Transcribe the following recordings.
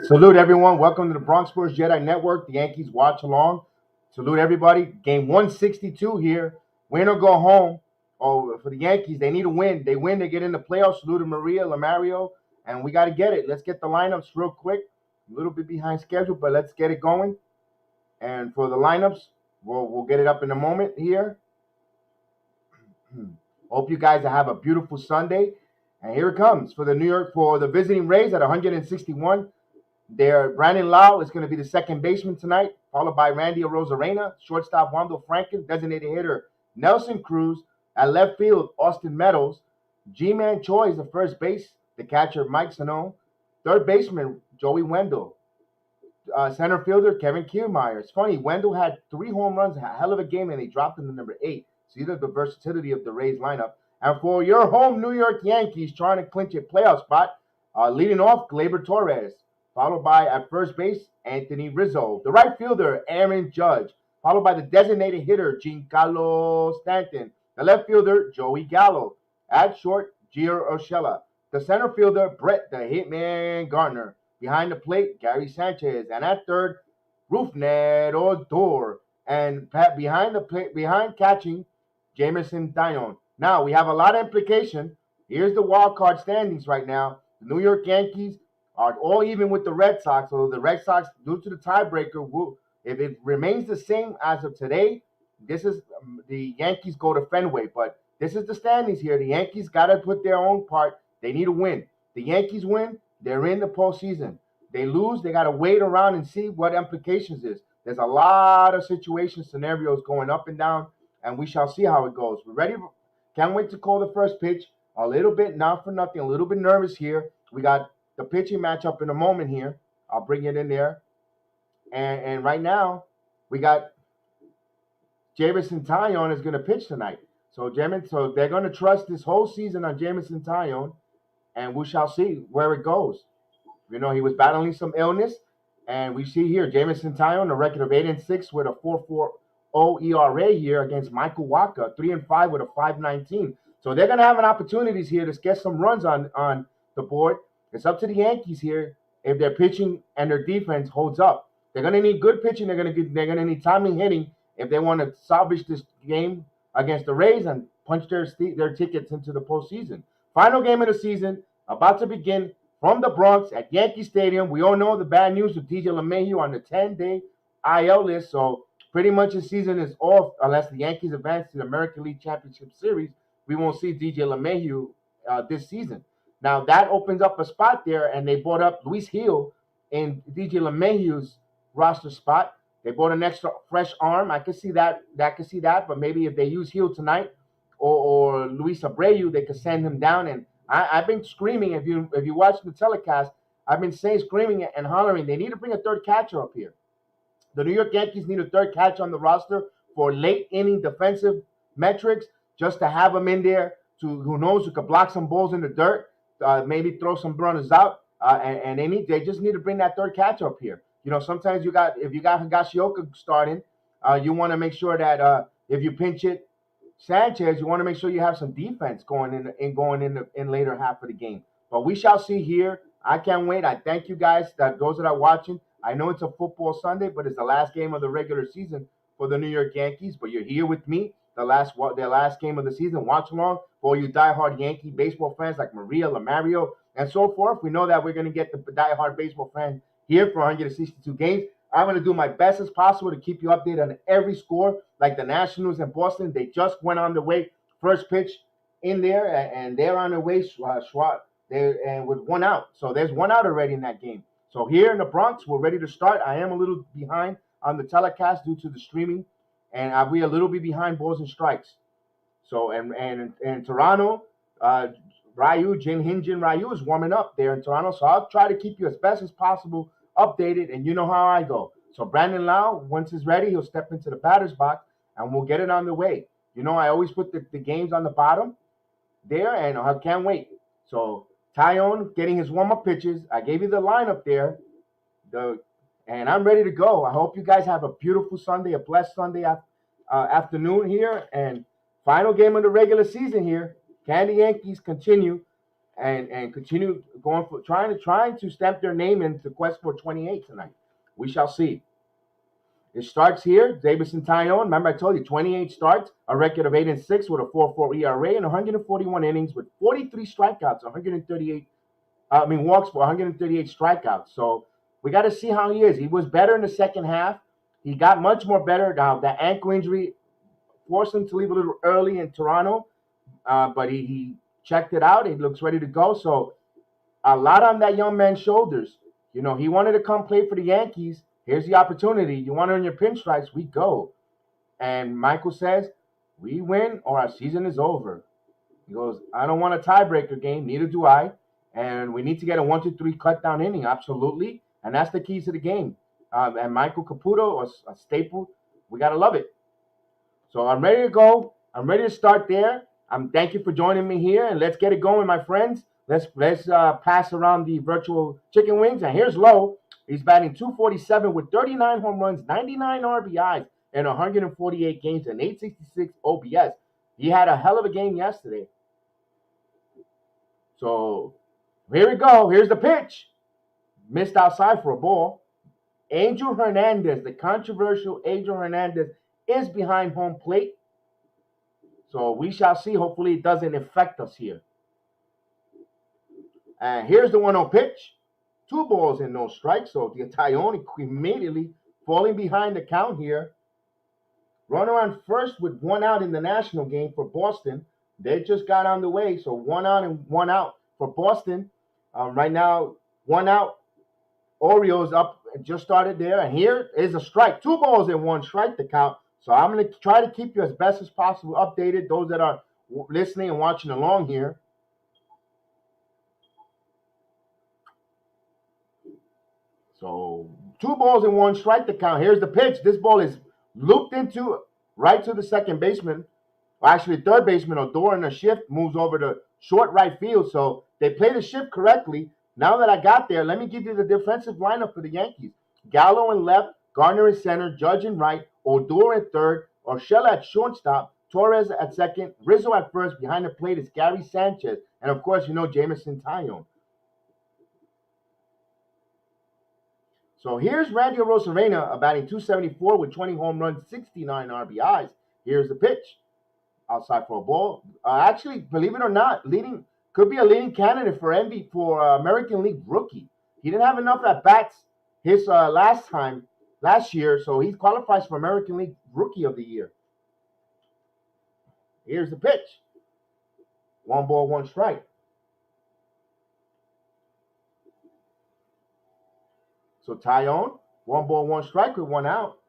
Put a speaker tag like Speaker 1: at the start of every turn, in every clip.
Speaker 1: Salute everyone. Welcome to the Bronx Sports Jedi Network, the Yankees Watch Along. Salute everybody. Game 162 here. Win or go home. Oh, for the Yankees, they need a win. They win, they get in the playoffs. Salute to Maria, Lamario, and we got to get it. Let's get the lineups real quick. A little bit behind schedule, but let's get it going. And for the lineups, we'll get it up in a moment here. Hope you guys have a beautiful Sunday. And here it comes for the visiting Rays at 161. Brandon Lau is going to be the second baseman tonight, followed by Randy Arozarena, shortstop Wando Franken, designated hitter Nelson Cruz, at left field Austin Meadows, G-Man Choi is the first base, the catcher Mike Sano, third baseman Joey Wendell, center fielder Kevin Kiermaier. It's funny, Wendell had 3 home runs, a hell of a game, and they dropped him to number 8. See the versatility of the Rays lineup. And for your home New York Yankees trying to clinch a playoff spot, leading off Gleyber Torres, followed by at first base, Anthony Rizzo. The right fielder, Aaron Judge, followed by the designated hitter, Giancarlo Stanton. The left fielder, Joey Gallo. At short, Gio Urshela. The center fielder, Brett the Hitman Gardner. Behind the plate, Gary Sanchez. And at third, Rougned Odor. And behind catching, Jameson Taillon. Now, we have a lot of implication. Here's the wild card standings right now. The New York Yankees are all even with the Red Sox. So the Red Sox, due to the tiebreaker, if it remains the same as of today, this is the Yankees go to Fenway. But this is the standings here. The Yankees got to put their own part. They need a win. The Yankees win, they're in the postseason. They lose, they got to wait around and see what implications is. There's a lot of scenarios going up and down, and we shall see how it goes. We're ready. Can't wait to call the first pitch. A little bit, not for nothing, a little bit nervous here. We got the pitching matchup in a moment here. I'll bring it in there. And right now, we got Jameson Taillon is going to pitch tonight. So they're going to trust this whole season on Jameson Taillon, and we shall see where it goes. You know, he was battling some illness, and we see here Jameson Taillon, a record of 8-6 with a 4.40 ERA here against Michael Wacha, 3-5 with a 5.19. So they're going to have an opportunities here to get some runs on the board. It's up to the Yankees here if their pitching and their defense holds up. They're going to need good pitching. They're going to need timely hitting if they want to salvage this game against the Rays and punch their tickets into the postseason. Final game of the season about to begin from the Bronx at Yankee Stadium. We all know the bad news with DJ LeMahieu on the 10-day IL list. So pretty much the season is off unless the Yankees advance to the American League Championship Series. We won't see DJ LeMahieu this season. Now, that opens up a spot there, and they brought up Luis Gil in DJ LeMahieu's roster spot. They brought an extra fresh arm. I could see that. But maybe if they use Gil tonight or Luis Abreu, they could send him down. And I've been screaming. If you watch the telecast, I've been screaming and hollering. They need to bring a third catcher up here. The New York Yankees need a third catcher on the roster for late inning defensive metrics, just to have him in there who knows, who could block some balls in the dirt. Maybe throw some runners out, and they just need to bring that third catcher up here. You know, sometimes if you got Higashioka starting, you want to make sure that if you pinch it Sanchez, you want to make sure you have some defense going in later half of the game. But we shall see here. I can't wait. I thank you guys, those that are watching. I know it's a football Sunday, but it's the last game of the regular season for the New York Yankees. But you're here with me. Their last game of the season. Watch along for all you diehard Yankee baseball fans like Maria, Lamario, and so forth. We know that we're going to get the diehard baseball fans here for 162 games. I'm going to do my best as possible to keep you updated on every score, like the Nationals in Boston. They just went on the way. First pitch in there, and they're on their way. And with 1 out. So there's 1 out already in that game. So here in the Bronx, we're ready to start. I am a little behind on the telecast due to the streaming. And I'll be a little bit behind balls and strikes. So, and Toronto, Hyun-Jin Ryu is warming up there in Toronto. So I'll try to keep you as best as possible updated. And you know how I go. So Brandon Lau, once he's ready, he'll step into the batter's box and we'll get it on the way. You know, I always put the games on the bottom there, and I can't wait. So Taillon getting his warm-up pitches. I gave you the lineup there. And I'm ready to go. I hope you guys have a beautiful Sunday, a blessed Sunday afternoon here. And final game of the regular season here. Can the Yankees continue and continue going for trying to stamp their name in the quest for 28 tonight. We shall see. It starts here. Davidson Taillon. Remember, I told you 28 starts, a record of 8-6 with a 4.4 ERA, and 141 innings with 43 strikeouts, 138. Walks for 138 strikeouts. So we got to see how he is. He was better in the second half. He got much more better. Now that ankle injury forced him to leave a little early in Toronto, but he checked it out. He looks ready to go. So a lot on that young man's shoulders. You know, he wanted to come play for the Yankees. Here's the opportunity. You want to earn your pinstripes? We go. And Michael says, we win or our season is over. He goes, I don't want a tiebreaker game. Neither do I. And we need to get a 1-2-3 cut down inning. Absolutely. And that's the keys to the game. And Michael Caputo, a staple, we got to love it. So I'm ready to go. I'm ready to start there. Thank you for joining me here. And let's get it going, my friends. Let's pass around the virtual chicken wings. And here's Lowe. He's batting .247 with 39 home runs, 99 RBIs, and 148 games and 866 OPS. He had a hell of a game yesterday. So here we go. Here's the pitch. Missed outside for a ball. Angel Hernandez, the controversial Angel Hernandez, is behind home plate. So we shall see. Hopefully it doesn't affect us here. And here's the 1-0 pitch. 2 balls and no strikes. So the Taillon immediately falling behind the count here. Runner on first with 1 out in the national game for Boston. They just got on the way. So 1 out and 1 out for Boston. Right now, 1 out. Orioles up and just started there. And here is a strike. 2 balls and 1 strike to count. So I'm going to try to keep you as best as possible updated. Those that are listening and watching along here. So 2 balls and 1 strike to count. Here's the pitch. This ball is looped into right to the second baseman. Or actually, third baseman Odor in a shift moves over to short right field. So they play the shift correctly. Now that I got there, let me give you the defensive lineup for the Yankees. Gallo in left, Gardner in center, Judge in right, Odor in third, Urshela at shortstop, Torres at second, Rizzo at first. Behind the plate is Gary Sanchez. And, of course, you know Jameson Taillon. So here's Randy Arozarena batting .274 with 20 home runs, 69 RBIs. Here's the pitch. Outside for a ball. Actually, believe it or not, could be a leading candidate for American League rookie. He didn't have enough at bats his last year, so he qualifies for American League Rookie of the Year. Here's the pitch. 1 ball, 1 strike. So Taillon, 1 ball, 1 strike with 1 out.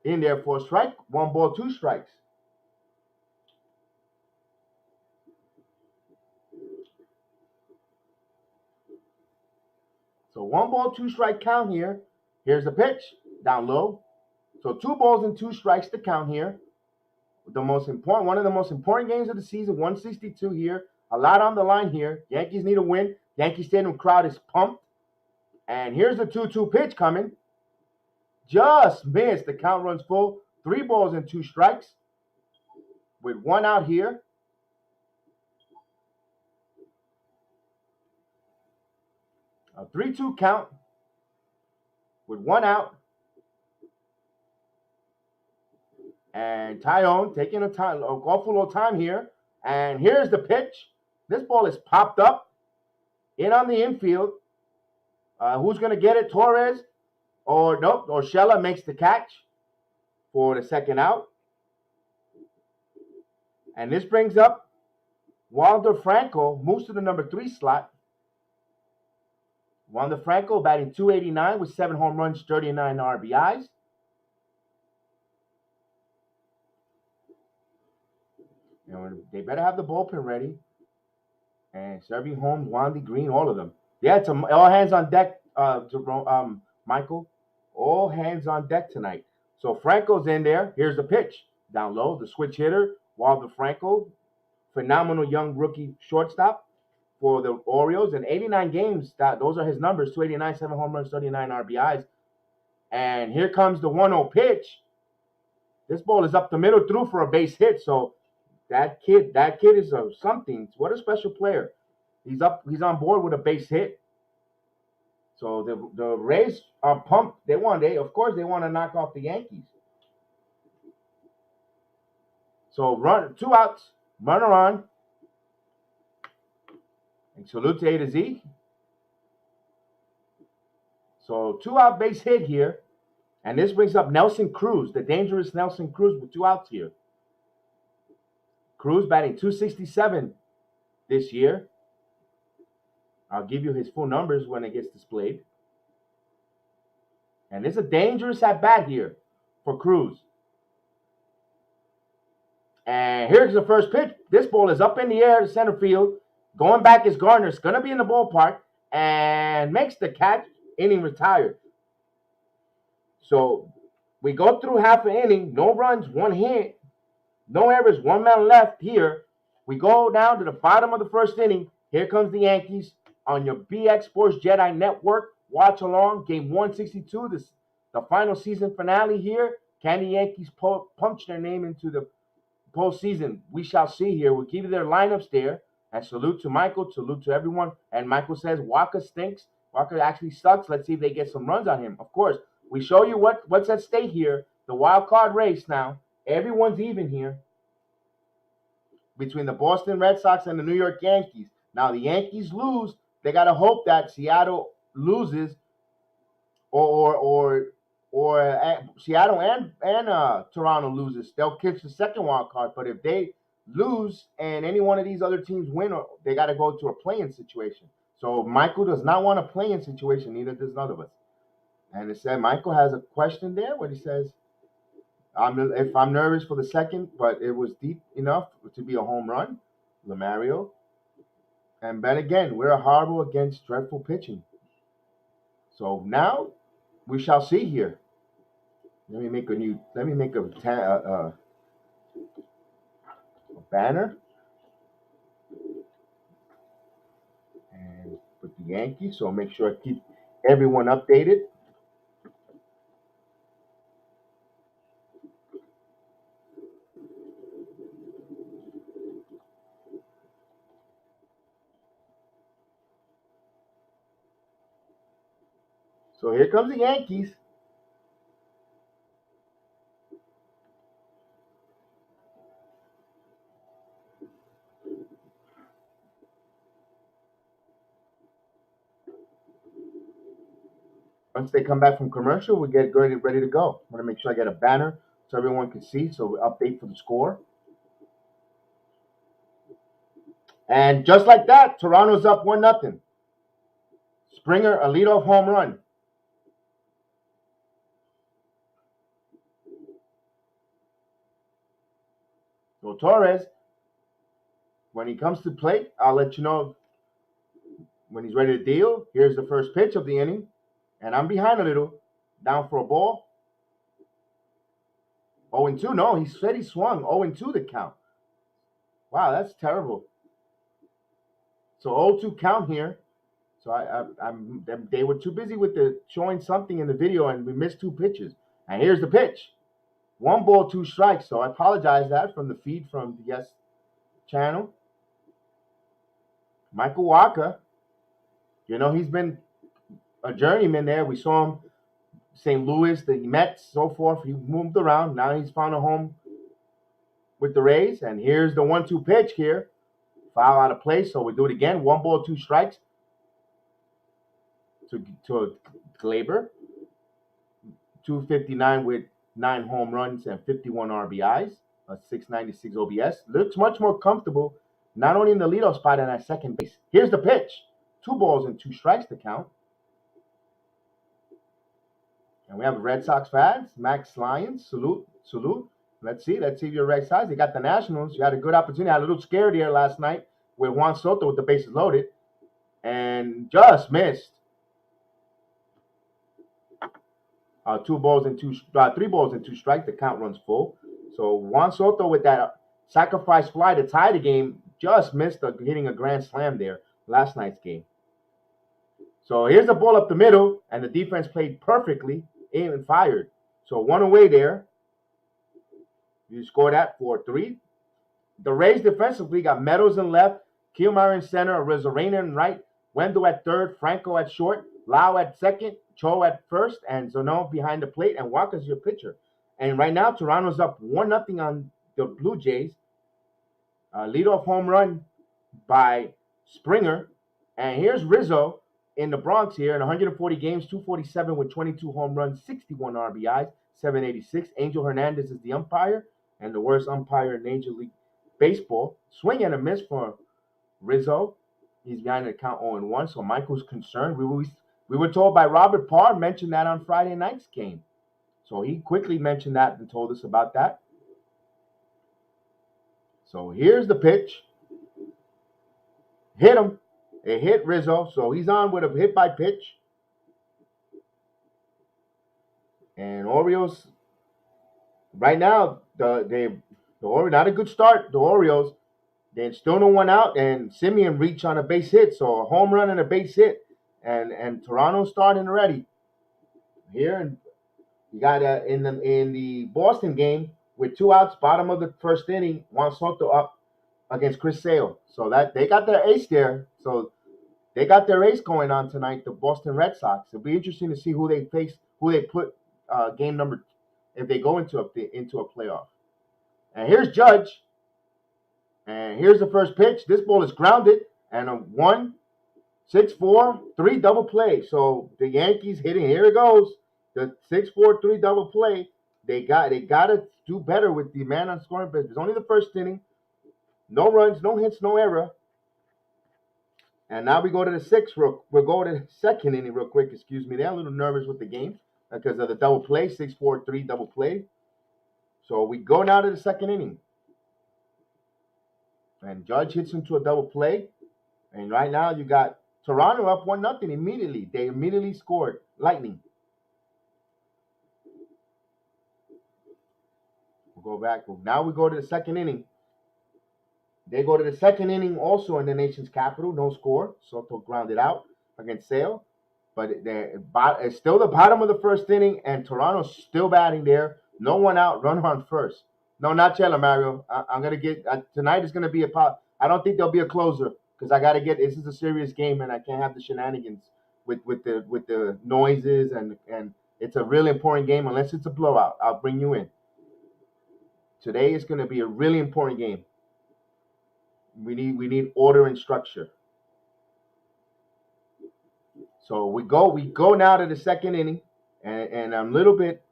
Speaker 1: In there for a strike, 1 ball, 2 strikes. So 1 ball, 2 strike count here. Here's the pitch, down low. So 2 balls and 2 strikes to count here. One of the most important games of the season, 162 here. A lot on the line here. Yankees need a win. Yankee Stadium crowd is pumped. And here's the 2-2 pitch coming. Just missed. The count runs full. 3 balls and 2 strikes. With 1 out here. A 3-2 count. With 1 out. And Taillon taking an awful little time here. And here's the pitch. This ball is popped up. In on the infield. Who's going to get it? Torres? Or nope. Urshela makes the catch for the second out. And this brings up Wander Franco. Moves to the number 3 slot. Wander Franco batting .289 with 7 home runs, 39 RBIs. And they better have the bullpen ready. And serving home, Wandy, Green, all of them. Yeah, it's all hands on deck, Michael. All hands on deck tonight. So Franco's in there. Here's the pitch. Down low, the switch hitter, Wander Franco. Phenomenal young rookie shortstop for the Orioles. In 89 games, those are his numbers. 289, 7 home runs, 39 RBIs. And here comes the 1-0 pitch. This ball is up the middle through for a base hit. So That kid is something. What a special player. He's on board with a base hit. So the Rays are pumped. Of course they want to knock off the Yankees. So run 2 outs, runner on. And salute to A to Z. So 2-out base hit here. And this brings up Nelson Cruz, the dangerous Nelson Cruz with 2 outs here. Cruz batting .267 this year. I'll give you his full numbers when it gets displayed. And it's a dangerous at-bat here for Cruz. And here's the first pitch. This ball is up in the air to center field. Going back is Gardner. It's going to be in the ballpark. And makes the catch. Inning retired. So we go through half an inning. No runs, 1 hit. No errors, 1 man left here. We go down to the bottom of the first inning. Here comes the Yankees on your BX Sports Jedi Network. Watch along. Game 162. The final season finale here. Can the Yankees punch their name into the postseason? We shall see here. We'll give you their lineups there. And salute to Michael. Salute to everyone. And Michael says Walker stinks. Walker actually sucks. Let's see if they get some runs on him. Of course, we show you what's at stake here. The wild card race now. Everyone's even here between the Boston Red Sox and the New York Yankees. Now, the Yankees lose. They got to hope that Seattle loses or Seattle and Toronto loses. They'll catch the second wild card. But if they lose and any one of these other teams win, they got to go to a play-in situation. So Michael does not want a play-in situation. Neither does none of us. And it said Michael has a question there where he says, if I'm nervous for the second, but it was deep enough to be a home run, Lemario. And then again, we're horrible against dreadful pitching. So now we shall see here. Let me make a banner and put the Yankees. So make sure I keep everyone updated. So here comes the Yankees. Once they come back from commercial, we get ready to go. I want to make sure I get a banner so everyone can see. So we update for the score. And just like that, Toronto's up 1-0. Springer, a leadoff home run. So Torres, when he comes to plate, I'll let you know when he's ready to deal. Here's the first pitch of the inning. And I'm behind a little. Down for a ball. 0-2. No, he said he swung. 0-2 the count. Wow, that's terrible. So 0-2 count here. So they were too busy with showing something in the video, and we missed 2 pitches. And here's the pitch. 1 ball, 2 strikes. So I apologize that from the feed from the Yes channel. Michael Walker, he's been a journeyman there. We saw him St. Louis, the Mets, so forth. He moved around. Now he's found a home with the Rays. And here's the 1-2 pitch here. Foul out of place. So we do it again. 1 ball, 2 strikes to Glaber. 259 with 9 home runs and 51 RBIs. A 696 OBS. Looks much more comfortable, not only in the leadoff spot and at second base. Here's the pitch. 2 balls and 2 strikes to count. And we have Red Sox fans. Max Lyons, salute. Let's see if you're Red Sox. They got the Nationals. You had a good opportunity. I had a little scared here last night with Juan Soto with the bases loaded. And just missed. 3 balls and 2 strikes. The count runs full. So Juan Soto with that sacrifice fly to tie the game just missed hitting a grand slam there last night's game. So here's the ball up the middle, and the defense played perfectly, aimed and fired. So 1 away there. You score that 4-3. The Rays defensively got Meadows in left, Kiermaier in center, Arozarena in right, Wendell at third, Franco at short, Lau at second, Cho at first, and Zono behind the plate, and Walker's your pitcher. And right now, Toronto's up 1-0 on the Blue Jays. Leadoff home run by Springer. And here's Rizzo in the Bronx here in 140 games, 247 with 22 home runs, 61 RBIs, 786. Angel Hernandez is the umpire and the worst umpire in Major League Baseball. Swing and a miss for Rizzo. He's behind the count 0-1, so Michael's concerned. We were told by Robert Parr, mentioned that on Friday night's game. So he quickly mentioned that and told us about that. So here's the pitch. Hit him. It hit Rizzo, so he's on with a hit by pitch. And Orioles, right now, the Orioles, not a good start. The Orioles, they still no one out, and Simeon reached on a base hit, so a home run and a base hit, and Toronto's starting already. Here, and you got in the Boston game with 2 outs, bottom of the first inning, Juan Soto up against Chris Sale. So that they got their ace there. So they got their ace going on tonight, the Boston Red Sox. It'll be interesting to see who they face, who they put game number if they go into a playoff. And here's Judge. And here's the first pitch. This ball is grounded, and a 1-6-4-3 double play. So the Yankees hitting. Here it goes. The 6-4-3 double play. They got to do better with the man on scoring base. It's only the first inning. No runs, no hits, no error. And now we go to the sixth. We'll go to the second inning real quick. Excuse me. They're a little nervous with the game because of the double play, 6-4-3 double play. So we go now to the second inning. And Judge hits into a double play. And right now you got Toronto up 1-0 immediately. They immediately scored. Lightning. We'll go back. Now we go to the second inning. They go to the second inning also in the nation's capital. No score. Soto grounded out against Sale. But it's still the bottom of the first inning, and Toronto's still batting there. No one out. Runner on first. No, not yet, Mario. I'm going to get tonight is going to be I don't think there'll be a closer because I got to get. This is a serious game, and I can't have the shenanigans with the noises, and it's a really important game. Unless it's a blowout, I'll bring you in. Today is going to be a really important game. We need order and structure. So we go now to the second inning, and I'm a little bit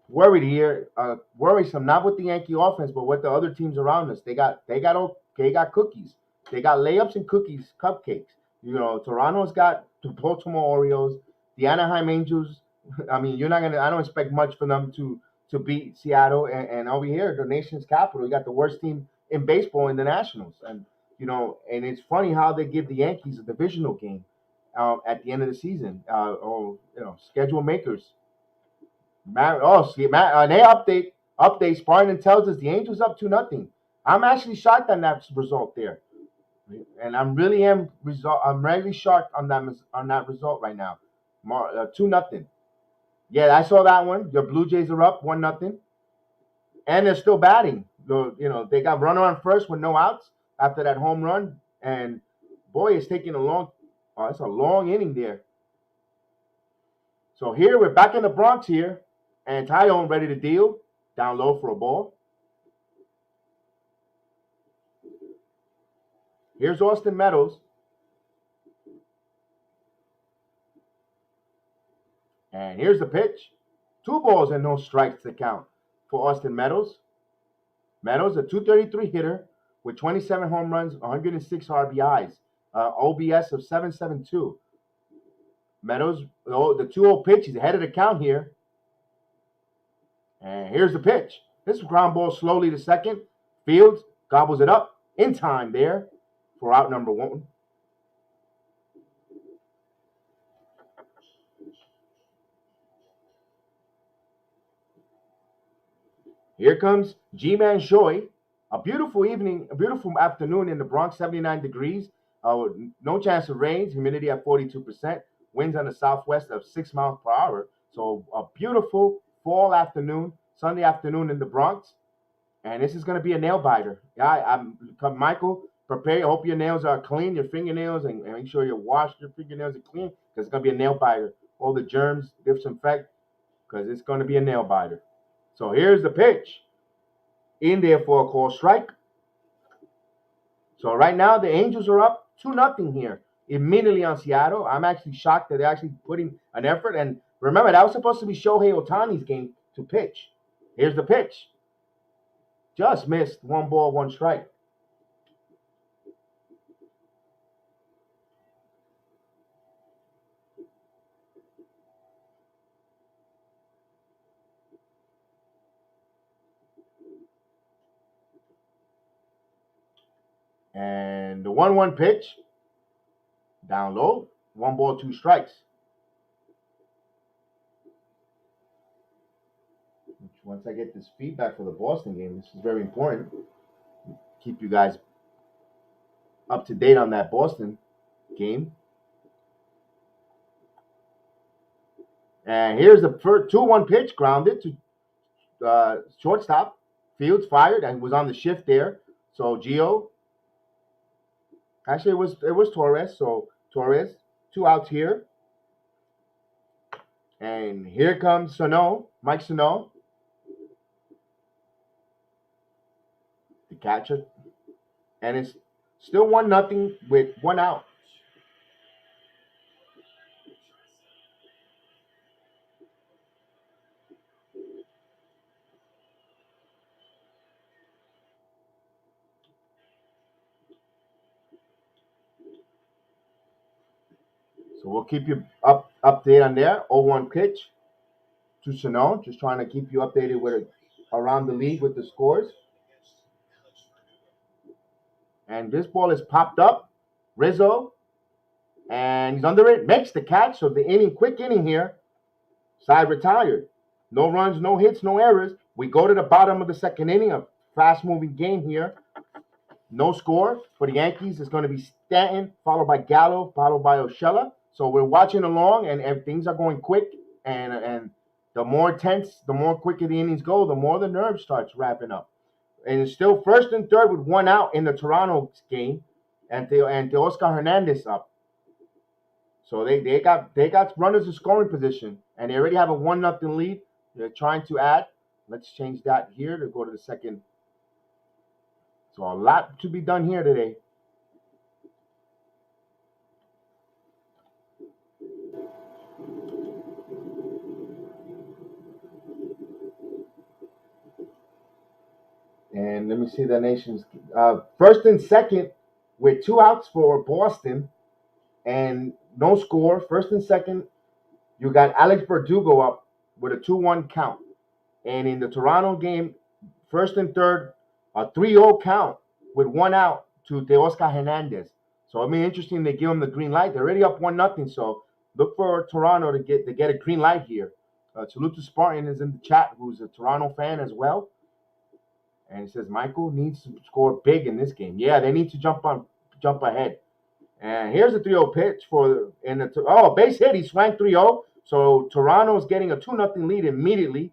Speaker 1: worried here. Worrisome, not with the Yankee offense, but with the other teams around us. They got cookies. They got layups and cupcakes. You know, Toronto's got the Baltimore Orioles, the Anaheim Angels. I mean, I don't expect much for them to beat Seattle. And over here, the nation's capital, you got the worst team in baseball in the Nationals. And, you know, and it's funny how they give the Yankees a divisional game at the end of the season. Schedule makers. They update. Spartan tells us the Angels up 2-0. I'm actually shocked on that result there, and I'm really shocked on that result right now. 2-0. Yeah, I saw that one. Your Blue Jays are up 1-0, and they're still batting. They got runner on first with no outs after that home run, and boy, it's taking it's a long inning there. So here we're back in the Bronx here, and Taillon ready to deal down low for a ball. Here's Austin Meadows. And here's the pitch. 2 balls and no strikes to count for Austin Meadows. Meadows, a .233 hitter with 27 home runs, 106 RBIs, OBS of 772. Meadows, the 2-0 pitch, he's ahead of the count here. And here's the pitch. This ground ball slowly to second. Fields gobbles it up in time there for out number 1. Here comes G-Man Joy. A beautiful afternoon in the Bronx, 79 degrees. No chance of rain, humidity at 42%. Winds on the southwest of 6 miles per hour. So a beautiful fall afternoon, Sunday afternoon in the Bronx. And this is going to be a nail biter. Yeah, Michael, prepare. Hope your nails are clean, your fingernails, and make sure you wash your fingernails are clean because it's going to be a nail biter. All the germs disinfect because it's going to be a nail biter. So here's the pitch. In there for a call strike. So right now the Angels are up 2-0 here immediately on Seattle. I'm actually shocked that they're actually putting an effort. And remember, that was supposed to be Shohei Ohtani's game to pitch. Here's the pitch. Just missed. 1 ball, 1 strike. And the 1-1 pitch, down low, 1 ball, 2 strikes. Once I get this feedback for the Boston game, this is very important. Keep you guys up to date on that Boston game. And here's the 2-1 pitch, grounded to shortstop. Fields fired and was on the shift there. So Gio, actually it was Torres. So Torres, 2 outs here. And here comes Mike Sano, the catcher. And it's still 1-0 with 1 out. So we'll keep you update on there. 0-1 pitch to Sano, just trying to keep you updated with around the league with the scores. And this ball is popped up. Rizzo, and he's under it, makes the catch. So the inning, quick inning here. Side retired. No runs, no hits, no errors. We go to the bottom of the second inning, a fast-moving game here. No score for the Yankees. It's going to be Stanton, followed by Gallo, followed by Urshela. So we're watching along, and things are going quick. And the more tense, the more quicker the innings go, the more the nerve starts wrapping up. And it's still first and third with 1 out in the Toronto game, and Oscar Hernandez up. So they got runners in scoring position, and they already have a 1-0 lead. They're trying to add. Let's change that here to go to the second. So a lot to be done here today. And let me see the nation's first and second with 2 outs for Boston and no score. First and second, you got Alex Verdugo up with a 2-1 count. And in the Toronto game, first and third, a 3-0 count with 1 out to Teoscar Hernandez. So it'll be interesting they give him the green light. They're already up 1-0, so look for Toronto to get a green light here. Salute to Spartan is in the chat, who's a Toronto fan as well. And he says Michael needs to score big in this game. Yeah, they need to jump ahead. And here's a 3-0 pitch base hit. He swung 3-0. So Toronto's getting a 2-0 lead immediately.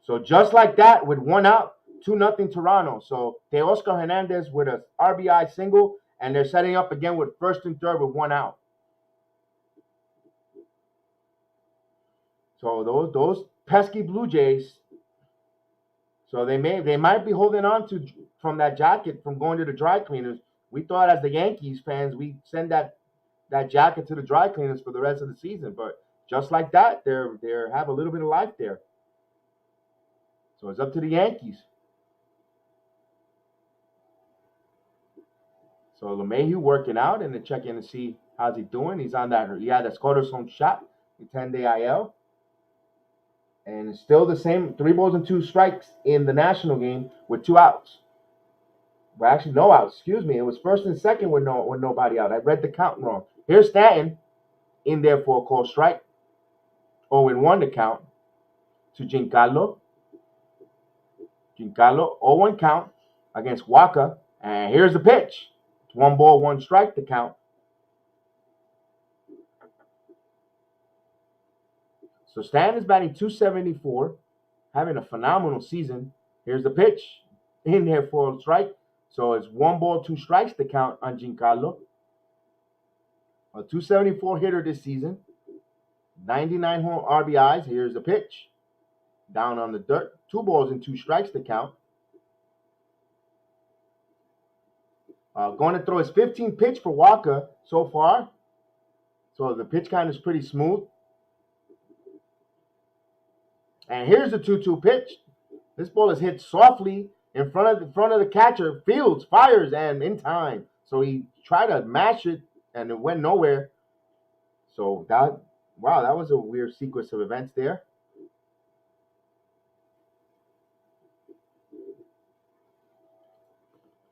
Speaker 1: So just like that, with 1 out, 2-0 Toronto. So Teoscar Hernandez with a RBI single, and they're setting up again with first and third with 1 out. So those pesky Blue Jays. So they might be holding on to from that jacket from going to the dry cleaners. We thought as the Yankees fans we send that jacket to the dry cleaners for the rest of the season, but just like that, they have a little bit of life there. So it's up to the Yankees. So LeMahieu working out and they're checking to see how's he doing. He's on that. He had a cortisone shot, the 10-day IL. And it's still the same 3 balls and 2 strikes in the national game with 2 outs. Well, actually, no outs. Excuse me. It was first and second with nobody out. I read the count wrong. Here's Stanton in there for a call strike. 0-1 the count to Giancarlo. Giancarlo, 0-1 count against Waka. And here's the pitch. It's 1 ball, 1 strike the count. So Stanton is batting .274, having a phenomenal season. Here's the pitch. in there for a strike. So it's 1-2 strikes to count on Giancarlo. A 274 hitter this season. 99 home RBIs. Here's the pitch. Down on the dirt. 2-2 strikes to count. Going to throw his 15th pitch for Walker so far. So the pitch count is pretty smooth. And here's the 2-2 pitch. This ball is hit softly in front of the catcher. Fields fires and in time. So he tried to mash it and it went nowhere. So that was a weird sequence of events there.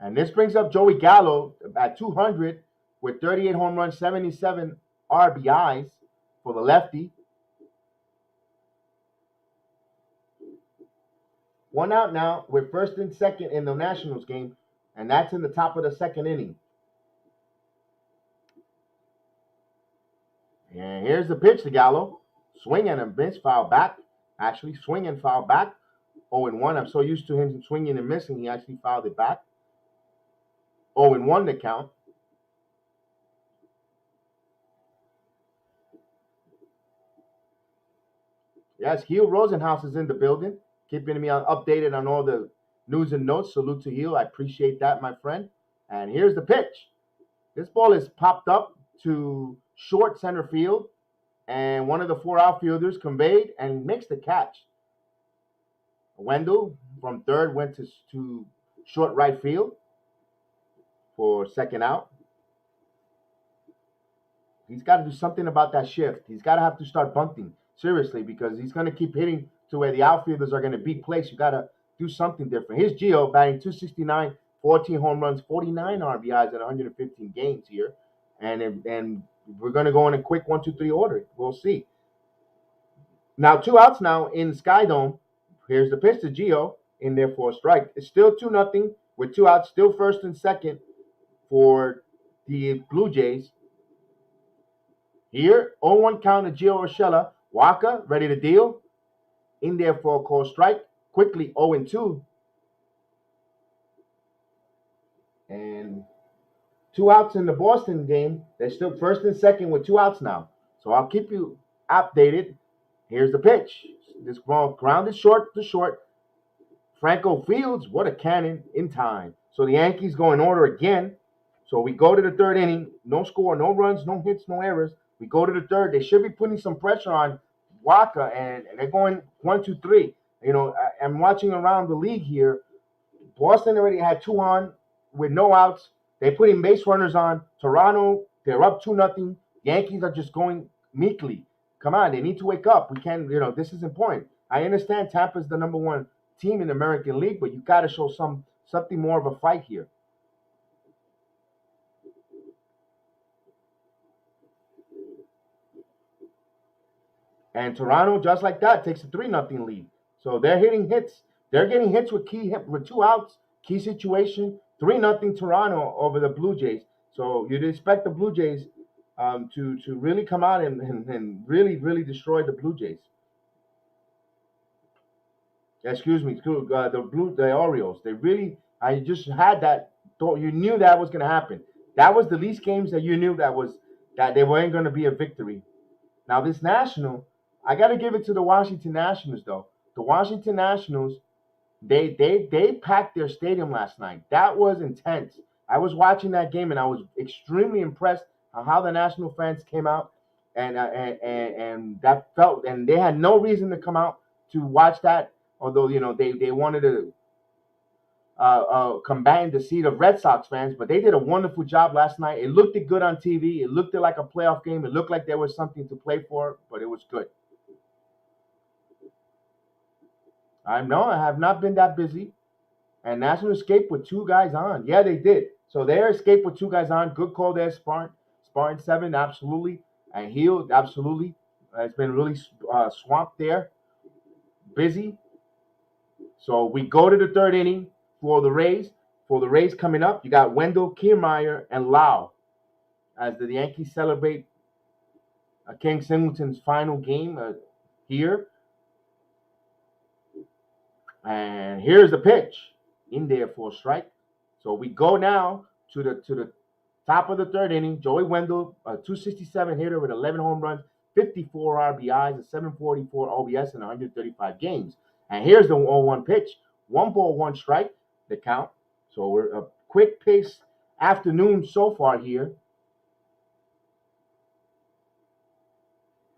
Speaker 1: And this brings up Joey Gallo at 200 with 38 home runs, 77 RBIs for the lefty. 1 out now with first and second in the Nationals game, and that's in the top of the second inning. And here's the pitch to Gallo. Swing and a miss, foul back. Actually, swing and foul back. 0-1. I'm so used to him swinging and missing, he actually fouled it back. 0-1 to count. Yes, Gil Rosenhaus is in the building, keeping me updated on all the news and notes. Salute to Gil. I appreciate that, my friend. And here's the pitch. This ball is popped up to short center field, and one of the 4 outfielders conveyed and makes the catch. Wendell from third went to short right field for second out. He's got to do something about that shift. He's got to have to start bunting, seriously, because he's going to keep hitting to where the outfielders are going to be placed. You got to do something different. Here's Gio batting 269, 14 home runs, 49 RBIs in 115 games here. And we're going to go in a quick 1-2-3 order. We'll see. Now 2 outs now in Sky Dome. Here's the pitch to Gio in there for a strike. It's still 2-0 with 2 outs, still first and second for the Blue Jays. Here, 0-1 count to Gio Urshela. Walker ready to deal. In there for a called strike. Quickly 0-2. And 2 outs in the Boston game. They're still first and second with 2 outs now. So I'll keep you updated. Here's the pitch. This ball grounded short to short. Franco Fields, what a cannon in time. So the Yankees go in order again. So we go to the third inning. No score, no runs, no hits, no errors. We go to the third. They should be putting some pressure on Walker, and they're going 1-2-3. You know, I'm watching around the league here. Boston already had 2 on with no outs. They're putting base runners on. Toronto, they're up 2-0. Yankees are just going meekly. Come on, they need to wake up. We can't, this is important. I understand Tampa is the number 1 team in the American League, but you got to show something more of a fight here. And Toronto, just like that, takes a 3-0 lead. So they're hitting hits. They're getting hits with 2 outs, key situation. 3-0 Toronto over the Blue Jays. So you'd expect the Blue Jays to really come out and really, really destroy the Blue Jays. Excuse me, the Orioles. I just had that thought. You knew that was going to happen. That was the least games that you knew that they weren't going to be a victory. Now this National, I got to give it to the Washington Nationals though. The Washington Nationals, they packed their stadium last night. That was intense. I was watching that game and I was extremely impressed on how the National fans came out and that felt, and they had no reason to come out to watch that. Although, they wanted to combine the seat of Red Sox fans, but they did a wonderful job last night. It looked good on TV. It looked like a playoff game. It looked like there was something to play for, but it was good. I know I have not been that busy. And National escaped with 2 guys on. Yeah, they did. So they escaped with 2 guys on. Good call there, Spartan 7, absolutely. And Healed, absolutely. It's been really swamped there. Busy. So we go to the third inning for the Rays. For the Rays coming up, you got Wendell, Kiermaier, and Lau as the Yankees celebrate King Singleton's final game here. And here's the pitch. in there for a strike. So we go now to the top of the third inning. Joey Wendell, a 267 hitter with 11 home runs, 54 RBIs, a 744 OBS in 135 games. And here's the 0-1 pitch. 1 ball, 1 strike, the count. So we're a quick pace afternoon so far here.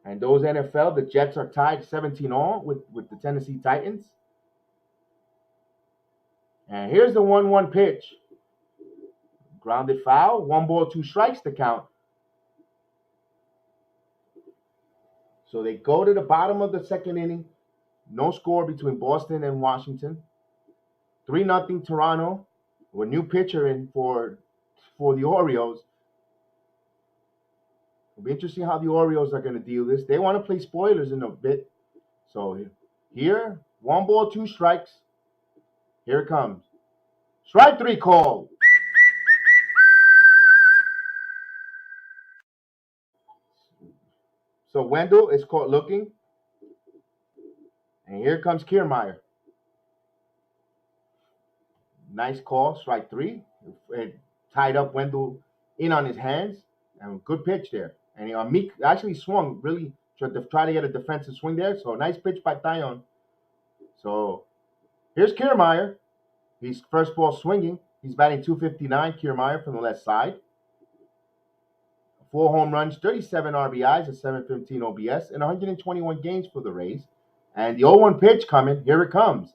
Speaker 1: And those NFL, the Jets are tied 17 all with the Tennessee Titans. And here's the 1-1 pitch. Grounded foul. 1 ball, 2 strikes to count. So they go to the bottom of the second inning. No score between Boston and Washington. 3-0 Toronto. With a new pitcher in for the Orioles. It'll be interesting how the Orioles are going to deal this. They want to play spoilers in a bit. So here, 1 ball, 2 strikes. Here it comes. Strike 3 call. So Wendell is caught looking. And here comes Kiermaier. Nice call, strike 3. It tied up Wendell in on his hands. And good pitch there. And Meek actually swung, really try to get a defensive swing there. So nice pitch by Taillon. So here's Kiermaier. He's first ball swinging. He's batting .259, Kiermaier from the left side. 4 home runs, 37 RBIs, a 715 OBS, and 121 games for the Rays. And the 0-1 pitch coming. Here it comes.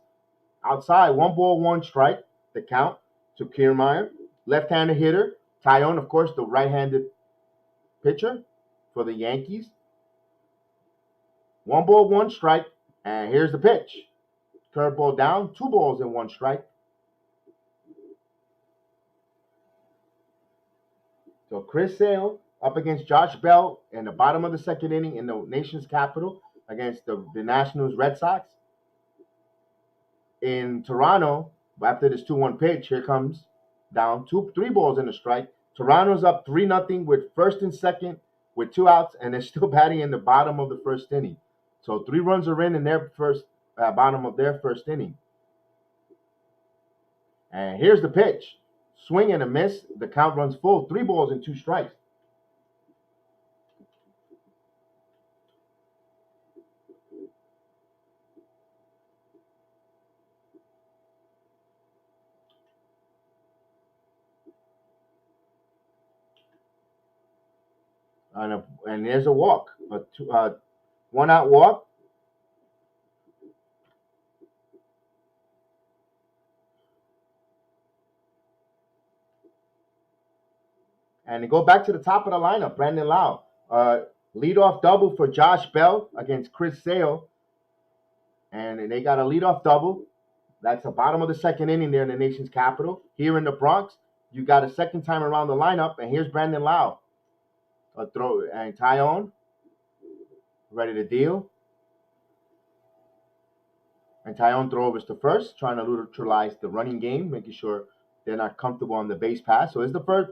Speaker 1: Outside, 1 ball, 1 strike. The count to Kiermaier. Left-handed hitter. Taillon, of course, the right-handed pitcher for the Yankees. 1 ball, 1 strike. And here's the pitch. Curveball down. 2 balls and 1 strike. So Chris Sale up against Josh Bell in the bottom of the second inning in the nation's capital against the Nationals Red Sox. In Toronto, after this 2-1 pitch, here comes down 3 balls and a strike. Toronto's up 3-0 with first and second with 2 outs, and they're still batting in the bottom of the first inning. So 3 runs are in their bottom of their first inning. And here's the pitch. Swing and a miss. The count runs full. 3 balls and 2 strikes. And there's a walk. A 1-out walk. And they go back to the top of the lineup. Brandon Lau. Leadoff double for Josh Bell against Chris Sale. And they got a leadoff double. That's the bottom of the second inning there in the nation's capital. Here in the Bronx, you got a second time around the lineup. And here's Brandon Lau. A throw. And Taillon ready to deal. And Taillon throws to first, trying to neutralize the running game, making sure they're not comfortable on the base pass. So it's the first.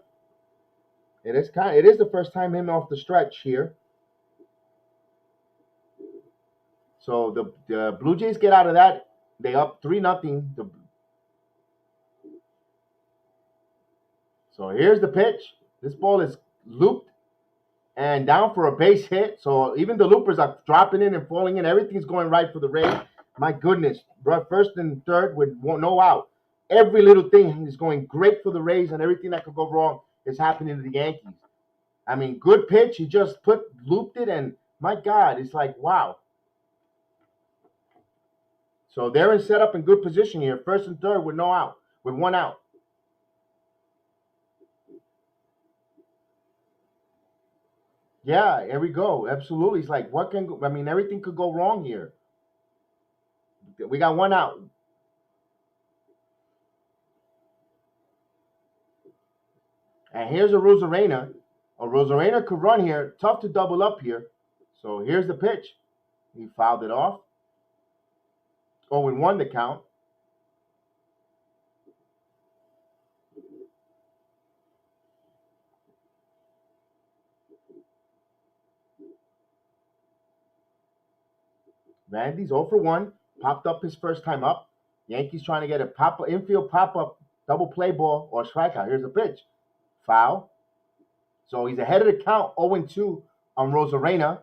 Speaker 1: It is the first time him off the stretch here. So the Blue Jays get out of that. They up 3-0. So here's the pitch. This ball is looped and down for a base hit. So even the loopers are dropping in and falling in. Everything's going right for the Rays. My goodness, bro, first and third with no out. Every little thing is going great for the Rays, and everything that could go wrong is happening to the Yankees. I mean, good pitch. He just looped it, and my God, it's like, wow. So they're set up in good position here. First and third with 1 out. Yeah, here we go. Absolutely. It's like, everything could go wrong here. We got 1 out. And here's a Rosarena. A Rosarena could run here. Tough to double up here. So here's the pitch. He fouled it off. 0-1 the count. Randy's 0-for-1. Popped up his first time up. Yankees trying to get a infield pop-up double play ball or strikeout. Here's the pitch. Foul. So he's ahead of the count, 0-2 on Rosarena.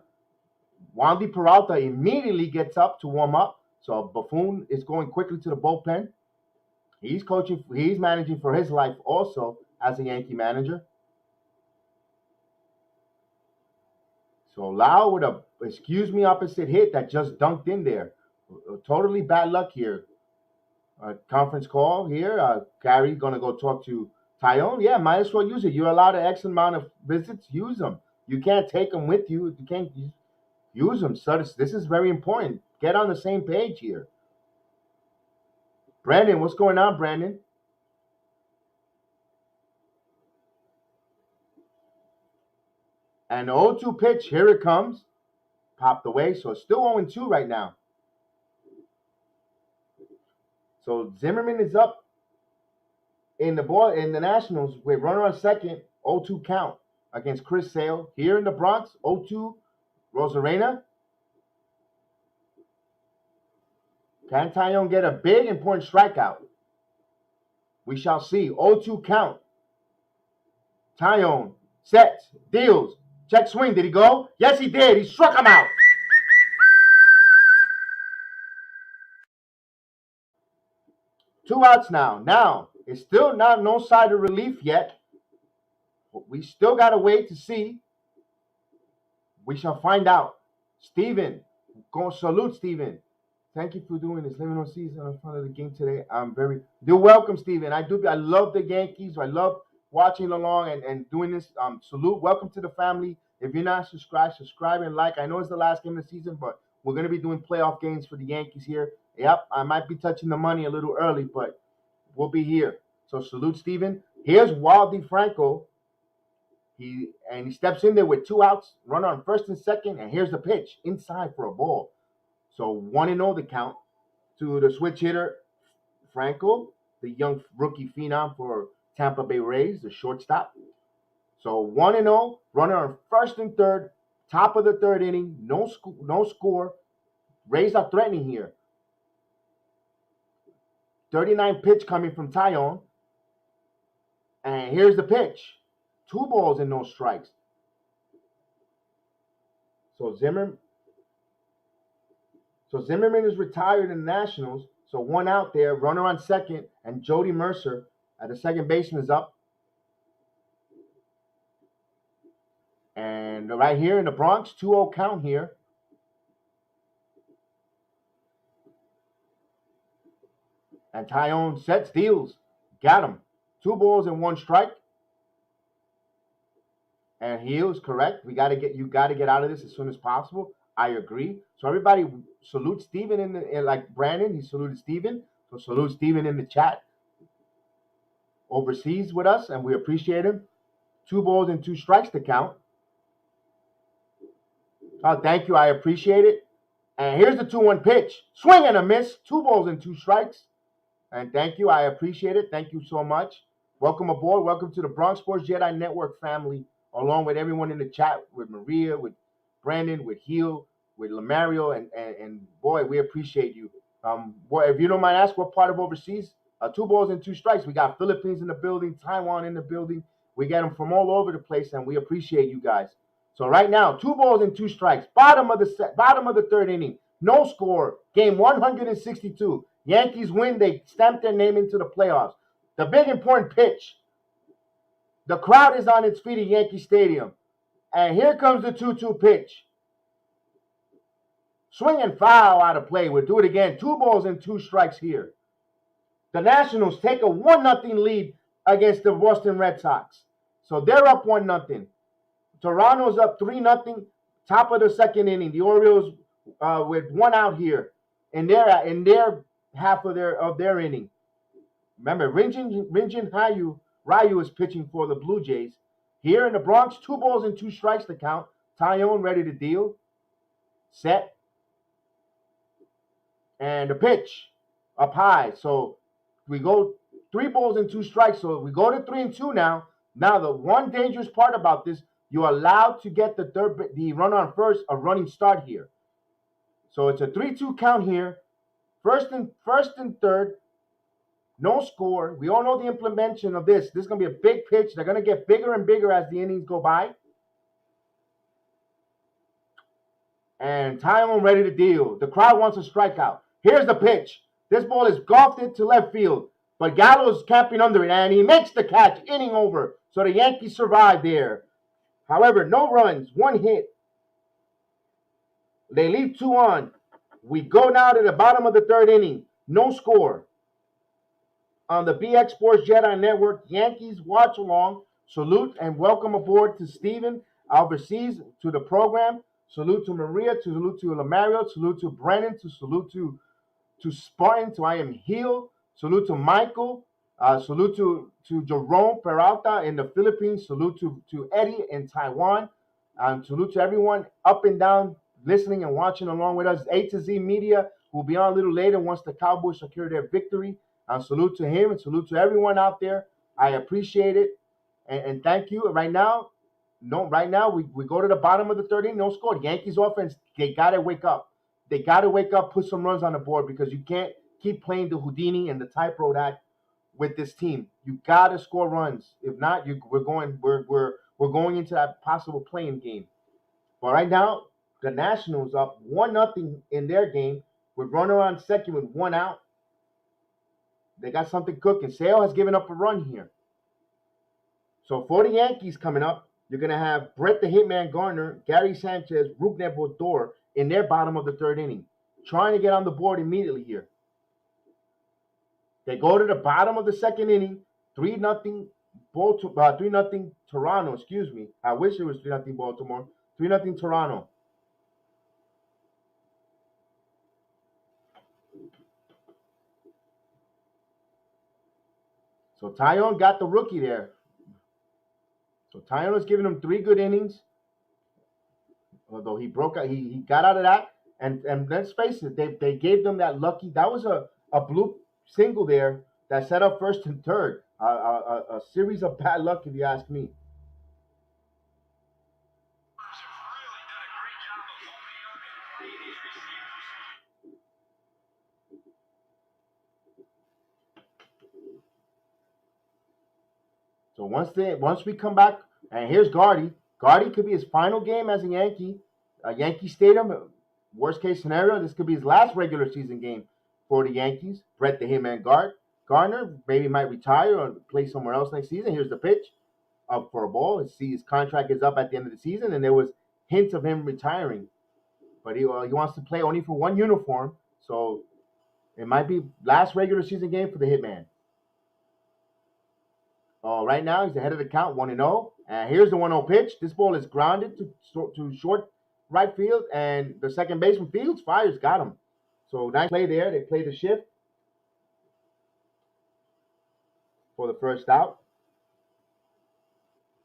Speaker 1: Wandy Peralta immediately gets up to warm up. So Buffon is going quickly to the bullpen. He's managing for his life also as a Yankee manager. So Lau with a opposite hit that just dunked in there. Totally bad luck here. Conference call here. Gary going to go talk to Taillon. Yeah, might as well use it. You're allowed an X amount of visits. Use them. You can't take them with you. You can't use them. So this is very important. Get on the same page here. Brandon, what's going on, Brandon? And the 0-2 pitch, here it comes. Popped away, so it's still 0-2 right now. So Zimmerman is up in the Nationals with runner on second, 0-2 count against Chris Sale. Here in the Bronx, 0-2, Rosarena. Can Taillon get a big important strikeout? We shall see. 0-2 count. Taillon sets, deals, check swing. Did he go? Yes, he did. He struck him out. Two outs now. Now, it's still not no side of relief yet. But we still got to wait to see. We shall find out. Steven, go salute Steven. Thank you for doing this. Living on season in front of the game today. You're welcome, Steven. I love the Yankees. I love watching along and doing this. Salute. Welcome to the family. If you're not subscribed, subscribe and like. I know it's the last game of the season, but we're going to be doing playoff games for the Yankees here. Yep, I might be touching the money a little early, but we'll be here. So salute, Steven. Here's Waldy Franco. He steps in there with 2 outs, runner on first and second, and here's the pitch inside for a ball. So 1-0 the count to the switch hitter, Franco, the young rookie phenom for Tampa Bay Rays, the shortstop. So 1-0, runner on first and third, top of the third inning, no score. Rays are threatening here. 39 pitch coming from Taillon. And here's the pitch. 2 balls and no strikes. So Zimmerman is retired in the Nationals. So 1 out there, runner on second, and Jody Mercer at the second baseman is up. And right here in the Bronx, 2-0 count here. And Taillon sets, deals, got him. 2 balls and 1 strike. And he was correct. You got to get out of this as soon as possible. I agree. So everybody salute Steven like Brandon. He saluted Steven. So salute Steven in the chat. Overseas with us, and we appreciate him. 2 balls and 2 strikes to count. Oh, thank you. I appreciate it. And here's the 2-1 pitch. Swing and a miss. 2 balls and 2 strikes. And thank you. I appreciate it. Thank you so much. Welcome aboard. Welcome to the Bronx Sports Jedi Network family, along with everyone in the chat, with Maria, with Brandon, with Heel, with Lamario, and boy, we appreciate you. Boy, if you don't mind asking, what part of overseas? 2 balls and 2 strikes. We got Philippines in the building, Taiwan in the building. We get them from all over the place, and we appreciate you guys. So right now, 2 balls and 2 strikes. Bottom of the third inning. No score. Game 162. Yankees win. They stamp their name into the playoffs. The big important pitch. The crowd is on its feet at Yankee Stadium. And here comes the 2-2 pitch. Swing and foul out of play. We'll do it again. 2 balls and 2 strikes here. The Nationals take a 1-0 lead against the Boston Red Sox. So they're up 1-0. Toronto's up 3-0. Top of the second inning. The Orioles with 1 out here in their half of their inning. Remember, Rinjin Ryu is pitching for the Blue Jays. Here in the Bronx, 2 balls and 2 strikes to count. Taillon ready to deal. Set. And the pitch up high. So we go 3 balls and 2 strikes. So we go to 3-2 now. Now the one dangerous part about this, you're allowed to get the runner on first a running start here. So it's a 3-2 count here. First and third, no score. We all know the implementation of this. This is going to be a big pitch. They're going to get bigger and bigger as the innings go by. And Taillon ready to deal. The crowd wants a strikeout. Here's the pitch. This ball is golfed into left field. But Gallo's camping under it, and he makes the catch, inning over. So the Yankees survive there. However, no runs, one hit. They leave 2 on. We go now to the bottom of the third inning. No score. On the BX Sports Jedi Network, Yankees watch along. Salute and welcome aboard to Steven overseas to the program. Salute to Maria, to salute to Lamario, salute to Brennan, to salute to Spartan, to I Am Heal, salute to Michael, salute to Jerome Peralta in the Philippines, salute to Eddie in Taiwan, salute to everyone up and down listening and watching along with us. A to Z Media will be on a little later once the Cowboys secure their victory. Salute to him and salute to everyone out there. I appreciate it and thank you. Right now, we go to the bottom of the third inning, no score. The Yankees offense, they got to wake up. They got to wake up, put some runs on the board because you can't keep playing the Houdini and the tightrope act with this team. You got to score runs. If not, we're going into that possible playing game. But right now, the Nationals up 1-0 in their game with runner on second with 1 out. They got something cooking. Sale has given up a run here. So for the Yankees coming up, you're going to have Brett the Hitman Gardner, Gary Sanchez, Rubner Bodor in their bottom of the third inning, trying to get on the board immediately here. They go to the bottom of the second inning, 3-0 Toronto, excuse me. I wish it was 3-0 Baltimore. 3-0 Toronto. So Taillon got the rookie there. So Taillon was giving him 3 good innings. Although he broke out, he got out of that. And let's face it, they gave them that lucky. That was a blue single there that set up first and third. A series of bad luck, if you ask me. So once we come back, and here's Gardy. Gardy could be his final game as a Yankee. Yankee Stadium, worst case scenario, this could be his last regular season game for the Yankees. Brett the Hitman Gardner maybe might retire or play somewhere else next season. Here's the pitch up for a ball. His contract is up at the end of the season, and there was hints of him retiring. But he wants to play only for one uniform, so it might be last regular season game for the Hitman. Right now, he's ahead of the count, 1-0. And here's the 1-0 pitch. This ball is grounded to short right field, and the second baseman Fields fires, got him. So nice play there. They play the shift for the first out.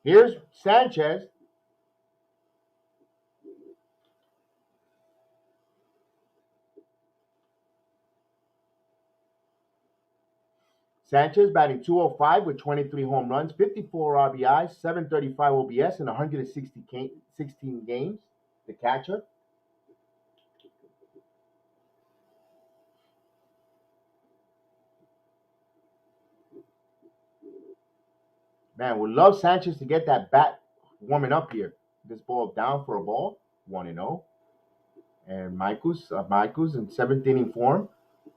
Speaker 1: Here's Sanchez. Sanchez batting .205 with 23 home runs, 54 RBIs, 735 OBS in 116 games. The catcher. Man, would love Sanchez to get that bat warming up here. This ball down for a ball, 1-0. And Michaels in 7th inning form.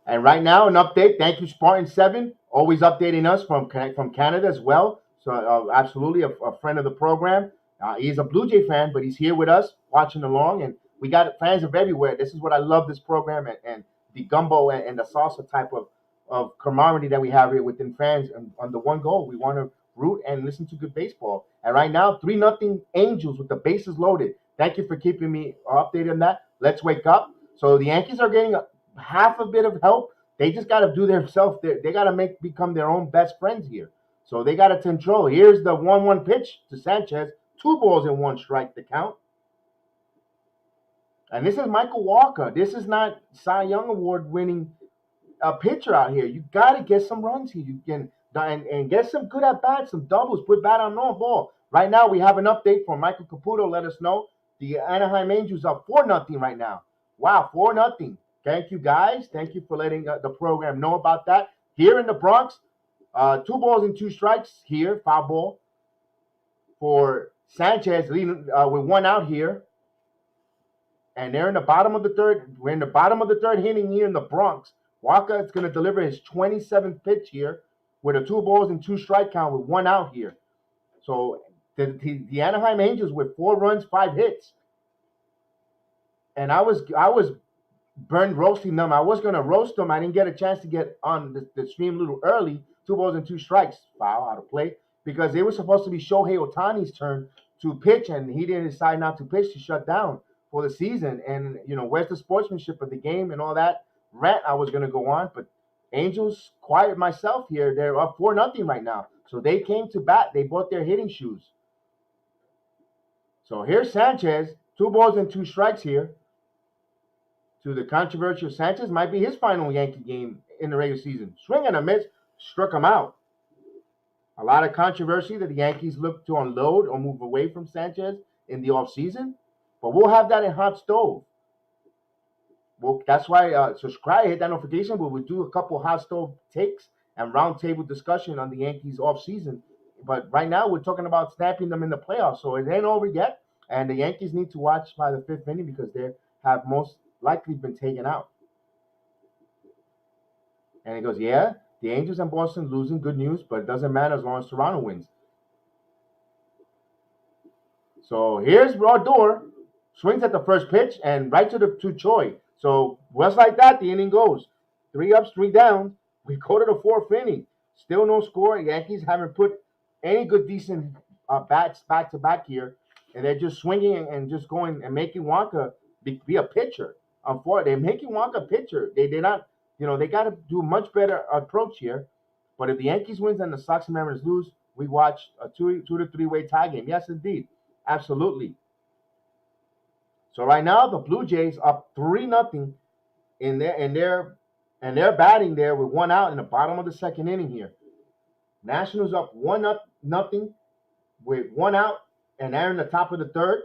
Speaker 1: And right now, an update. Thank you, Spartan7, always updating us from Canada as well. So absolutely a friend of the program. He's a Blue Jay fan, but he's here with us watching along. And we got fans of everywhere. This is what I love this program and the gumbo and the salsa type of camaraderie that we have here within fans. And on the one goal, we want to root and listen to good baseball. And right now, 3-0 Angels with the bases loaded. Thank you for keeping me updated on that. Let's wake up. So the Yankees are getting half a bit of help. They just got to do themselves. They got to become their own best friends here. So they got to control. Here's the 1-1 pitch to Sanchez. 2 balls and 1 strike to count. And this is Michael Walker. This is not Cy Young Award winning pitcher out here. You got to get some runs here. You can and get some good at bats, some doubles. Put bat on no ball. Right now we have an update from Michael Caputo. Let us know the Anaheim Angels are 4-0 right now. Wow, 4-0. Thank you, guys. Thank you for letting the program know about that. Here in the Bronx, 2 balls and 2 strikes here, foul ball for Sanchez, leading with 1 out here. And they're in the bottom of the third. We're in the bottom of the third inning here in the Bronx. Walker is going to deliver his 27th pitch here with a 2 balls and 2 strike count with 1 out here. So the Anaheim Angels with 4 runs, 5 hits. And I was burned roasting them. I was going to roast them. I didn't get a chance to get on the stream a little early. 2 balls and 2 strikes, foul, out of play, because it was supposed to be Shohei Ohtani's turn to pitch, and he didn't decide not to pitch to shut down for the season. And, where's the sportsmanship of the game and all that rant I was going to go on. But Angels, quiet myself here. They're up 4-0 right now. So they came to bat. They bought their hitting shoes. So here's Sanchez, 2 balls and 2 strikes here. To the controversial Sanchez, might be his final Yankee game in the regular season. Swing and a miss, struck him out. A lot of controversy that the Yankees look to unload or move away from Sanchez in the offseason. But we'll have that in Hot Stove. Well, that's why subscribe, hit that notification. But we'll do a couple Hot Stove takes and roundtable discussion on the Yankees offseason. But right now, we're talking about snapping them in the playoffs. So it ain't over yet. And the Yankees need to watch by the 5th inning because they have most likely been taken out. And he goes, yeah, the Angels and Boston losing, good news, but it doesn't matter as long as Toronto wins. So here's Rodor, swings at the first pitch and right to Choi. So just like that, the inning goes. 3 ups, 3 downs. We go to the 4th inning. Still no score. Yankees haven't put any good, decent bats back to back here. And they're just swinging and just going and making Wonka be a pitcher. They're making Wonka pitcher. They're not, they got to do a much better approach here. But if the Yankees wins and the Sox and Mariners lose, we watch a 2 to 3-way tie game. Yes, indeed. Absolutely. So right now, the Blue Jays up 3-0 and they're batting there with 1 out in the bottom of the 2nd inning here. Nationals up 1-0 with 1 out, and they're in the top of the 3rd.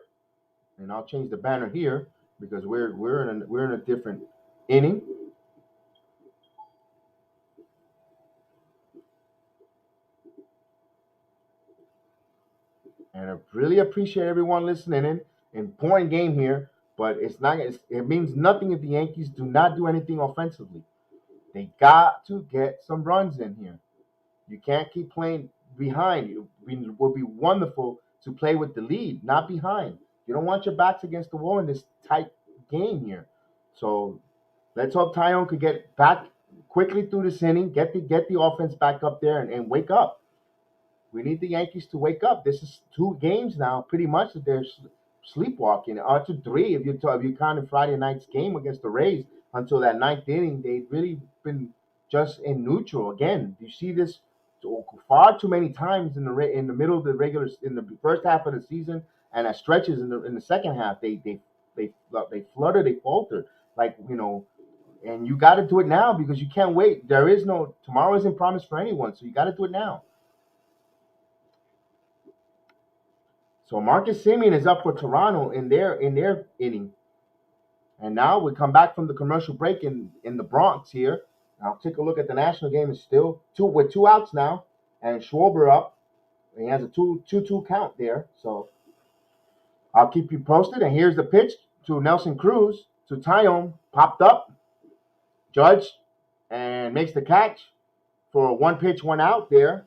Speaker 1: And I'll change the banner here because we're in a different inning. And I really appreciate everyone listening in. Important game here, but it means nothing if the Yankees do not do anything offensively. They got to get some runs in here. You can't keep playing behind. It would be wonderful to play with the lead, not behind. You don't want your backs against the wall in this tight game here. So let's hope Taillon could get back quickly through this inning, get the offense back up there and wake up. We need the Yankees to wake up. This is 2 games now, pretty much, that they're sleepwalking. Or to 3 if you count Friday night's game against the Rays. Until that 9th inning, they've really been just in neutral. Again, you see this far too many times in the middle of in the first half of the season, and at stretches in the second half, they flutter, they falter, and you got to do it now because you can't wait. Tomorrow isn't promised for anyone, so you got to do it now. So Marcus Semien is up for Toronto in their inning. And now we come back from the commercial break in the Bronx here. I'll take a look at the national game. It's still 2 outs now. And Schwarber up. And he has a 2-2 count there. So I'll keep you posted. And here's the pitch to Nelson Cruz. To Taillon. Popped up. Judge. And makes the catch for a 1 pitch, 1 out there.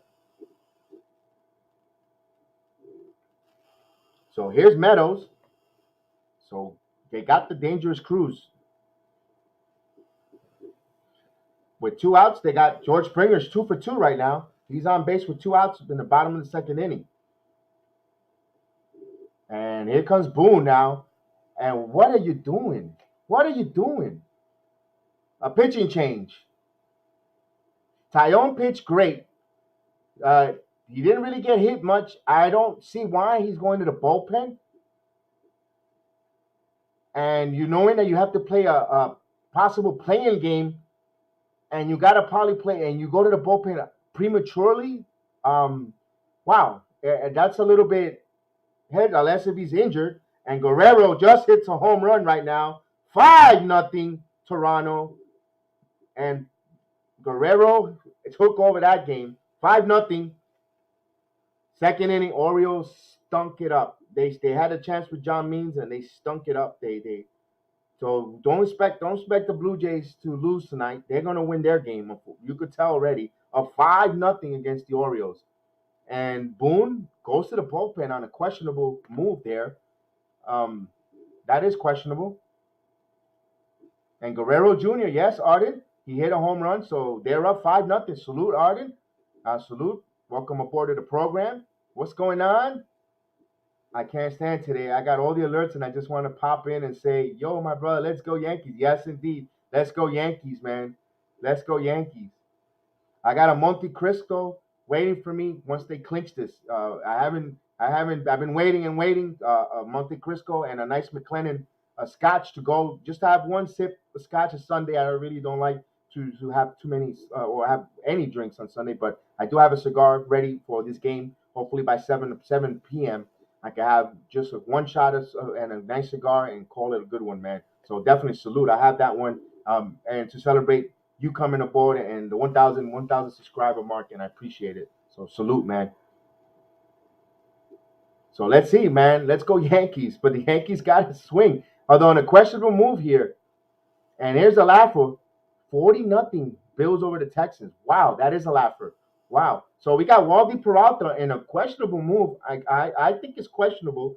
Speaker 1: So here's Meadows. So they got the dangerous Cruz. With 2 outs, they got George Springer's 2 for 2 right now. He's on base with 2 outs in the bottom of the 2nd inning. And here comes Boone now. And what are you doing? What are you doing? A pitching change. Taillon pitched great. He didn't really get hit much. I don't see why he's going to the bullpen. And knowing that you have to play a possible play-in game, and you got to probably play, and you go to the bullpen prematurely, wow, that's a little bit head, unless if he's injured. And Guerrero just hits a home run right now, 5-0 Toronto, and Guerrero took over that game. 5-0. Second inning, Orioles stunk it up. They had a chance with John Means and they stunk it up. So don't expect the Blue Jays to lose tonight. They're gonna win their game. You could tell already. A 5-0 against the Orioles. And Boone goes to the bullpen on a questionable move there. That is questionable. And Guerrero Jr., yes, Arden, he hit a home run, so they're up 5-0. Salute, Arden. Salute. Welcome aboard to the program. What's going on? I can't stand today. I got all the alerts, and I just want to pop in and say, yo, my brother, let's go Yankees. Yes, indeed. Let's go Yankees, man. Let's go Yankees. I got a Monte Cristo waiting for me once they clinch this. I've been waiting and waiting. A Monte Cristo and a nice McLennan, a scotch to go. Just to have one sip of scotch on Sunday. I really don't like to have too many or have any drinks on Sunday, but I do have a cigar ready for this game. Hopefully by 7 p.m. I can have just one shot and a nice cigar and call it a good one, man. So definitely salute. I have that one, and to celebrate you coming aboard and the 1,000 subscriber mark, and I appreciate it. So salute, man. So let's see, man. Let's go Yankees. But the Yankees got to swing. Although on a questionable move here, and here's a laugher, 40-0 Bills over the Texans. Wow, that is a laugher. Wow. So we got Waldy Peralta in a questionable move. I think it's questionable.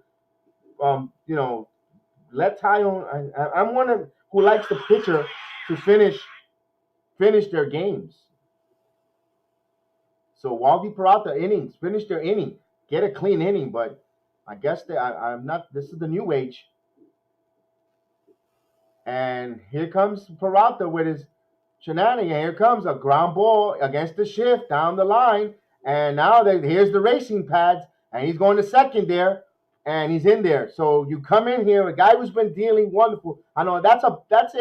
Speaker 1: Let Taillon. I'm one who likes the pitcher to finish their games. So Waldy Peralta innings, finish their inning, get a clean inning. But I guess I'm not. This is the new age. And here comes Peralta with his shenanigan. Here comes a ground ball against the shift down the line. And now here's the racing pads. And he's going to second there. And he's in there. So you come in here, a guy who's been dealing wonderful. I know that's a bad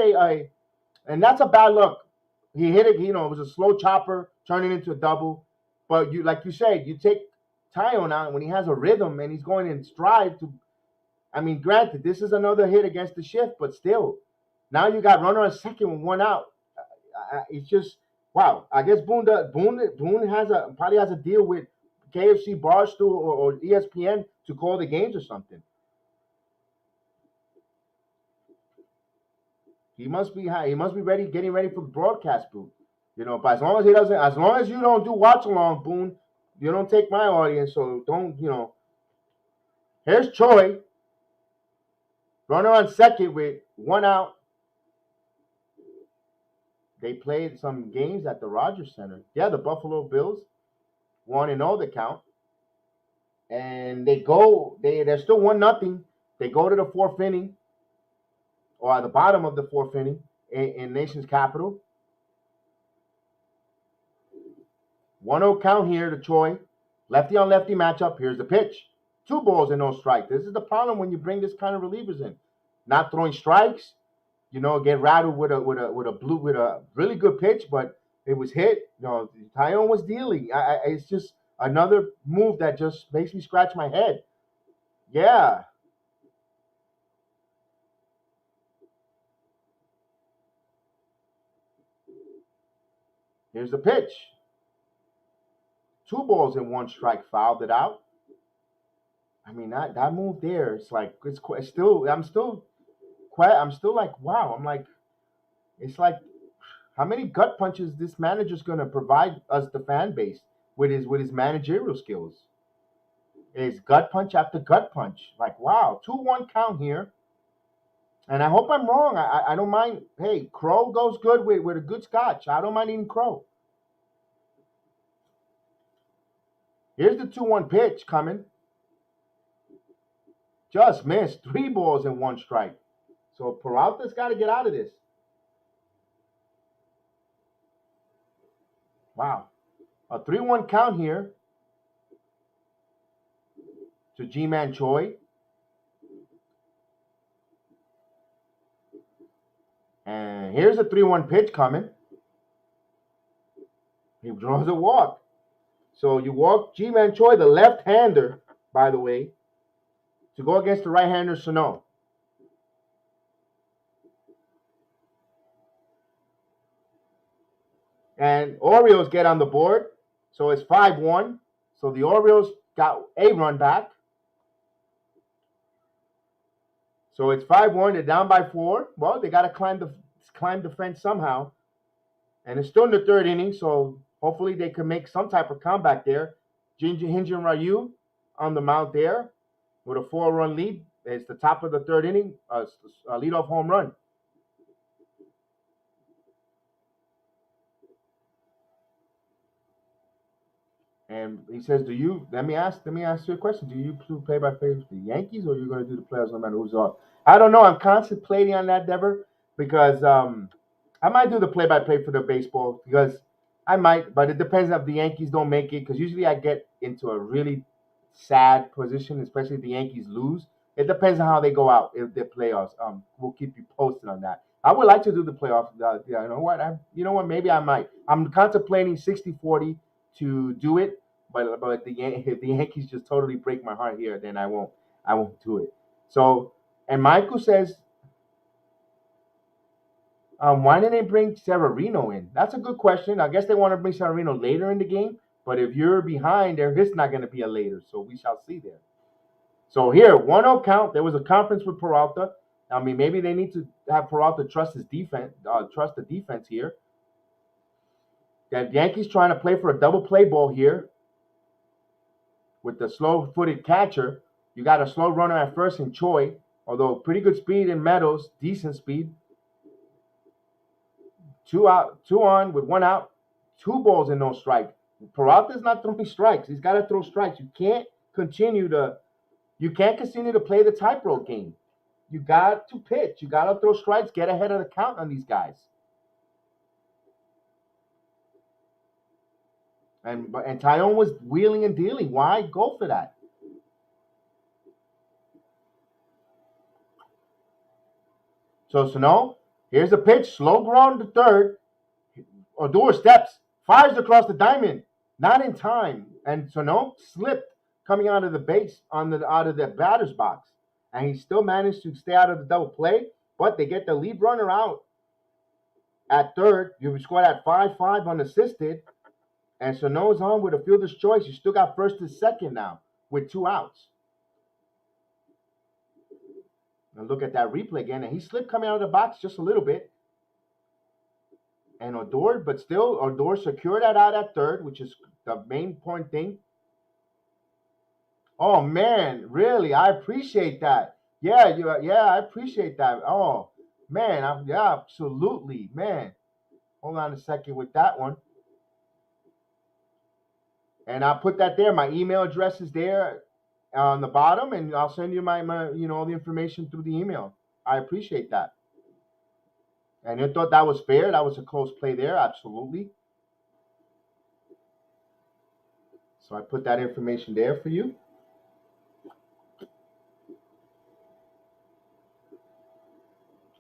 Speaker 1: look. He hit it, it was a slow chopper, turning into a double. But like you said, you take Taillon out when he has a rhythm and he's going in stride to. I mean, granted, this is another hit against the shift, but still, now you got runner on second with one out. It's just wow. I guess Boone probably has a deal with KFC Barstool or ESPN to call the games or something. He must be ready, getting ready for the broadcast booth. But as long as you don't do watch along, Boone, you don't take my audience, so don't, Here's Choi. Runner on second with one out. They played some games at the Rogers Center. Yeah, the Buffalo Bills 1-0 the count. And they're still 1-0. They go to the fourth inning, or at the bottom of the fourth inning in Nation's capital. 1-0 count here to Choi. Lefty on lefty matchup. Here's the pitch. 2 balls and no strike. This is the problem when you bring this kind of relievers in. Not throwing strikes, get rattled with a really good pitch, but it was hit. Taillon was dealing. It's just another move that just makes me scratch my head. Yeah. Here's the pitch. 2 balls and 1 strike, fouled it out. I mean, that move there, it's like I'm still like, wow. I'm like, it's like, how many gut punches this manager's gonna provide us, the fan base, with his managerial skills? It's gut punch after gut punch. Like, wow, 2-1 count here. And I hope I'm wrong. I don't mind. Hey, Crow goes good with a good scotch. I don't mind eating Crow. Here's the 2-1 pitch coming. Just missed. 3 balls and 1 strike. So Peralta's got to get out of this. Wow. A 3-1 count here to G-Man Choi. And here's a 3-1 pitch coming. He draws a walk. So you walk G-Man Choi, the left-hander, by the way, to go against the right-hander Sano. And Orioles get on the board. So it's 5-1. So the Orioles got a run back. So it's 5-1. They're down by 4. Well, they got to climb the fence somehow. And it's still in the third inning, so hopefully they can make some type of comeback there. Hyun-Jin Ryu on the mound there with a 4-run lead. It's the top of the third inning, a leadoff home run. And he says, let me ask you a question. Do you play by play with the Yankees, or are you going to do the playoffs no matter who's on? I don't know. I'm contemplating on that, Dever, because I might do the play-by-play for the baseball, because I might, but it depends if the Yankees don't make it, because usually I get into a really sad position, especially if the Yankees lose. It depends on how they go out if they're playoffs. We'll keep you posted on that. I would like to do the playoffs. Yeah, you know what? Maybe I might. I'm contemplating 60-40 to do it, but if the Yankees just totally break my heart here, then I won't do it. So, and Michael says, why didn't they bring Severino in? That's a good question. I guess they want to bring Severino later in the game, but if you're behind there, it's not going to be a later, so we shall see there. So here, 1-0 count. There was a conference with Peralta. I mean, maybe they need to have Peralta trust his defense, trust the defense here. The Yankees trying to play for a double play ball here with the slow-footed catcher. You got a slow runner at first in Choi, although pretty good speed in Meadows, decent speed. 2 on with 1 out, 2 balls and no strike. Peralta's not throwing strikes. He's got to throw strikes. You can't continue to play the tightrope game. You got to pitch. You got to throw strikes, get ahead of the count on these guys. And Taillon was wheeling and dealing. Why go for that? So Sano, here's a pitch, slow ground to third. Odor steps, fires across the diamond, not in time, and Sano slipped coming out of the base out of the batter's box, and he still managed to stay out of the double play. But they get the lead runner out at third. You scored at 5-5 unassisted, and Sano's on with a fielder's choice. You still got first and second now with 2 outs. Now look at that replay again, and he slipped coming out of the box just a little bit. And Odor secured that out at third, which is the main point thing. Oh man, really? I appreciate that. Yeah, I appreciate that. Oh man, absolutely, man. Hold on a second with that one. And I'll put that there. My email address is there on the bottom, and I'll send you my the information through the email. I appreciate that. And you thought that was fair? That was a close play there, absolutely. So I put that information there for you.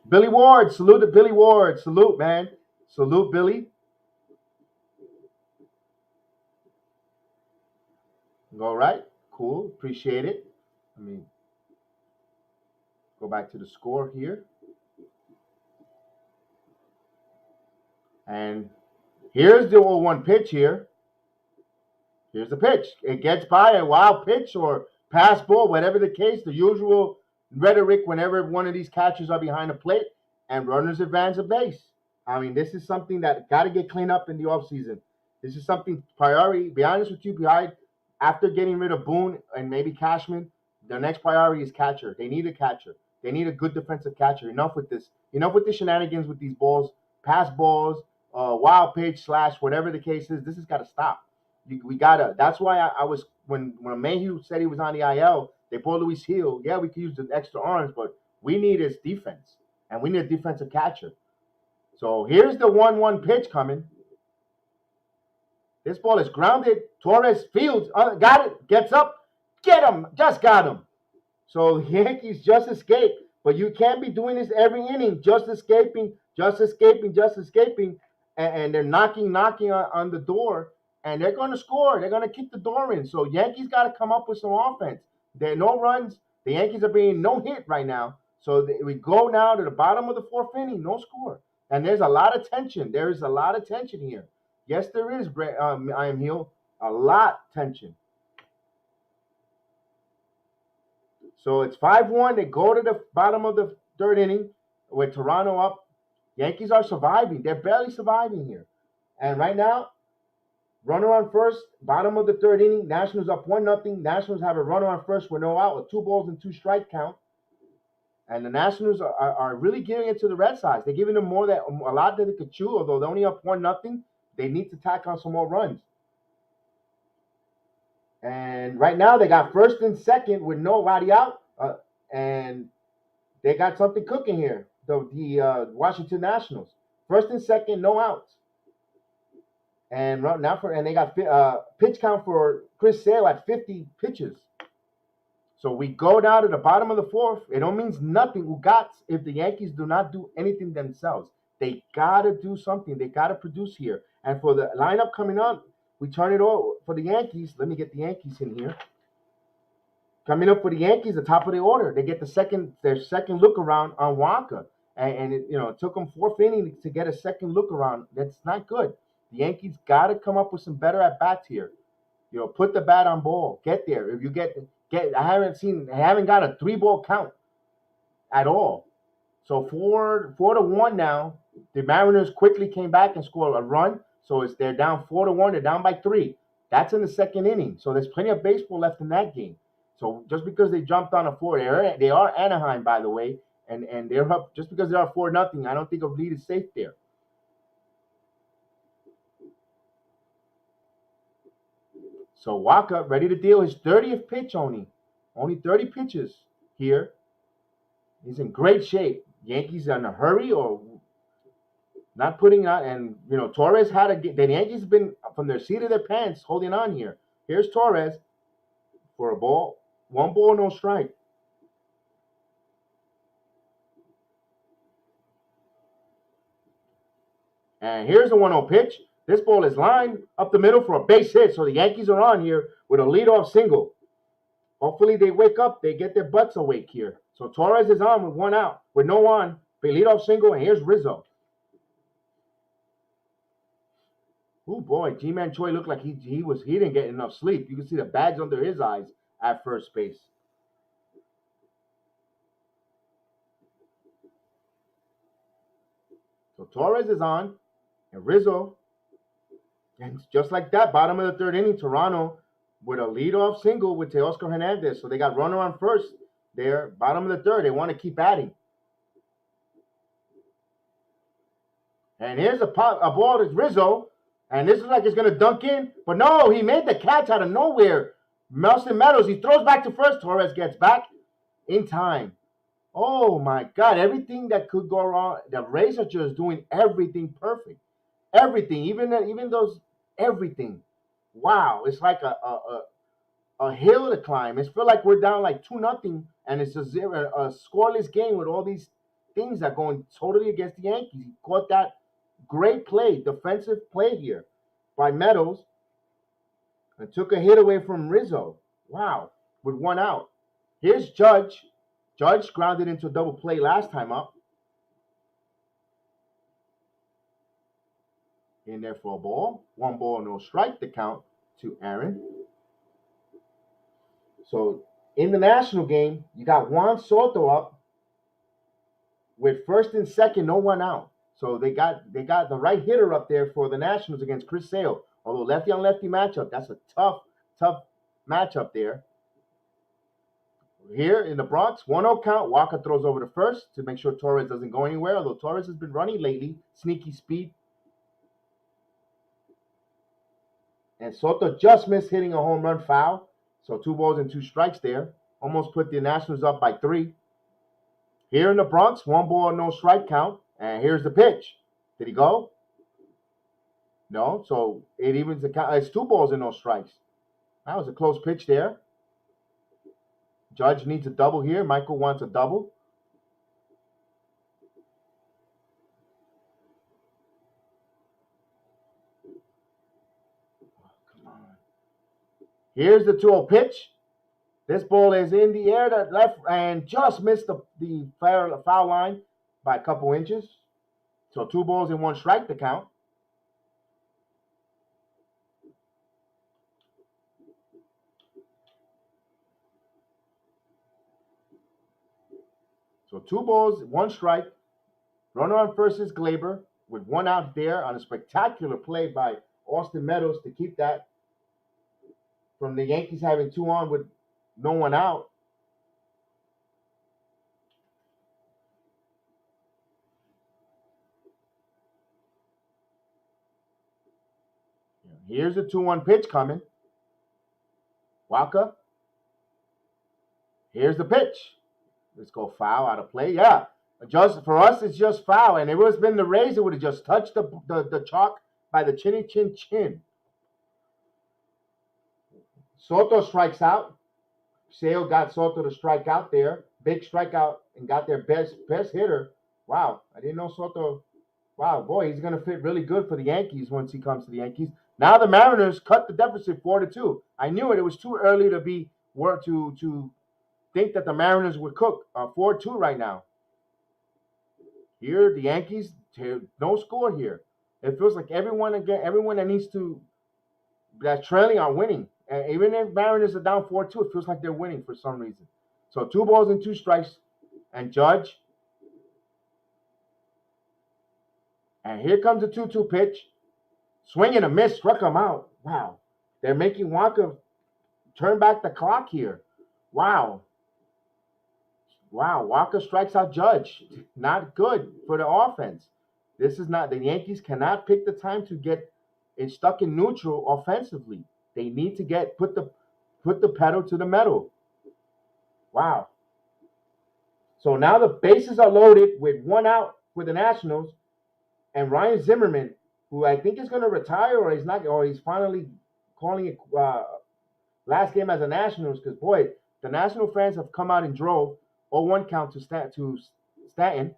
Speaker 1: Billy Ward, salute to Billy Ward. Salute, man. Salute, Billy. All right, cool. Appreciate it. Let me go back to the score here. And here's the 0-1 pitch here. Here's the pitch. It gets by a wild pitch or pass ball, whatever the case, the usual rhetoric whenever one of these catchers are behind the plate and runners advance a base. I mean, this is something that got to get cleaned up in the offseason. This is something priority. Be honest with you, after getting rid of Boone and maybe Cashman, their next priority is catcher. They need a catcher. They need a good defensive catcher. Enough with this. Enough with the shenanigans with these balls, pass balls, wild pitch / whatever the case is. This has got to stop. We gotta. That's why I was when Mayhew said he was on the IL. They pulled Luis Hill. Yeah, we could use the extra arms, but we need his defense, and we need a defensive catcher. So here's the 1-1 pitch coming. This ball is grounded. Torres fields. Got it. Gets up. Get him. Just got him. So Yankees just escaped. But you can't be doing this every inning. Just escaping. And they're knocking on the door. And they're going to score. They're going to kick the door in. So Yankees got to come up with some offense. There are no runs. The Yankees are being no hit right now. So we go now to the bottom of the 4th inning. No score. And there's a lot of tension. There is a lot of tension here. Yes, there is, I am Heel. A lot tension. So it's 5-1. They go to the bottom of the third inning with Toronto up. Yankees are surviving. They're barely surviving here. And right now, runner on first, bottom of the third inning. Nationals up 1-0. Nationals have a runner on first with no out, with 2 balls and 2 strike count. And the Nationals are really giving it to the Red Sox. They're giving them a lot that they could chew. Although they're only up 1-0, they need to tack on some more runs. And right now they got first and second with nobody out, and they got something cooking here. The Washington Nationals, first and second, no outs. And they got pitch count for Chris Sale at 50 pitches. So we go down to the bottom of the fourth. It don't means nothing, Ugats, if the Yankees do not do anything themselves. They gotta do something. They gotta produce here. And for the lineup coming up, we turn it over for the Yankees. Let me get the Yankees in here. Coming up for the Yankees, the top of the order. They get their second look around on Wonka. And it took them 4th inning to get a second look around. That's not good. The Yankees got to come up with some better at-bats here. Put the bat on ball. Get there. If you get I haven't got a 3-ball count at all. So 4-1 now. The Mariners quickly came back and scored a run. So they're down 4-1. They're down by 3. That's in the second inning. So there's plenty of baseball left in that game. So just because they jumped on a 4, they are Anaheim, by the way, and they're up. Just because they are 4-0, I don't think a lead is safe there. So Waka ready to deal his 30th pitch only 30 pitches here. He's in great shape. Yankees are in a hurry or not putting out, and Torres the Yankees have been from their seat of their pants holding on here. Here's Torres for a ball, 1 ball, no strike. And here's the 1-0 pitch. This ball is lined up the middle for a base hit, so the Yankees are on here with a leadoff single. Hopefully they wake up, they get their butts awake here. So Torres is on with 1 out, with no on, leadoff single, and here's Rizzo. Oh boy, G-Man Choi looked like he didn't get enough sleep. You can see the bags under his eyes at first base. So Torres is on, and Rizzo, and just like that, bottom of the third inning, Toronto with a leadoff single with Teoscar Hernandez. So they got runner on first there, bottom of the third. They want to keep adding. And here's a ball to Rizzo. And this is like it's going to dunk in. But no, he made the catch out of nowhere. Nelson Meadows, he throws back to first. Torres gets back in time. Oh, my God. Everything that could go wrong. The Rays are just doing everything perfect. Everything. Even those, everything. Wow. It's like a hill to climb. It feels like we're down like 2-0. And it's a scoreless game with all these things that are going totally against the Yankees. He caught that. Great play, defensive play here by Meadows, and took a hit away from Rizzo. Wow, with 1 out. Here's Judge. Judge grounded into a double play last time up. In there for a ball. 1 ball, no strike. The count to Aaron. So in the national game, you got Juan Soto up with first and second, no 1 out. So they got the right hitter up there for the Nationals against Chris Sale. Although lefty on lefty matchup, that's a tough matchup there. Here in the Bronx, 1-0 count. Walker throws over to first to make sure Torres doesn't go anywhere. Although Torres has been running lately, sneaky speed. And Soto just missed hitting a home run foul. So 2 balls and 2 strikes there. Almost put the Nationals up by 3. Here in the Bronx, 1 ball, no strike count. And here's the pitch. Did he go? No. So it evens the count. It's 2 balls and no strikes. That was a close pitch there. Judge needs a double here. Michael wants a double. Oh, come on. Here's the 2-0 pitch. This ball is in the air to left and just missed the foul line by a couple inches. So 2 balls and 1 strike to count. So 2 balls, 1 strike. Runner on first is Gleyber with 1 out there on a spectacular play by Austin Meadows to keep that from the Yankees having 2 on with no one out. Here's the 2-1 pitch coming. Walker. Here's the pitch. Let's go foul out of play. Yeah. Just for us, it's just foul. And if it was been the Rays, it would have just touched the chalk by the chinny chin chin. Soto strikes out. Sale got Soto to strike out there. Big strikeout and got their best hitter. Wow. I didn't know Soto. Wow, boy, he's going to fit really good for the Yankees once he comes to the Yankees. Now the Mariners cut the deficit 4-2. I knew it. It was too early to be to think that the Mariners would cook 4-2 right now. Here, the Yankees, no score here. It feels like everyone that that's trailing are winning. And even if Mariners are down 4-2, it feels like they're winning for some reason. So 2 balls and 2 strikes, and Judge. And here comes the 2-2 pitch. Swing and a miss, struck him out. Wow. They're making Walker turn back the clock here. Wow. Wow. Walker strikes out Judge. Not good for the offense. This is not, the Yankees cannot pick the time to get it stuck in neutral offensively. They need to put the pedal to the metal. Wow. So now the bases are loaded with 1 out for the Nationals. And Ryan Zimmerman, who I think is going to retire, or he's finally calling it last game as a Nationals, because boy, the National fans have come out and drove 0-1 count to Stanton,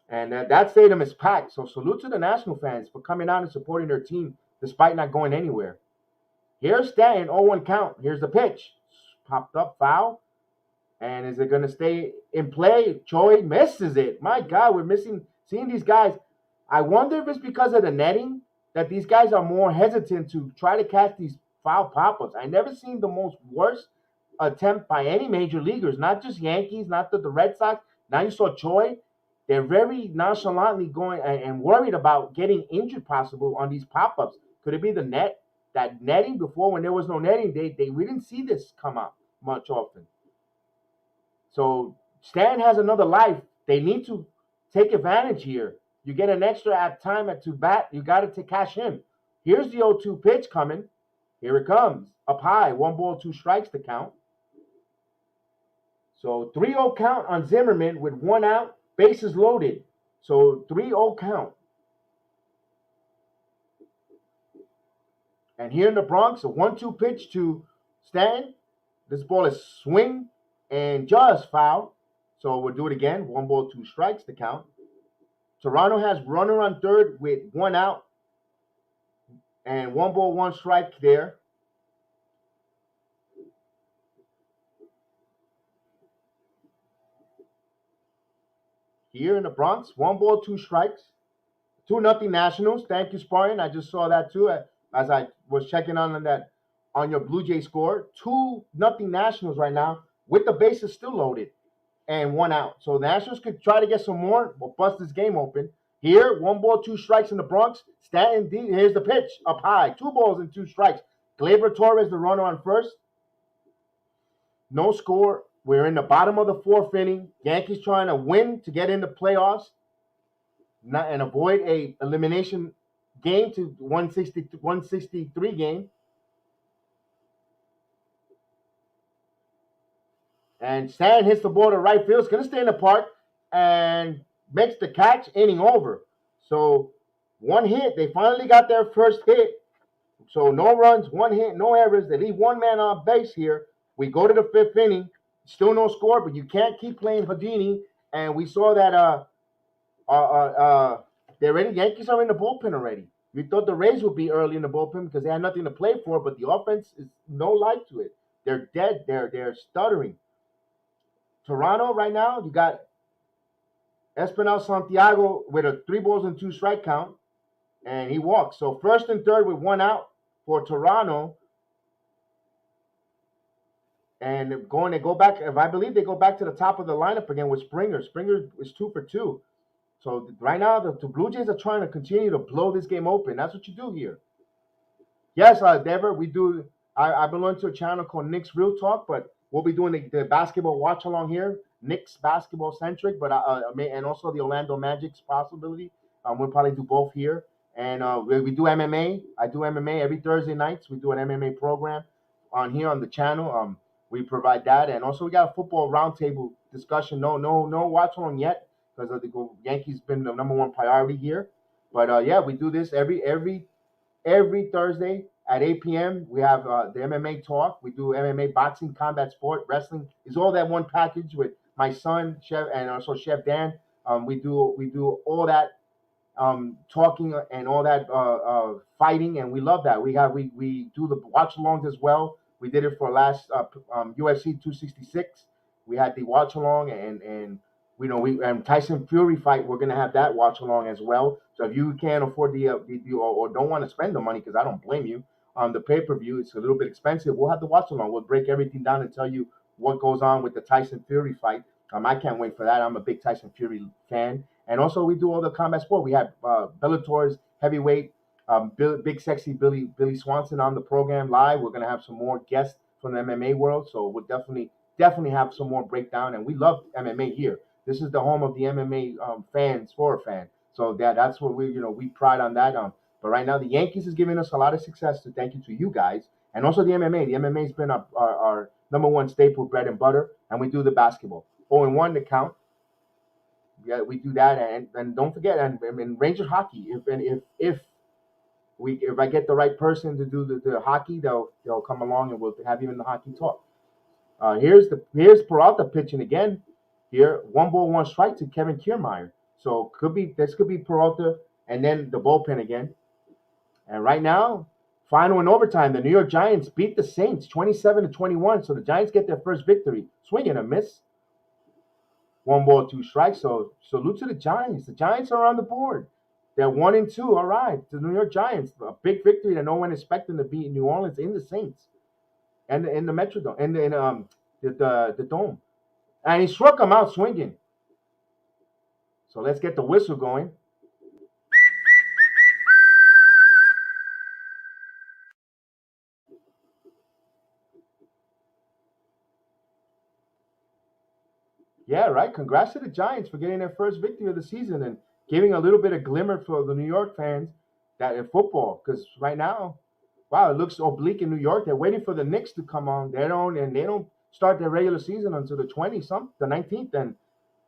Speaker 1: and that stadium is packed. So salute to the National fans for coming out and supporting their team despite not going anywhere. Here's Stanton, 0-1 count. Here's the pitch, popped up, foul, and is it going to stay in play? Choi misses it. My God, we're seeing these guys. I wonder if it's because of the netting that these guys are more hesitant to try to catch these foul pop-ups. I never seen the worst attempt by any major leaguers, not just Yankees, not the Red Sox. Now you saw Choi. They're very nonchalantly going and worried about getting injured possible on these pop-ups. Could it be the net? That netting before, when there was no netting, we didn't see this come up much often. So Stan has another life. They need to take advantage here. You get an extra time to bat. You got to cash in. Here's the 0-2 pitch coming. Here it comes. Up high. 1 ball, 2 strikes to count. So 3-0 count on Zimmerman with 1 out. Bases loaded. So 3-0 count. And here in the Bronx, a 1-2 pitch to Stanton. This ball is swing and just foul. So we'll do it again. 1 ball, 2 strikes to count. Toronto has runner on third with 1 out and 1 ball, 1 strike there. Here in the Bronx, 1 ball, 2 strikes. 2-0 Nationals. Thank you, Spartan. I just saw that too as I was checking on your Blue Jay score. 2-0 Nationals right now with the bases still loaded and 1 out. So the Nationals could try to get some more or bust this game open. Here, 1 ball, 2 strikes in the Bronx. Stanton, here's the pitch up high. 2 balls and 2 strikes. Gleyber Torres, the runner on first. No score. We're in the bottom of the 4th inning. Yankees trying to win to get into playoffs and avoid a elimination game to 163 game. And Stan hits the ball to right field. It's going to stay in the park and makes the catch, inning over. So 1 hit. They finally got their first hit. So no runs, 1 hit, no errors. They leave 1 man on base here. We go to the 5th inning. Still no score, but you can't keep playing Houdini. And we saw that Yankees are in the bullpen already. We thought the Rays would be early in the bullpen because they had nothing to play for, but the offense is no life to it. They're dead. They're stuttering. Toronto right now, you got Espinal Santiago with a 3 balls and 2 strike count, and he walks. So 1st and 3rd with 1 out for Toronto. And they go back. If I believe they go back to the top of the lineup again with Springer. Springer is 2 for 2. So right now the Blue Jays are trying to continue to blow this game open. That's what you do here. Yes, Dever, we do. I belong to a channel called Knicks Real Talk, but we'll be doing the basketball watch along here. Knicks basketball centric, but and also the Orlando Magic's possibility. We'll probably do both here. And we do MMA. I do MMA every Thursday nights. We do an MMA program on here on the channel. We provide that, and also we got a football roundtable discussion. No watch along yet because the Yankees been the number one priority here. But yeah, we do this every Thursday at 8 p.m. We have the MMA talk. We do MMA, boxing, combat sport, wrestling. It's all that one package with my son, Chef, and also Chef Dan. We do all that talking and all that fighting, and we love that. We do the watch alongs as well. We did it for last UFC 266. We had the watch along, and and Tyson Fury fight. We're gonna have that watch along as well. So if you can't afford the or don't want to spend the money, because I don't blame you, on the pay-per-view, it's a little bit expensive. We'll have the watch along. We'll break everything down and tell you what goes on with the Tyson Fury fight. I can't wait for that. I'm a big Tyson Fury fan. And also we do all the combat sport. We have Bellator's heavyweight, big sexy Billy Swanson on the program live. We're gonna have some more guests from the MMA world, so we'll definitely have some more breakdown. And we love MMA here. This is the home of the MMA fans for a fan. So that's what we pride on that. But right now the Yankees is giving us a lot of success. So thank you to you guys, and also the MMA. The MMA has been our number one staple, bread and butter, and we do the basketball. 0-1 to count. Yeah, we do that, and don't forget, and Ranger hockey. If I get the right person to do the hockey, they'll come along and we'll have even the hockey talk. Here's Peralta pitching again. Here, 1-1 to Kevin Kiermaier. So this could be Peralta, and then the bullpen again. And right now, final in overtime, the New York Giants beat the Saints 27-21. So the Giants get their first victory. Swing and a miss. 1-2. So salute to the Giants. The Giants are on the board. They're 1-2. All right, the New York Giants, a big victory that no one expected to beat New Orleans in the Saints, and in the Metrodome, and in the dome, and he struck him out swinging. So let's get the whistle going. Yeah, right. Congrats to the Giants for getting their first victory of the season and giving a little bit of glimmer for the New York fans that in football, because right now, wow, it looks oblique in New York. They're waiting for the Knicks to come on. They don't start their regular season until the 19th. And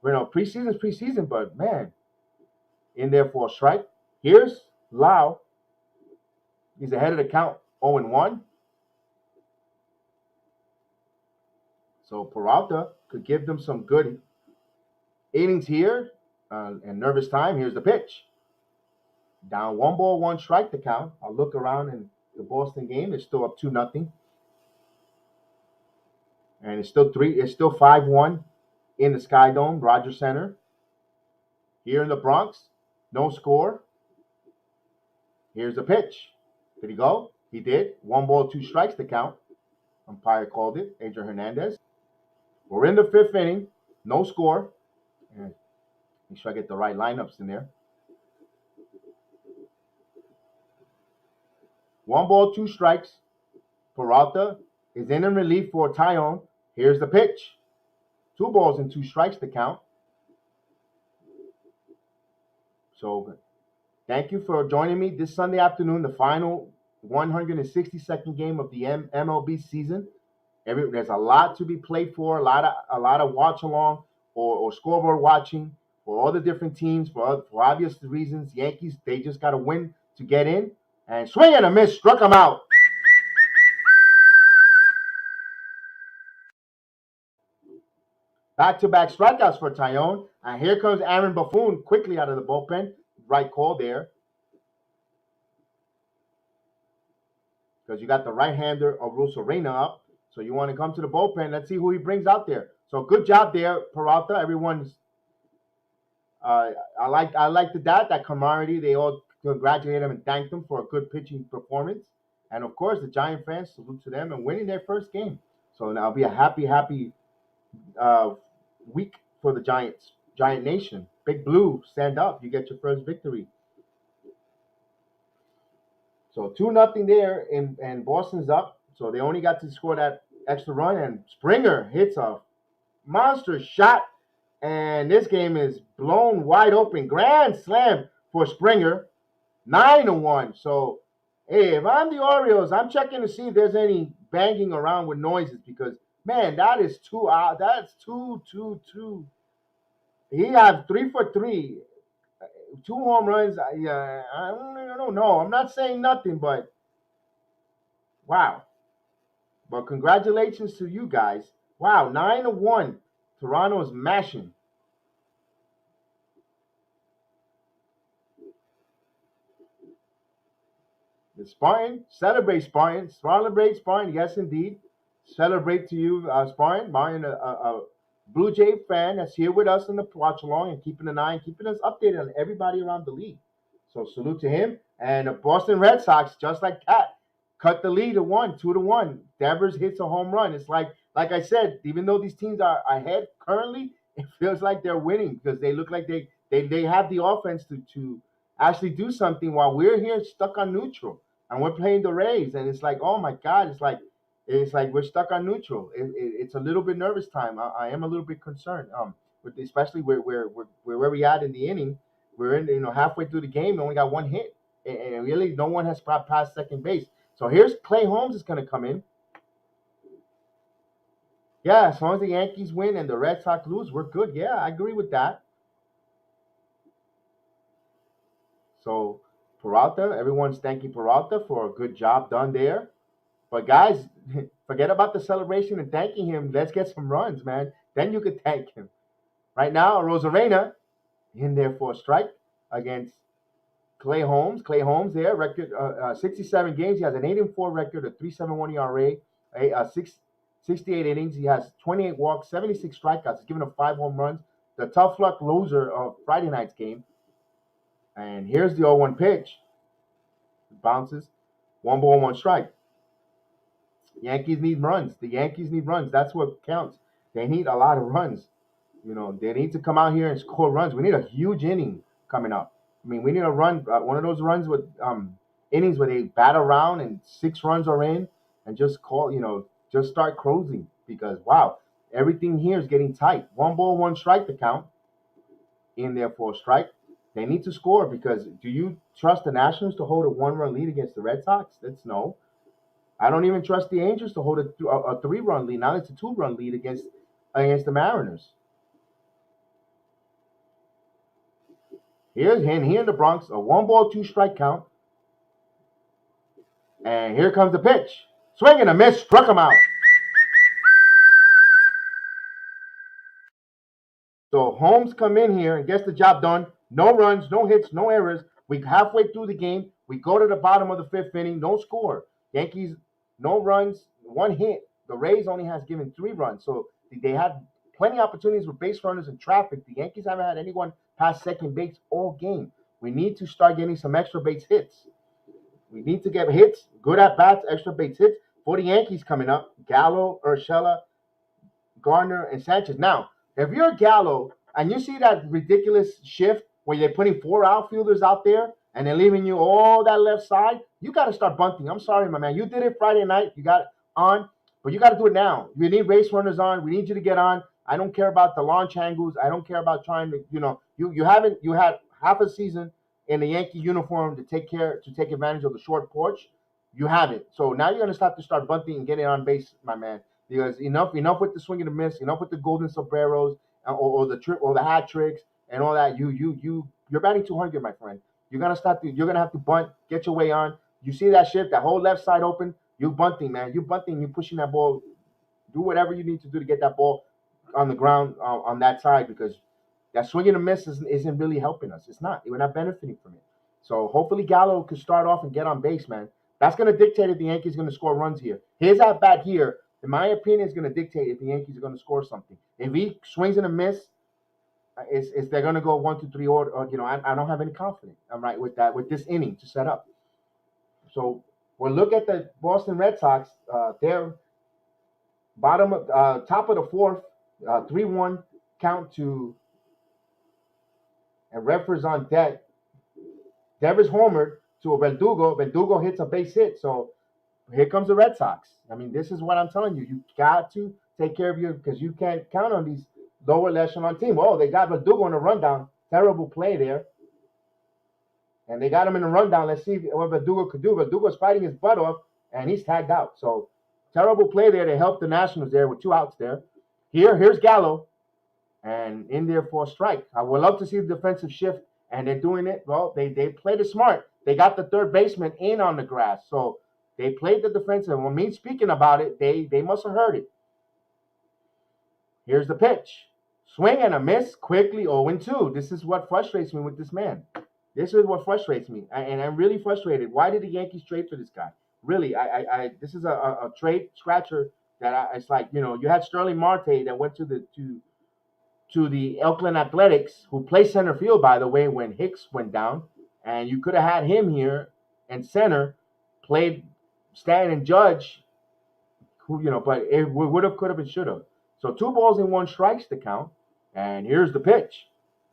Speaker 1: preseason's preseason, but man, in there for a strike. Here's Lau. He's ahead of the count, 0-1. So Peralta could give them some good innings here and nervous time. Here's the pitch. Down 1-1 the count. I'll look around in the Boston game. It's still up 2-0. And it's still 5-1 in the Sky Dome, Rogers Center. Here in the Bronx, no score. Here's the pitch. Did he go? He did. 1-2 the count. Umpire called it. Adrian Hernandez. We're in the 5th inning. No score. And make sure I get the right lineups in there. 1-2. Peralta is in relief for Taillon. Here's the pitch. 2-2 to count. So thank you for joining me this Sunday afternoon, the final 162nd game of the MLB season. There's a lot to be played for, a lot of watch along or scoreboard watching for all the different teams for obvious reasons. Yankees, they just got to win to get in. And swing and a miss, struck him out. Back-to-back strikeouts for Taillon. And here comes Aaron Buffoon quickly out of the bullpen. Right call there. Because you got the right-hander of Rosarena up. So you want to come to the bullpen. Let's see who he brings out there. So good job there, Peralta. Everyone's I like that camaraderie. They all congratulated him and thanked him for a good pitching performance. And of course, the Giant fans, salute to them and winning their first game. So now it'll be a happy week for the Giants. Giant Nation. Big Blue, stand up. You get your first victory. So 2-0 there, and Boston's up. So they only got to score that extra run, and Springer hits a monster shot, and this game is blown wide open. Grand slam for Springer, 9-1. So, hey, if I'm the Orioles, I'm checking to see if there's any banging around with noises because, man, that is too out. That's too. He had 3 for 3, 2 home runs. I don't know. I'm not saying nothing, but wow. But congratulations to you guys. Wow, 9-1. Toronto is mashing. The Spartan, celebrate Spartan, celebrate Spartan. Yes, indeed, celebrate to you, Spartan. Martin, a Blue Jay fan that's here with us in the watch along and keeping an eye and keeping us updated on everybody around the league. So salute to him and the Boston Red Sox, just like Cat, cut the lead to 2-1. Devers hits a home run. It's like I said, even though these teams are ahead currently, it feels like they're winning because they look like they have the offense to actually do something while we're here stuck on neutral and we're playing the Rays, and it's like, oh my God, it's like we're stuck on neutral. It's a little bit nervous time. I am a little bit concerned. With especially where we at in the inning, we're in halfway through the game, and only got one hit, and really no one has passed second base. So here's Clay Holmes is going to come in. Yeah, as long as the Yankees win and the Red Sox lose, we're good. Yeah, I agree with that. So Peralta, everyone's thanking Peralta for a good job done there. But guys, forget about the celebration and thanking him. Let's get some runs, man. Then you could thank him. Right now, Rosarena in there for a strike against Clay Holmes. Clay Holmes there, record 67 games. He has an 8-4 record, a 3.71 ERA, 68 innings. He has 28 walks, 76 strikeouts. He's given up 5 home runs. The tough luck loser of Friday night's game. And here's the 0-1 pitch. It bounces. 1-1 strike. Yankees need runs. The Yankees need runs. That's what counts. They need a lot of runs. They need to come out here and score runs. We need a huge inning coming up. I mean, we need a run, one of those runs with innings where they bat around and 6 runs are in and just just start closing because, wow, everything here is getting tight. 1-1 strike the count in there for a strike. They need to score because do you trust the Nationals to hold a 1-run lead against the Red Sox? That's no. I don't even trust the Angels to hold a 3-run lead. Now it's a 2-run lead against the Mariners. Here in the Bronx, a 1-2 strike count. And here comes the pitch. Swing and a miss, struck him out. So Holmes come in here and gets the job done. No runs, no hits, no errors. We halfway through the game. We go to the bottom of the 5th inning, no score. Yankees, no runs, 1 hit. The Rays only has given 3 runs. So they had plenty of opportunities with base runners and traffic. The Yankees haven't had anyone past second base all game. We need to start getting some extra base hits. We need to get hits, good at bats, extra base hits for the Yankees coming up. Gallo, Urshela, Gardner, and Sanchez. Now, if you're Gallo and you see that ridiculous shift where they're putting 4 outfielders out there and they're leaving you all that left side, you got to start bunting. I'm sorry, my man. You did it Friday night. You got it on, but you got to do it now. We need base runners on. We need you to get on. I don't care about the launch angles. I don't care about trying to, you had half a season in the Yankee uniform to take advantage of the short porch. You haven't. So now you're going to have to start bunting and getting on base, my man. Because enough with the swing and the miss, enough with the golden sombreros or the hat tricks and all that. You're batting 200, my friend. You're gonna have to bunt, get your way on. You see that shift, that whole left side open. You bunting, man. You bunting. You pushing that ball. Do whatever you need to do to get that ball on the ground on that side because that swing and a miss isn't really helping us. It's not. We're not benefiting from it. So hopefully Gallo could start off and get on base, man. That's going to dictate if the Yankees are going to score runs here. His at bat here, in my opinion, is going to dictate if the Yankees are going to score something. If he swings and a miss, is they're going to go 1, 2, 3, or I don't have any confidence. I'm right with that with this inning to set up. So we'll look at the Boston Red Sox. Top of the fourth, 3-1 count to, and Redford's on deck. Devers homered to a Verdugo. Verdugo hits a base hit. So here comes the Red Sox. I mean, this is what I'm telling you. You got to take care of you because you can't count on these lower echelon team. Oh, they got Verdugo in a rundown. Terrible play there. And they got him in a rundown. Let's see what Verdugo could do. Verdugo's fighting his butt off, and he's tagged out. So terrible play there to help the Nationals there with 2 outs there. Here's Gallo, and in there for a strike. I would love to see the defensive shift, and they're doing it. Well, they played it smart. They got the third baseman in on the grass. So they played the defensive. When me speaking about it, they must have heard it. Here's the pitch. Swing and a miss quickly, 0-2. This is what frustrates me with this man. This is what frustrates me, and I'm really frustrated. Why did the Yankees trade for this guy? Really, this is a trade scratcher that it's like, you had Sterling Marte that went to the Oakland Athletics, who plays center field, by the way, when Hicks went down, and you could have had him here in center, played Stanton and Judge, who but it would have, could have, and should have. So 2 balls and 1 strikes to count, and here's the pitch.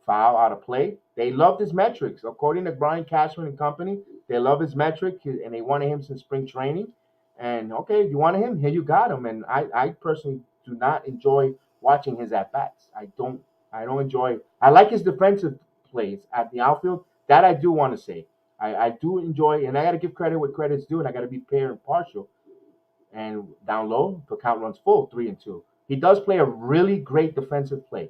Speaker 1: Foul out of play. They loved his metrics. According to Brian Cashman and company, they love his metric, and they wanted him since spring training. And okay, you wanted him, here you got him. And I personally do not enjoy watching his at-bats. I don't enjoy. I like his defensive plays at the outfield. That I do want to say. I do enjoy, and I got to give credit where credit's due, and I got to be fair and partial. And down low, the count runs full, 3-2. He does play a really great defensive play.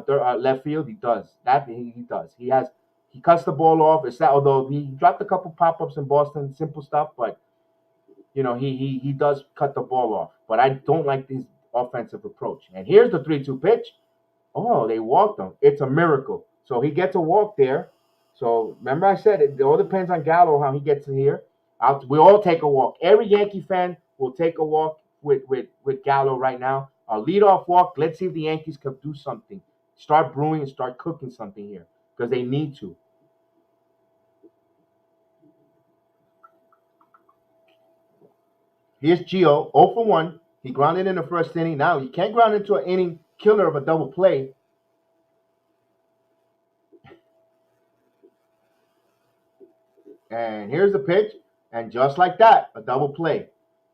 Speaker 1: Left field, he does that. He does. He cuts the ball off. It's that, although he dropped a couple pop-ups in Boston, simple stuff, but he does cut the ball off. But I don't like this offensive approach. And here's the 3-2 pitch. Oh, they walked him. It's a miracle. So he gets a walk there. So remember I said it all depends on Gallo how he gets in here. We all take a walk. Every Yankee fan will take a walk with Gallo right now. A leadoff walk. Let's see if the Yankees can do something. Start brewing and start cooking something here because they need to. Here's Gio, 0 for 1. He grounded in the first inning. Now you can't ground into an inning killer of a double play. And here's the pitch. And just like that, a double play.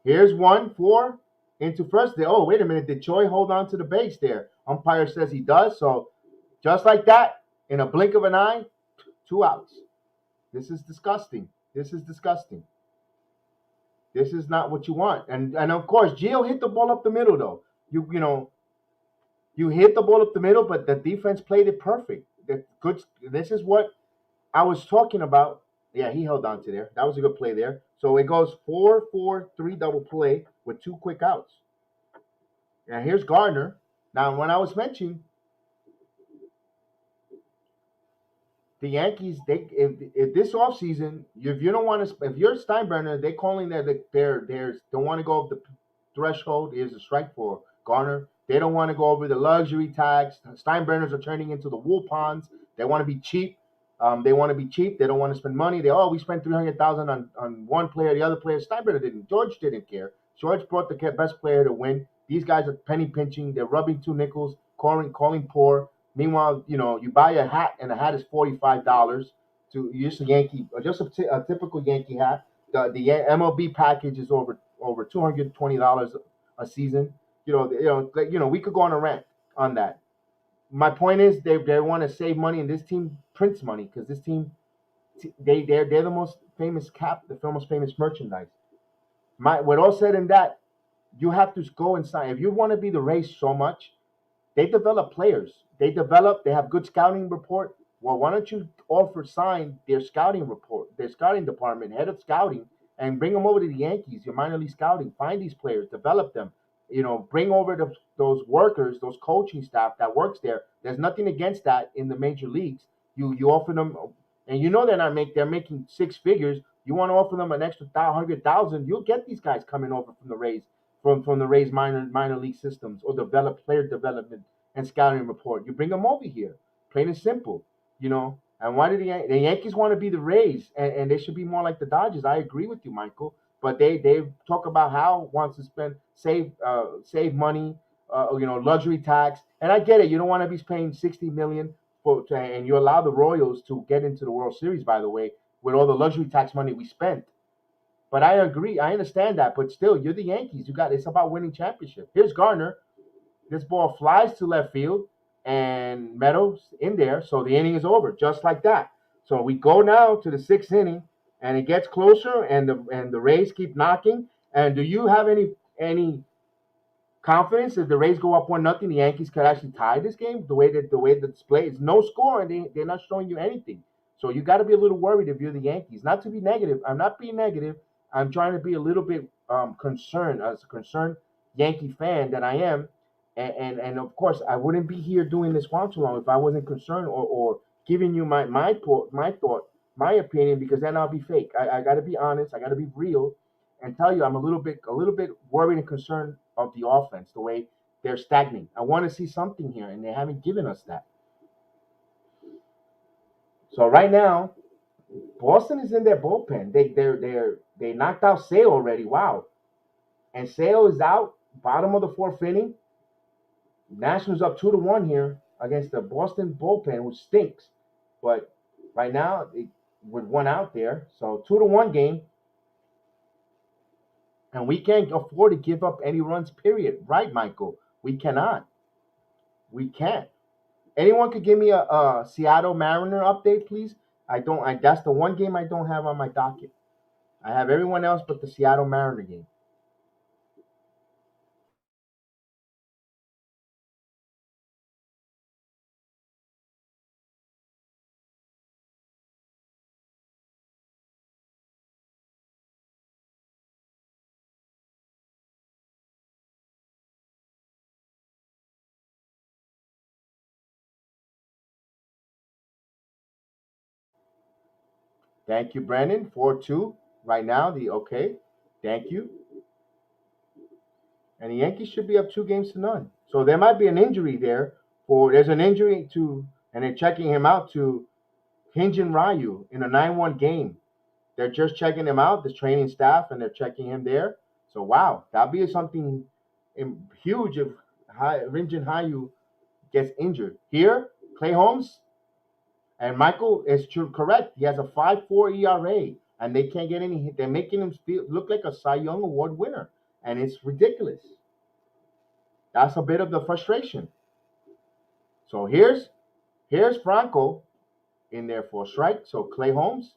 Speaker 1: Here's 1-4 into first. Oh, wait a minute. Did Choi hold on to the base there? Umpire says he does. So just like that, in a blink of an eye, 2 outs. This is disgusting. This is disgusting. This is not what you want. And of course, Gio hit the ball up the middle, though. You hit the ball up the middle, but the defense played it perfect. This is what I was talking about. Yeah, he held on to there. That was a good play there. So it goes 4-4-3 double play with 2 quick outs. And here's Gardner. Now, when I was mentioning the Yankees, if this offseason, if you don't want to, if you're Steinbrenner, they're calling that they don't want to go up the threshold. Here's a strike for Gardner. They don't want to go over the luxury tax. Steinbrenners are turning into the wool ponds. They want to be cheap. They want to be cheap. They don't want to spend money. We spent $300,000 on one player. The other player, Steinbrenner didn't. George didn't care. George brought the best player to win. These guys are penny pinching. They're rubbing 2 nickels, calling poor. Meanwhile, you buy a hat, and the hat is $45. Just a typical Yankee hat. The MLB package is over $220 a season. We could go on a rant on that. My point is they want to save money, and this team prints money because this team they're the most famous the most famous merchandise. With all said and that, you have to go and sign. If you want to be the Rays so much, they develop players. They have good scouting report. Well, why don't you sign their scouting report, their scouting department, head of scouting, and bring them over to the Yankees, your minor league scouting. Find these players, develop them. Bring over those workers, those coaching staff that works there. There's nothing against that in the major leagues. You offer them, and they're making 6 figures. You want to offer them an extra $100,000, you'll get these guys coming over from the Rays, from the Rays minor league systems or player development and scouting report. You bring them over here, plain and simple. And why do the Yankees want to be the Rays, and they should be more like the Dodgers? I agree with you, Michael. but they talk about how wants to save money, luxury tax, and I get it. You don't want to be paying 60 million and you allow the Royals to get into the World Series, by the way, with all the luxury tax money we spent. But I agree, I understand that. But still, you're the Yankees. It's about winning championship. Here's Gardner. This ball flies to left field, and Meadows in there, so the inning is over, just like that. So we go now to the sixth inning, and it gets closer, and the Rays keep knocking. And do you have any confidence if the Rays go up 1-0, the Yankees could actually tie this game? The display is no score, and they're not showing you anything. So you got to be a little worried if you're the Yankees. Not to be negative. I'm not being negative. I'm trying to be a little bit concerned, as a concerned Yankee fan that I am. And of course, I wouldn't be here doing this one too long if I wasn't concerned or giving you my thought, my opinion, because then I'll be fake. I got to be honest. I got to be real, and tell you I'm a little bit worried and concerned of the offense, the way they're stagnating. I want to see something here, and they haven't given us that. So right now, Boston is in their bullpen. They knocked out Sale already. Wow, and Sale is out, bottom of the fourth inning. Nationals up 2-1 here against the Boston bullpen, which stinks. But right now, with one out there, so 2-1 game. And we can't afford to give up any runs, period. Right, Michael? We cannot. We can't. Anyone could give me a Seattle Mariner update, please? That's the one game I don't have on my docket. I have everyone else but the Seattle Mariner game. Thank you, Brandon. 4-2 right now. Okay. Thank you. And the Yankees should be up 2-0. So there might be an injury there. There's an injury and they're checking him out to Hyun-Jin Ryu in a 9-1 game. They're just checking him out, the training staff, and they're checking him there. So wow, that'd be something huge if Hyun-Jin Ryu gets injured. Here, Clay Holmes and Michael is correct. He has a 5.4 ERA, and they can't get any. They're making him look like a Cy Young Award winner, and it's ridiculous. That's a bit of the frustration. So here's Franco in there for a strike. So Clay Holmes,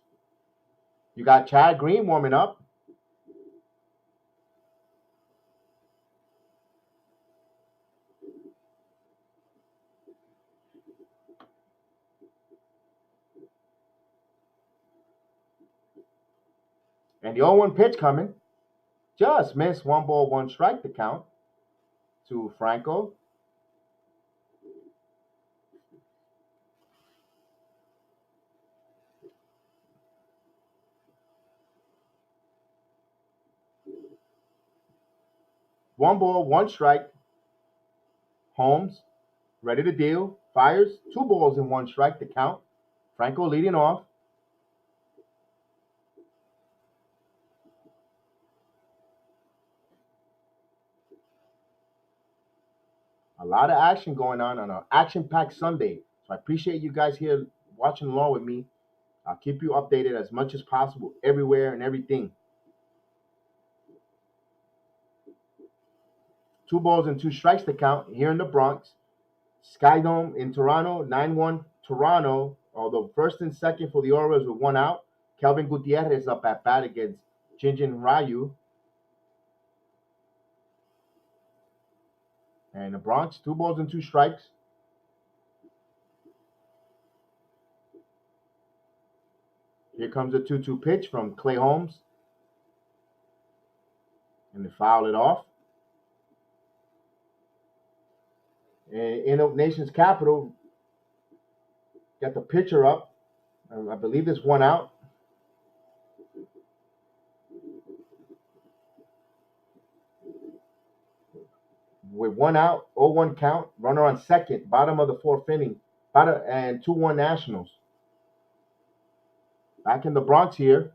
Speaker 1: you got Chad Green warming up. And the 0-1 pitch coming. Just missed, 1-1 strike to count to Franco. One ball, one strike. Holmes, ready to deal, fires. 2-1 strike to count. Franco leading off. A lot of action going on an action-packed Sunday. So I appreciate you guys here watching along with me. I'll keep you updated as much as possible everywhere and everything. 2-2 strikes to count here in the Bronx. Skydome in Toronto, 9-1 Toronto. Although first and second for the Orioles with one out. Kelvin Gutierrez up at bat against Hyun-Jin Ryu. And the Bronx, 2-2 strikes. Here comes the 2-2 pitch from Clay Holmes. And they foul it off. In the nation's capital, got the pitcher up. I believe there's one out. With one out, 0-1 count, runner on second, bottom of the fourth inning, and 2-1 Nationals. Back in the Bronx here.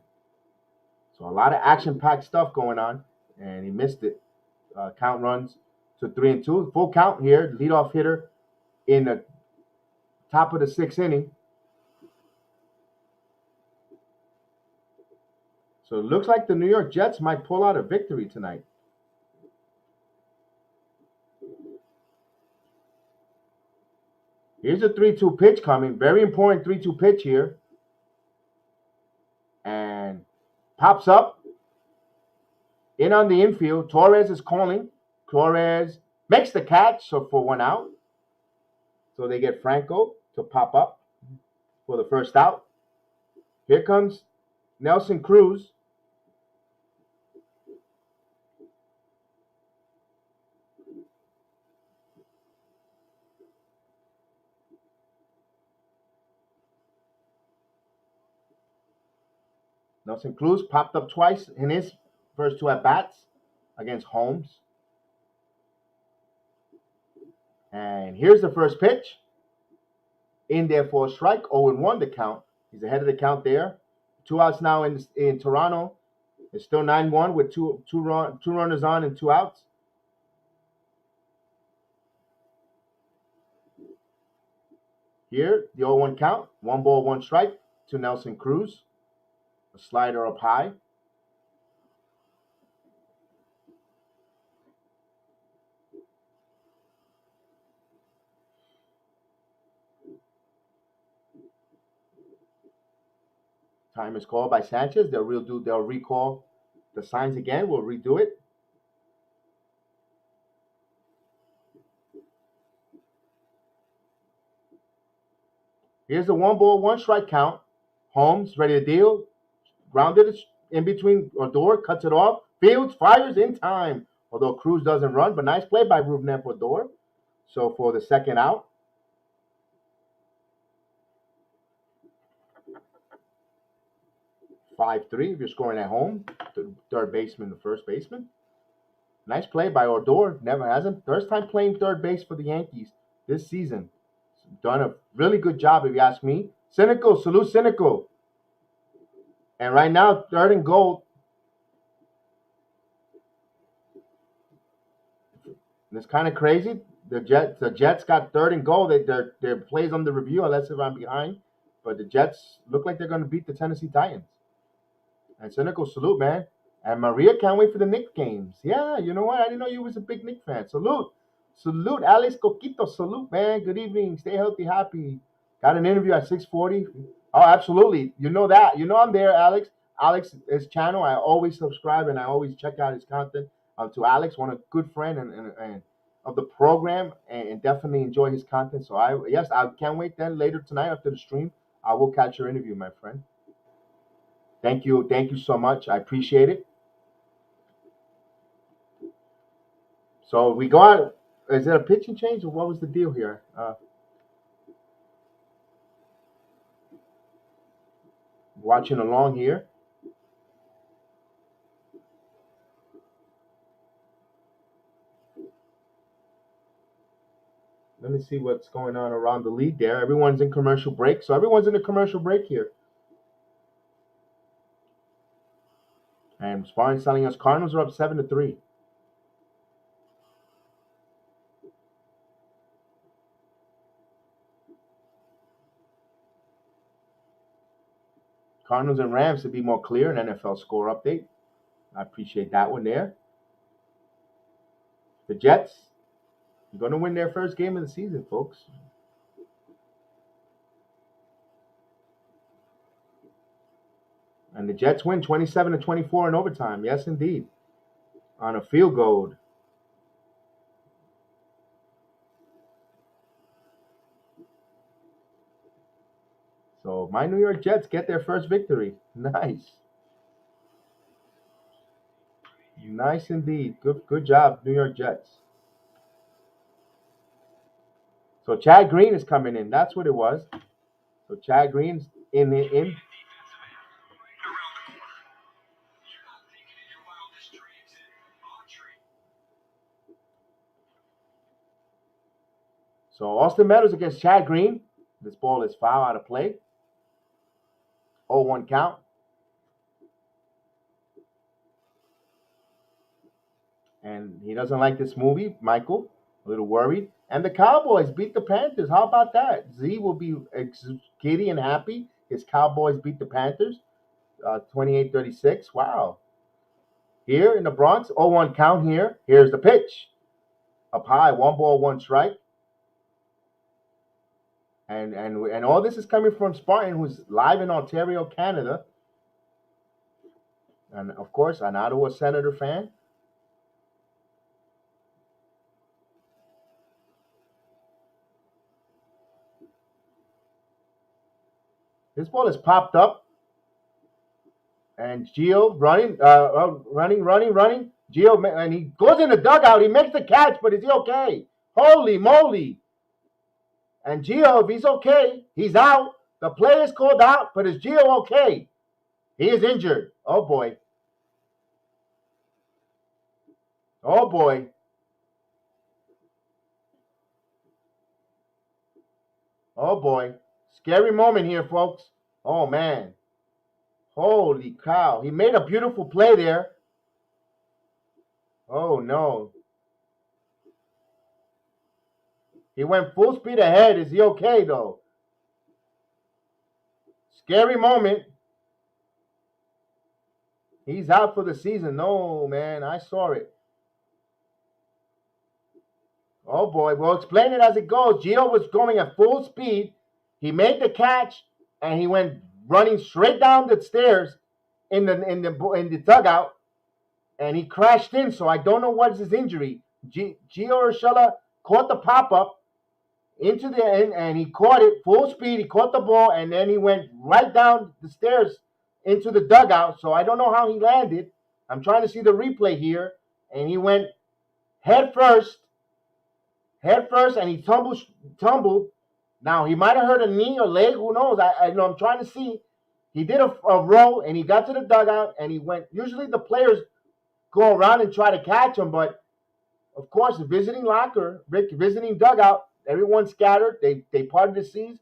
Speaker 1: So a lot of action-packed stuff going on, and he missed it. Count runs to 3-2. Full count here. Leadoff hitter in the top of the 6th inning. So it looks like the New York Jets might pull out a victory tonight. Here's a 3-2 pitch coming. Very important 3-2 pitch here. And pops up. In on the infield. Torres is calling. Torres makes the catch, so for 1 out. So they get Franco to pop up for the first out. Here comes Nelson Cruz. Nelson Cruz popped up twice in his first 2 at-bats against Holmes. And here's the first pitch. In there for a strike, 0-1 the count. He's ahead of the count there. 2 outs now in Toronto. It's still 9-1 with two runners on and 2 outs. Here, the 0-1 count. 1 ball, 1 strike to Nelson Cruz. A slider up high. Time is called by Sanchez. They'll recall the signs again. We'll redo it. Here's the 1 ball, 1 strike count. Holmes ready to deal. Grounded in between Odor, cuts it off. Fields fires in time. Although Cruz doesn't run, but nice play by Rougned Odor. So for the second out. 5-3 if you're scoring at home. The third baseman, the first baseman. Nice play by Odor. Never hasn't. First time playing third base for the Yankees this season. Done a really good job, if you ask me. Cynical, salute Cynical. And right now, 3rd and goal. It's kind of crazy. The Jets got 3rd and goal. Their plays on the review, unless if I'm behind. But the Jets look like they're going to beat the Tennessee Titans. And Cynical, salute, man. And Maria can't wait for the Knicks games. Yeah, you know what? I didn't know you was a big Knicks fan. Salute. Salute, Alex Coquito. Salute, man. Good evening. Stay healthy, happy. Got an interview at 6:40. Oh, absolutely. You know that. You know I'm there, Alex. Alex's channel, I always subscribe and I always check out his content. To Alex, one of good friend and of the program, and definitely enjoy his content. So I can't wait then later tonight after the stream. I will catch your interview, my friend. Thank you so much. I appreciate it. So we go out. Is there a pitching change or what was the deal here? Watching along here. Let me see what's going on around the league there. Everyone's in commercial break. So everyone's in a commercial break here. And Spartan's telling us Cardinals are up 7-3. Cardinals and Rams to be more clear, an NFL score update. I appreciate that one there. The Jets are going to win their first game of the season, folks. And the Jets win 27-24 in overtime. Yes, indeed. On a field goal. So my New York Jets get their first victory. Nice. Nice indeed. Good job, New York Jets. So Chad Green is coming in. That's what it was. So Chad Green's in. So Austin Meadows against Chad Green. This ball is foul out of play. 0-1 count. And he doesn't like this movie, Michael. A little worried. And the Cowboys beat the Panthers. How about that? Z will be giddy and happy. His Cowboys beat the Panthers 28-36. Wow. Here in the Bronx, 0-1 count here. Here's the pitch. Up high, 1-1 strike. And all this is coming from Spartan, who's live in Ontario, Canada. And, of course, an Ottawa Senator fan. This ball is popped up. And Gio running. Gio, and he goes in the dugout. He makes the catch, but is he okay? Holy moly. And Gio, if he's okay, he's out. The play is called out, but is Gio okay? He is injured. Oh, boy. Oh, boy. Oh, boy. Scary moment here, folks. Oh, man. Holy cow. He made a beautiful play there. Oh, no. He went full speed ahead. Is he okay, though? Scary moment. He's out for the season. No, man. I saw it. Oh, boy. Well, explain it as it goes. Gio was going at full speed. He made the catch, and he went running straight down the stairs in the dugout, and he crashed in. So I don't know what is his injury. Gio Urshela caught the pop-up into the end, and he caught it full speed. He caught the ball, and then he went right down the stairs into the dugout. So I don't know how he landed. I'm trying to see the replay here, and he went head first, and he tumbled. Now he might have hurt a knee or leg. Who knows? I know. I'm trying to see. He did a roll, and he got to the dugout, and he went. Usually the players go around and try to catch him, but of course, the visiting visiting dugout, everyone scattered. They parted the seas,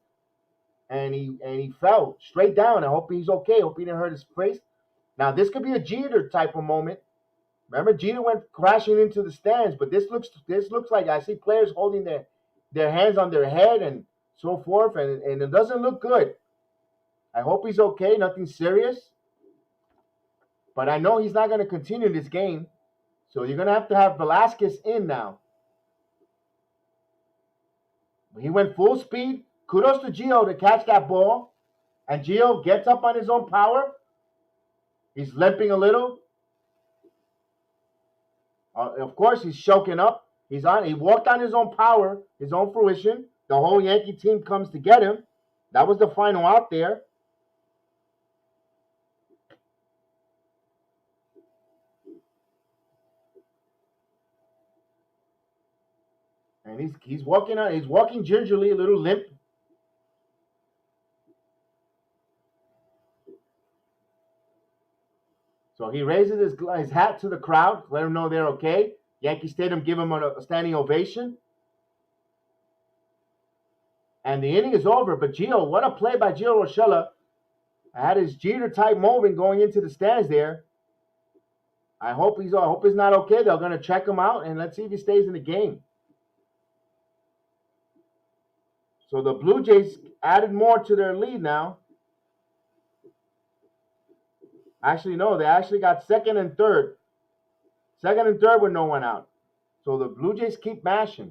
Speaker 1: and he fell straight down. I hope he's okay. Hope he didn't hurt his face. Now this could be a Jeter type of moment. Remember, Jeter went crashing into the stands, but this looks like I see players holding their hands on their head and so forth, and it doesn't look good. I hope he's okay. Nothing serious. But I know he's not going to continue this game. So you're going to have Velasquez in now. He went full speed. Kudos to Gio to catch that ball. And Gio gets up on his own power. He's limping a little. Of course, he's choking up. He walked on his own power, his own fruition. The whole Yankee team comes to get him. That was the final out there. And he's walking gingerly, a little limp. So he raises his hat to the crowd, let them know they're okay. Yankee Stadium give him a standing ovation. And the inning is over. But Gio, what a play by Gio Urshela. Had his Jeter-type moment going into the stands there. I hope he's not okay. They're going to check him out, and let's see if he stays in the game. So the Blue Jays added more to their lead now. Actually, no, they actually got second and third. Second and third with no one out. So the Blue Jays keep mashing.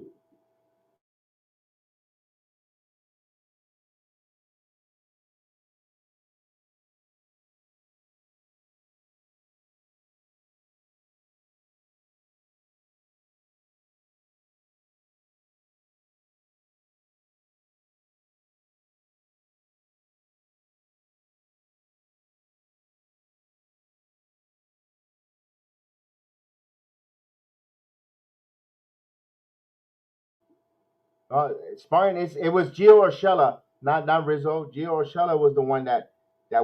Speaker 1: Spartan, it was Gio Urshela, not Rizzo. Gio Urshela was the one that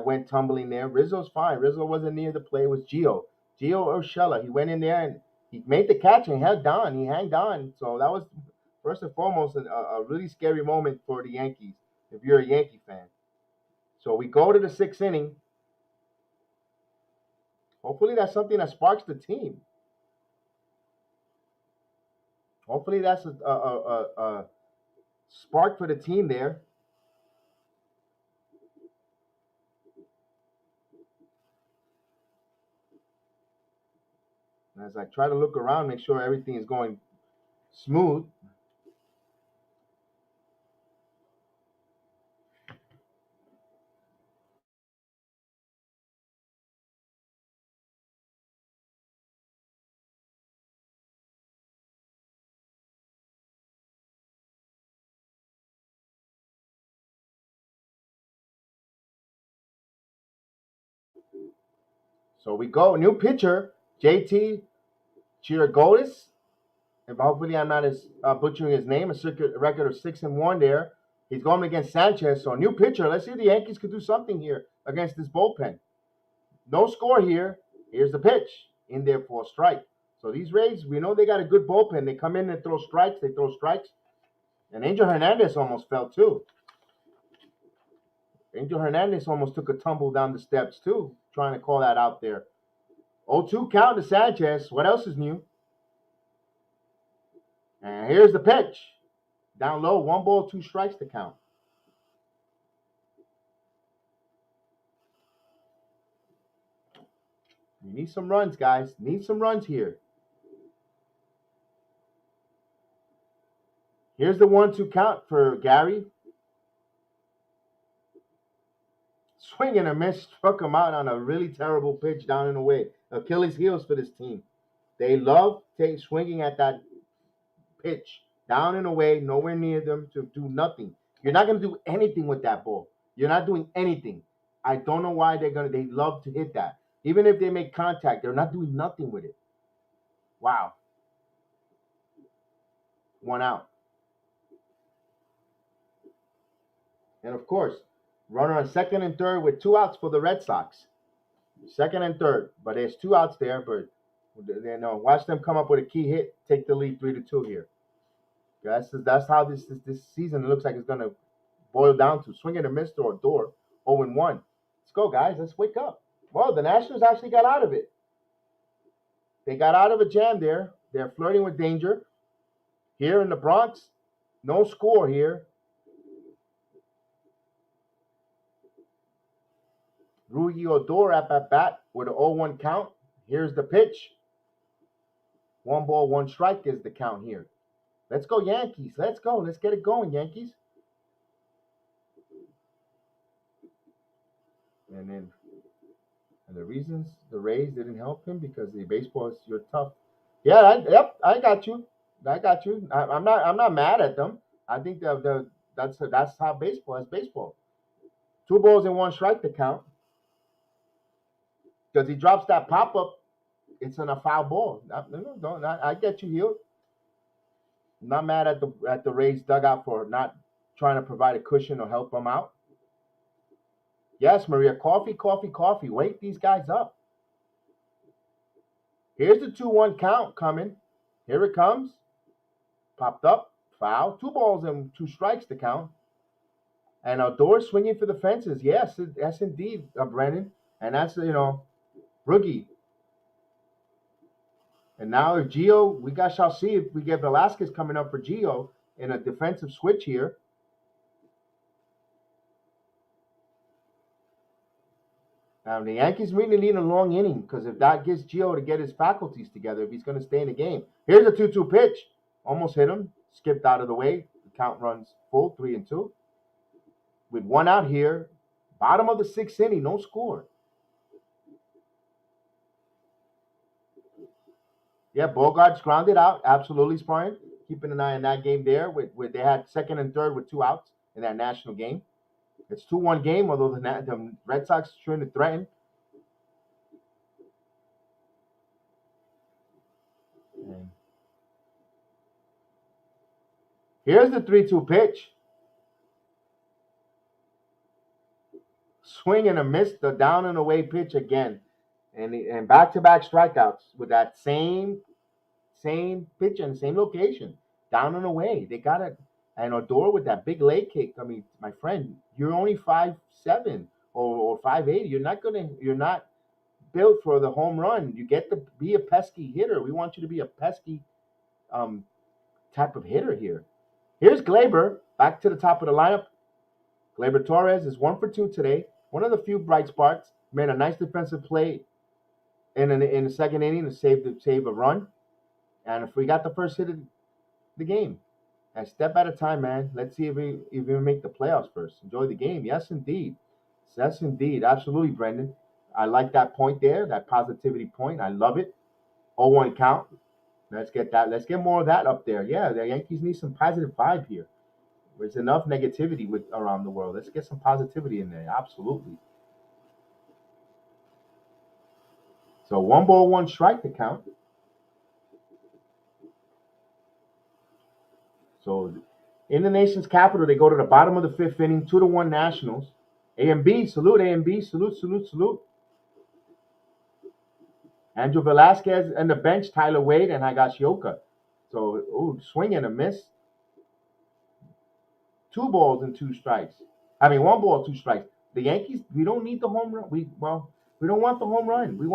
Speaker 1: went tumbling there. Rizzo's fine. Rizzo wasn't near the play. It was Gio Urshela. He went in there and he made the catch and held on. He hanged on. So that was first and foremost a really scary moment for the Yankees. If you're a Yankee fan. So we go to the sixth inning. Hopefully that's something that sparks the team. Hopefully that's a spark for the team there. As I try to look around, make sure everything is going smooth. So we go. New pitcher, JT Chirigolis. If hopefully I'm not butchering his name, a circuit record of 6-1 there. He's going against Sanchez. So new pitcher. Let's see if the Yankees could do something here against this bullpen. No score here. Here's the pitch in there for a strike. So these Rays, we know they got a good bullpen. They come in and throw strikes. They throw strikes. And Angel Hernandez almost fell too. Angel Hernandez almost took a tumble down the steps too, trying to call that out there. 0-2 count to Sanchez. What else is new? And here's the pitch. Down low, 1 ball, 2 strikes to count. You need some runs, guys. Need some runs here. Here's the 1-2 count for Gary. Swing and a miss, struck him out on a really terrible pitch down and away. Achilles heels for this team. They love swinging at that pitch down and away, nowhere near them to do nothing. You're not going to do anything with that ball. You're not doing anything. I don't know why they love to hit that. Even if they make contact, they're not doing nothing with it. Wow. 1 out. And of course, runner on second and third with 2 outs for the Red Sox. Second and third, but there's 2 outs there. But watch them come up with a key hit, take the lead 3-2 here. That's how this season looks like it's gonna boil down to. Swing and a miss or a door. 0-1. Let's go, guys. Let's wake up. Well, the Nationals actually got out of it. They got out of a jam there. They're flirting with danger. Here in the Bronx, no score here. Rui Odor at bat with an 0-1 count. Here's the pitch. 1 ball, 1 strike is the count here. Let's go, Yankees. Let's go. Let's get it going, Yankees. And the reasons the Rays didn't help him because the baseball is you're tough. Yeah, I got you. I'm not mad at them. I think that's how baseball is baseball. 2 balls and 1 strike to count. Because he drops that pop up, it's on a foul ball. I get you here. I'm not mad at the Rays dugout for not trying to provide a cushion or help them out. Yes, Maria, coffee. Wake these guys up. Here's the 2-1 count coming. Here it comes. Popped up, foul. 2 balls and 2 strikes to count. And Odor swinging for the fences. Yes, indeed, Brennan. And that's, rookie. And now if Gio, shall see if we get Velasquez coming up for Gio in a defensive switch here. Now the Yankees really need a long inning because if that gets Gio to get his faculties together, if he's going to stay in the game. Here's a 2-2 pitch. Almost hit him. Skipped out of the way. The count runs full, 3-2. With 1 out here. Bottom of the 6th inning, no score. Yeah, Bogart's grounded out. Absolutely, Sparring. Keeping an eye on that game there. With they had second and third with 2 outs in that national game. It's 2-1 game, although the Red Sox are trying to threaten. And here's the 3-2 pitch. Swing and a miss, the down and away pitch again. And back-to-back strikeouts with that same pitch and same location. Down and away. They got it. And Odor with that big leg kick. I mean, my friend, you're only 5'7" or 5'8". You're not built for the home run. You get to be a pesky hitter. We want you to be a pesky type of hitter here. Here's Gleyber back to the top of the lineup. Gleyber Torres is 1 for 2 today. One of the few bright spots. Made a nice defensive play in the second inning to save a run. And if we got the first hit of the game, a step at a time, man. Let's see if we make the playoffs first. Enjoy the game. Yes, indeed. Yes, indeed. Absolutely, Brendan. I like that point there, that positivity point. I love it. 0-1 count. Let's get that. Let's get more of that up there. Yeah, the Yankees need some positive vibe here. There's enough negativity around the world. Let's get some positivity in there. Absolutely. So 1 ball, 1 strike to count. So in the nation's capital, they go to the bottom of the 5th inning, 2-1 Nationals. A and B, salute, A and B, salute, salute, salute. Andrew Velasquez and the bench, Tyler Wade and Higashioka. So, swing and a miss. 2 balls and 2 strikes. 1 ball, 2 strikes. The Yankees, we don't need the home run. We don't want the home run. We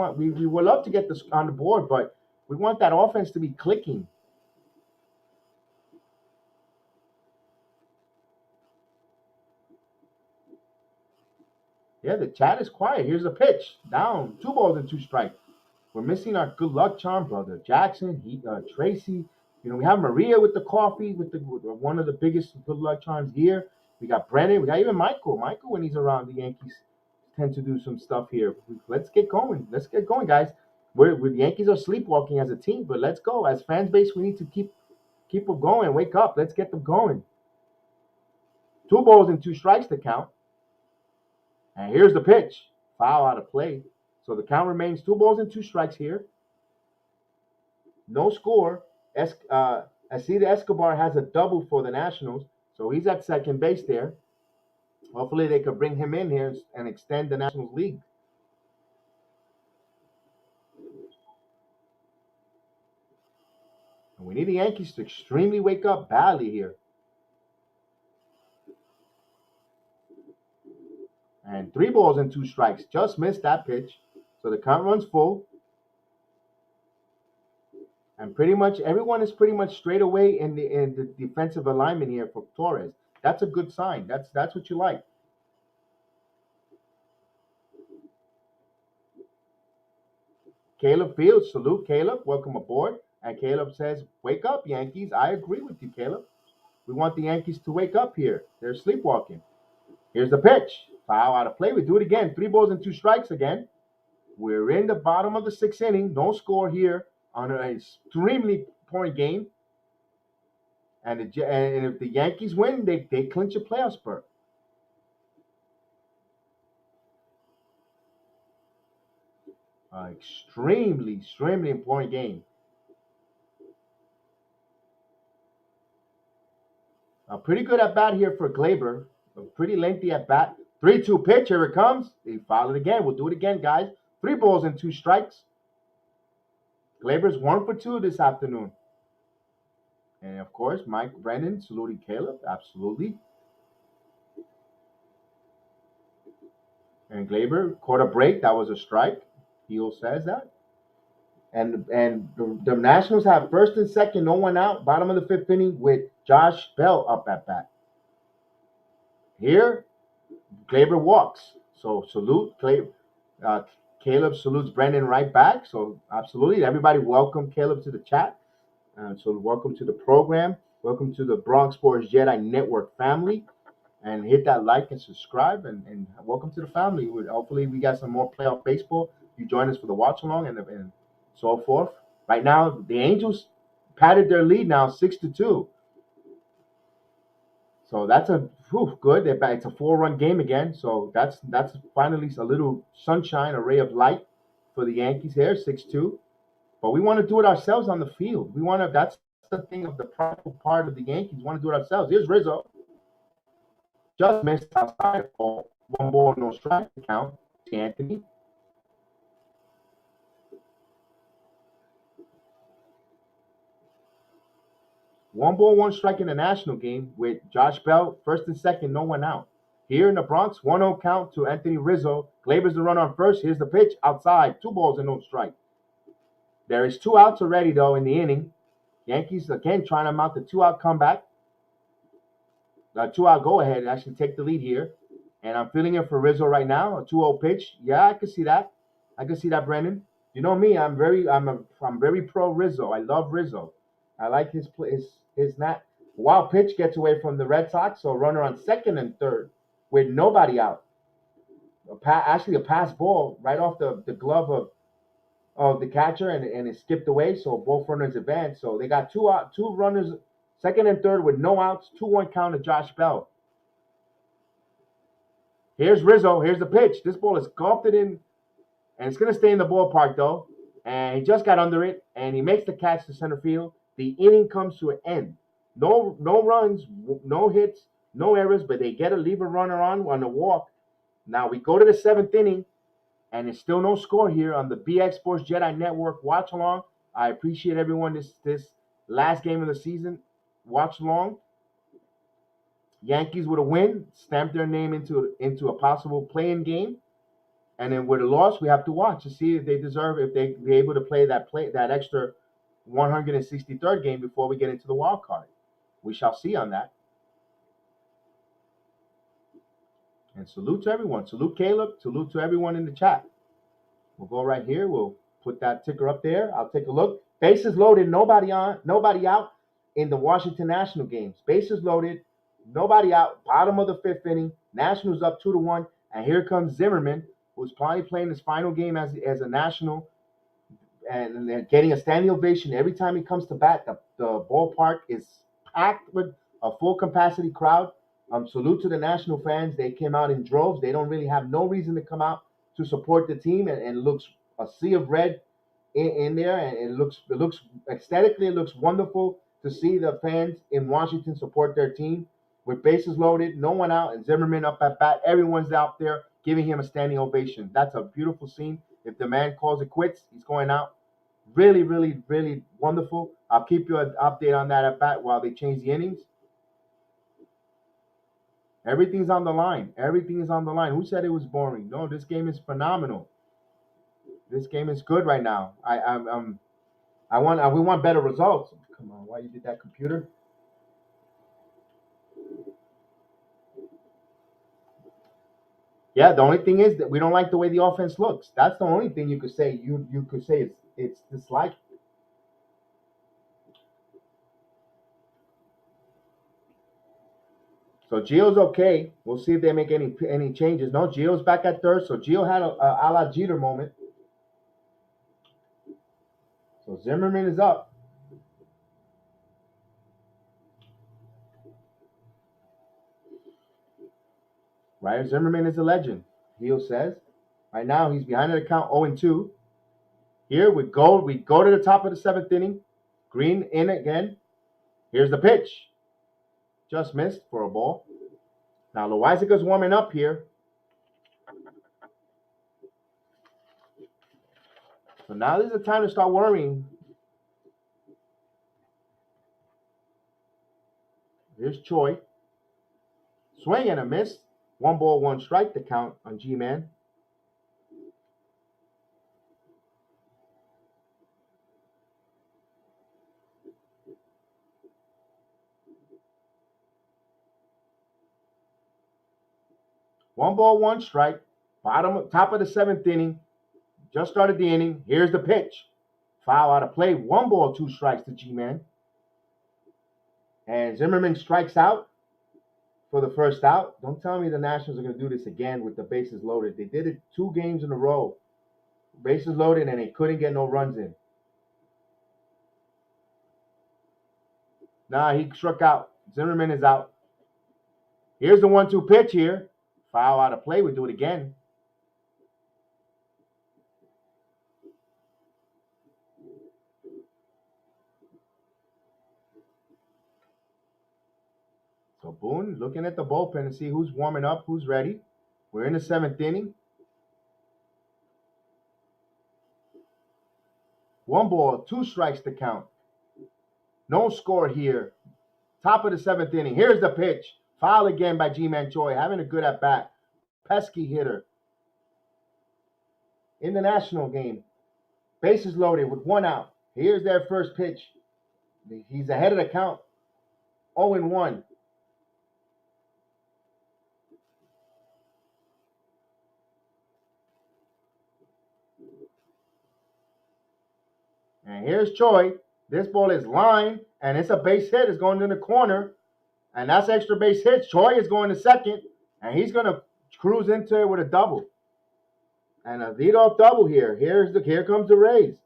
Speaker 1: would love to get this on the board, but we want that offense to be clicking. Yeah, the chat is quiet. Here's a pitch. Down. 2 balls and 2 strikes. We're missing our good luck charm, brother. Jackson, Tracy. We have Maria with the coffee, with one of the biggest good luck charms here. We got Brennan. We got even Michael. Michael, when he's around, the Yankees tend to do some stuff here. Let's get going. Let's get going, guys. The Yankees are sleepwalking as a team, but let's go. As fan base, we need to keep them going. Wake up. Let's get them going. 2 balls and 2 strikes to count. And here's the pitch. Foul out of play. So the count remains 2 balls and 2 strikes here. No score. Acida Escobar has a double for the Nationals, so he's at second base there. Hopefully they could bring him in here and extend the Nationals league. And we need the Yankees to extremely wake up badly here. And 3 balls and 2 strikes. Just missed that pitch. So the count runs full. And pretty much everyone is pretty much straight away in the defensive alignment here for Torres. That's a good sign. That's what you like. Caleb Fields, salute Caleb. Welcome aboard. And Caleb says, wake up, Yankees. I agree with you, Caleb. We want the Yankees to wake up here. They're sleepwalking. Here's the pitch. Foul out of play. We do it again. 3 balls and 2 strikes again. We're in the bottom of the 6th inning. No score here on an extremely point game. And if the Yankees win, they clinch a playoff spot. Extremely important game. A pretty good at bat here for Gleyber. A pretty lengthy at bat. 3-2 pitch. Here it comes. He fouled it again. We'll do it again, guys. 3 balls and 2 strikes. Gleyber's 1 for 2 this afternoon. And of course, Mike Brennan saluting Caleb. Absolutely. And Gleyber caught a break. That was a strike. Heel says that. And the Nationals have first and second, no one out, bottom of the 5th inning with Josh Bell up at bat. Here, Gleyber walks. So salute Caleb salutes Brendan right back. So absolutely, everybody welcome Caleb to the chat. So welcome to the program. Welcome to the Bronx Sports Jedi Network family. And hit that like and subscribe. And welcome to the family. Hopefully we got some more playoff baseball. You join us for the watch along and so forth. Right now, the Angels padded their lead now 6-2. So that's good. It's a 4-run game again. So that's finally a little sunshine, a ray of light for the Yankees here, 6-2. But we want to do it ourselves on the field. That's the thing of the prideful part of the Yankees. We want to do it ourselves. Here's Rizzo. Just missed outside ball. 1 ball, no strike to count to Anthony. One ball, 1 strike in the national game with Josh Bell, first and second, no one out. Here in the Bronx, 1-0 count to Anthony Rizzo. Gleyber's the run on first. Here's the pitch outside. 2 balls and no strike. There is 2 outs already, though, in the inning. Yankees again trying to mount the 2-out comeback. 2-out go ahead and actually take the lead here. And I'm feeling it for Rizzo right now. A 2-0 pitch. Yeah, I can see that. I can see that, Brendan. You know me. I'm very pro Rizzo. I love Rizzo. I like his not wild pitch gets away from the Red Sox. So runner on second and third with nobody out. Actually a pass ball right off the glove of the catcher and it skipped away. So both runners advanced. So they got two runners, second and third with no outs. 2-1 count to Josh Bell. Here's Rizzo. Here's the pitch. This ball is golfed it in, and it's going to stay in the ballpark, though. And he just got under it, and he makes the catch to center field. The inning comes to an end. No runs, no hits, no errors, but they leave a runner on the walk. Now we go to the 7th inning, and there's still no score here on the BX Sports Jedi Network watch along. I appreciate everyone this last game of the season watch along. Yankees with a win, stamp their name into a possible play-in game, and then with a loss, we have to watch to see if they be able to play that extra 163rd game before we get into the wild card. We shall see on that. And salute to everyone. Salute Caleb. Salute to everyone in the chat. We'll go right here. We'll put that ticker up there. I'll take a look. Bases loaded. Nobody out in the Washington National games. Bases loaded. Nobody out. Bottom of the 5th inning. Nationals up 2-1. And here comes Zimmerman, who's probably playing his final game as a National, and they're getting a standing ovation every time he comes to bat. The ballpark is packed with a full capacity crowd. Salute to the National fans. They came out in droves. They don't really have no reason to come out to support the team, and it looks a sea of red in there, and it looks aesthetically, it looks wonderful to see the fans in Washington support their team. With bases loaded, no one out, and Zimmerman up at bat. Everyone's out there giving him a standing ovation. That's a beautiful scene. If the man calls it quits, he's going out. Really, really, really wonderful. I'll keep you an update on that at bat while they change the innings. Everything's on the line. Everything is on the line. Who said it was boring? No, this game is phenomenal. This game is good right now. We want better results. Come on, why you did that, computer? Yeah, the only thing is that we don't like the way the offense looks. That's the only thing you could say. You could say it's disliked. So Gio's okay. We'll see if they make any changes. No, Gio's back at third. So Gio had a la Jeter moment. So Zimmerman is up. Right, Zimmerman is a legend, Gio says. Right now, he's behind the count 0-2. Here we go to the top of the 7th inning. Green in again. Here's the pitch. Just missed for a ball. Now Loizaga's warming up here. So now this is the time to start worrying. Here's Choi. Swing and a miss. 1 ball, 1 strike to count on G-Man. One ball, 1 strike. Top of the 7th inning. Just started the inning. Here's the pitch. Foul out of play. 1 ball, 2 strikes to G-Man. And Zimmerman strikes out for the first out. Don't tell me the Nationals are going to do this again with the bases loaded. They did it 2 games in a row. Bases loaded, and they couldn't get no runs in. Nah, he struck out. Zimmerman is out. Here's the 1-2 pitch here. Foul out of play. We do it again. So Boone looking at the bullpen to see who's warming up, who's ready. We're in the 7th inning. 1 ball, 2 strikes to count. No score here. Top of the 7th inning. Here's the pitch. Foul again by G-Man Choi. Having a good at-bat. Pesky hitter. In the National game. Bases loaded with 1 out. Here's their first pitch. He's ahead of the count. 0-1. And here's Choi. This ball is lined, and it's a base hit. It's going in the corner, and that's extra base hit. Choi is going to second, and he's going to cruise into it with a double. And a leadoff double here. Here comes the Rays.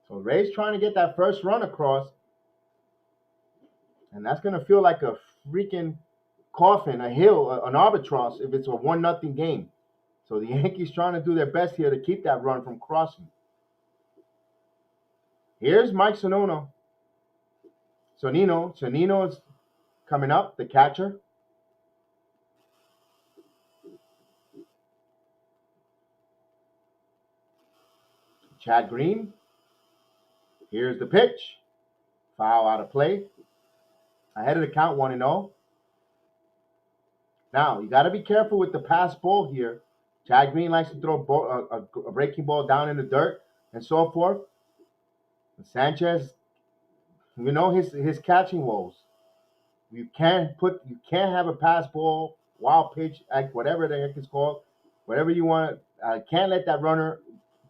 Speaker 1: So Rays trying to get that first run across, and that's going to feel like a freaking coffin, a hill, an albatross if it's a 1-0 game. So the Yankees trying to do their best here to keep that run from crossing. Here's Mike Sonino. Sonino is coming up, the catcher. Chad Green. Here's the pitch. Foul out of play. Ahead of the count, 1-0. Now, you got to be careful with the pass ball here. Chad Green likes to throw a breaking ball down in the dirt and so forth. Sanchez, we know his catching woes. You can't have a pass ball, wild pitch, whatever the heck it's called, whatever you want. Can't let that runner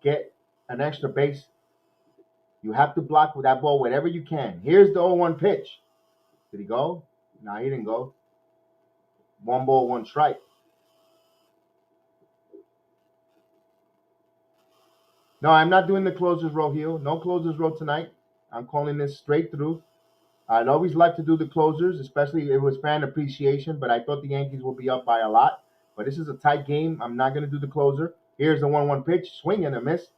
Speaker 1: get an extra base. You have to block with that ball whatever you can. Here's the 0-1 pitch. Did he go? No, he didn't go. 1 ball, 1 strike. No, I'm not doing the closers row here. No closers row tonight. I'm calling this straight through. I'd always like to do the closers, especially if it was fan appreciation, but I thought the Yankees would be up by a lot. But this is a tight game. I'm not going to do the closer. Here's the 1-1 pitch. Swing and a miss.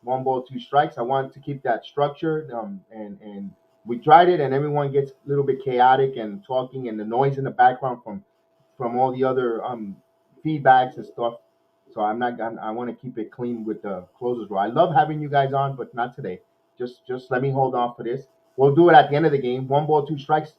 Speaker 1: 1 ball, 2 strikes. I wanted to keep that structure, and we tried it, and everyone gets a little bit chaotic and talking, and the noise in the background from all the other feedbacks and stuff. So I want to keep it clean with the closers row. I love having you guys on, but not today. Just let me hold on for this. We'll do it at the end of the game. 1 ball, 2 strikes.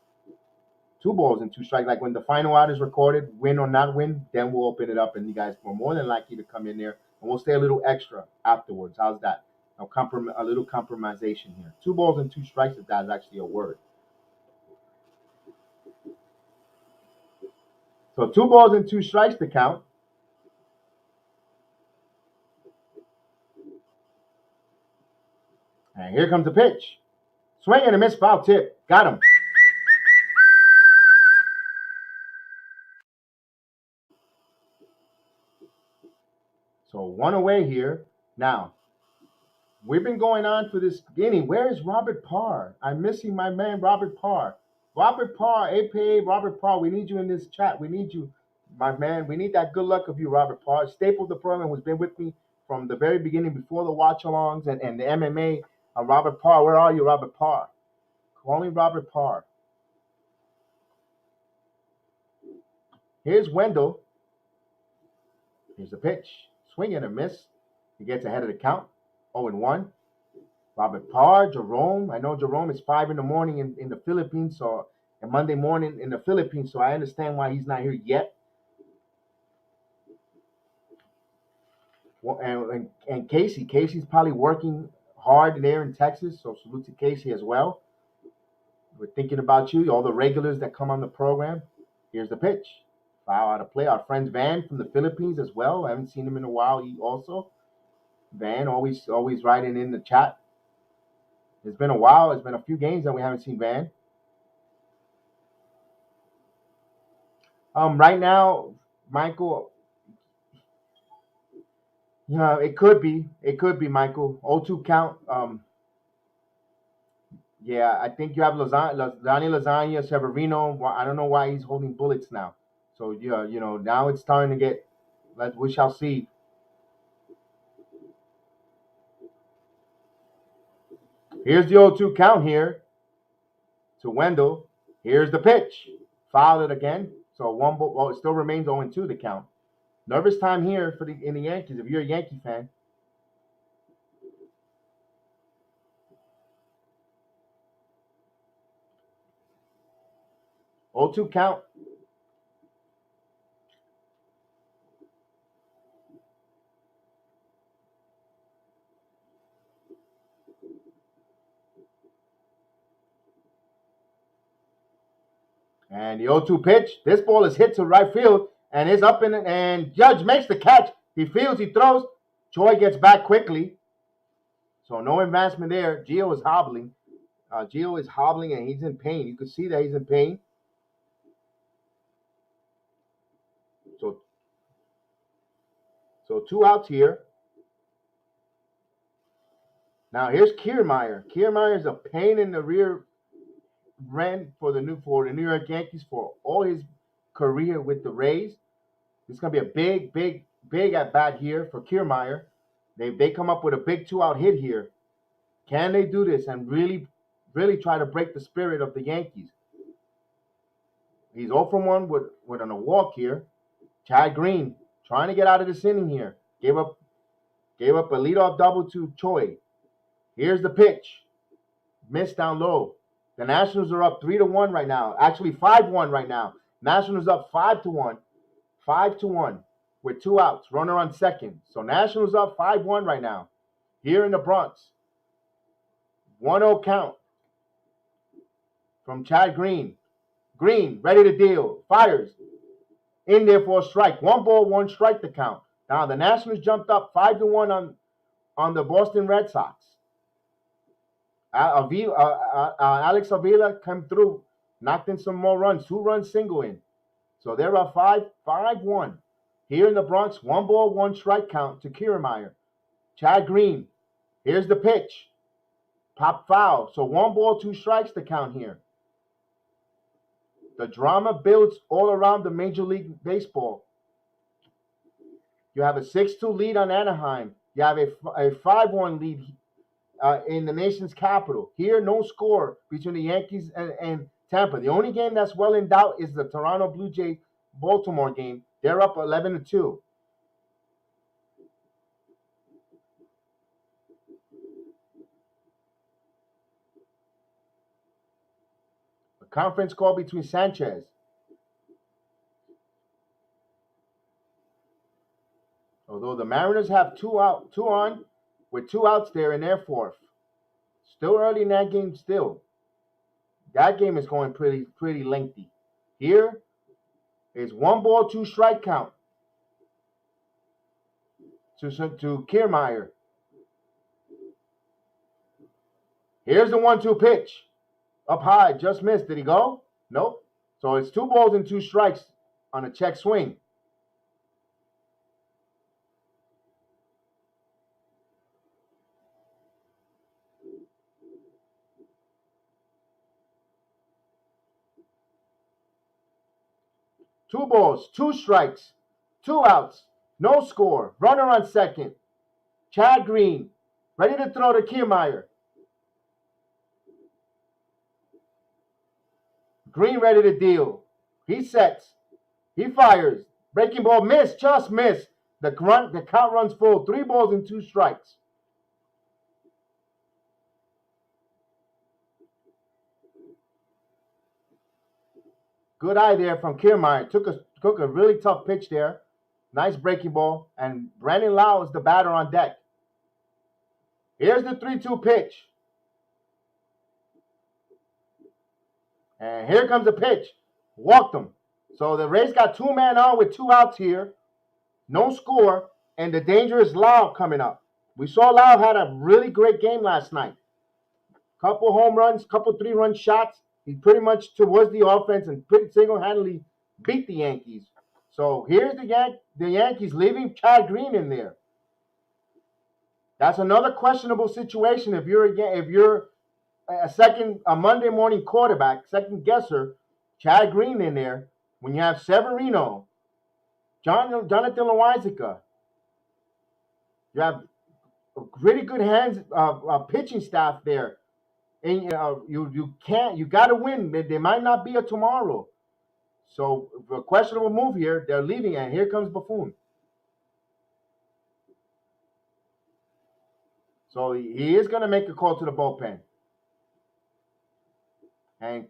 Speaker 1: 2 balls and 2 strikes. Like when the final out is recorded, win or not win, then we'll open it up, and you guys are more than likely to come in there, and we'll stay a little extra afterwards. How's that? A little compromisation here. 2 balls and 2 strikes, if that's actually a word. So 2 balls and 2 strikes to count. And here comes the pitch. Swing and a miss, foul tip. Got him. So 1 away here. Now, we've been going on for this inning. Where is Robert Parr? I'm missing my man, Robert Parr. Robert Parr, APA Robert Parr, we need you in this chat. We need you, my man. We need that good luck of you, Robert Parr. Staple of the program, who's been with me from the very beginning, before the watch-alongs and the MMA. Robert Parr, where are you, Robert Parr? Calling Robert Parr. Here's Wendell. Here's the pitch. Swing and a miss. He gets ahead of the count. 0-1. Robert Parr, Jerome. I know Jerome is 5 in the morning in the Philippines, so and Monday morning in the Philippines, so I understand why he's not here yet. Well, and Casey's probably working hard there in Texas, so salute to Casey as well. We're thinking about you, all the regulars that come on the program. Here's the pitch. Foul out of play. Our friend Van from the Philippines as well. I haven't seen him in a while. He also. Van always writing in the chat. It's been a while. It's been a few games that we haven't seen Van. Right now, Michael. Yeah, it could be. It could be, Michael. 0-2 count. Yeah, I think you have Lasagna, Severino. I don't know why he's holding bullets now. So yeah, now it's starting to get. We shall see. Here's the 0-2 count here to Wendell. Here's the pitch. Fouled it again. So 1 ball. Well, it still remains 0-2 the count. Nervous time here in the Yankees. If you're a Yankee fan. 0-2 count. And the 0-2 pitch. This ball is hit to right field and is up in it. And Judge makes the catch. He fields, he throws. Choi gets back quickly. So no advancement there. Gio is hobbling. Gio is hobbling and he's in pain. You can see that he's in pain. So 2 outs here. Now here's Kiermaier. Kiermaier is a pain in the rear end for the New York Yankees for all his career with the Rays. This is gonna be a big at bat here for Kiermaier. They come up with a big 2-out hit here. Can they do this and really try to break the spirit of the Yankees? He's 0 for 1 with a walk here. Chad Green trying to get out of this inning here. Gave up a leadoff double to Choi. Here's the pitch. Missed down low. The Nationals are up 3-1 right now. Actually 5-1 right now. Nationals up 5-1. 5-1 with 2 outs. Runner on second. So Nationals up 5-1 right now. Here in the Bronx. 1-0 count from Chad Green. Green ready to deal. Fires. In there for a strike. 1 ball, 1 strike to count. Now the Nationals jumped up 5-1 on the Boston Red Sox. Alex Avila came through, knocked in some more runs. 2-run single in. So they're up 5-1. Here in the Bronx, 1 ball, 1 strike count to Kiermaier. Chad Green. Here's the pitch. Pop foul. So 1 ball, 2 strikes to count here. The drama builds all around the Major League Baseball. You have a 6-2 lead on Anaheim. You have a 5-1 lead in the nation's capital. Here, no score between the Yankees and Tampa. The only game that's well in doubt is the Toronto Blue Jays Baltimore game. They're up 11-2. A conference call between Sanchez. Although the Mariners have 2 on, with 2 outs there in their 4th. Still early in that game still. That game is going pretty lengthy. Here is 1 ball, 2 strike count to Kiermaier. Here's the 1-2 pitch. Up high, just missed. Did he go? Nope. So it's 2 balls and 2 strikes on a check swing. Two balls, 2 strikes, 2 outs, no score. Runner on second. Chad Green, ready to throw to Kiermaier. Green ready to deal. He sets. He fires. Breaking ball, miss, just miss. The count runs full. 3 balls and 2 strikes. Good eye there from Kiermaier. Took a really tough pitch there. Nice breaking ball. And Brandon Lau is the batter on deck. Here's the 3-2 pitch. And here comes the pitch. Walked him. So the Rays got 2 men on with 2 outs here. No score. And the dangerous Lau coming up. We saw Lau had a really great game last night. Couple home runs, couple 3-run shots. He pretty much was the offense and pretty single-handedly beat the Yankees. So here's the Yankees leaving Chad Green in there. That's another questionable situation if you're a Monday morning quarterback, second guesser, Chad Green in there, when you have Severino, Jonathan Loáisiga, you have a pretty good pitching staff there. And you got to win. There might not be a tomorrow. So a questionable move here. They're leaving, and here comes Buffon. So he is going to make a call to the bullpen. And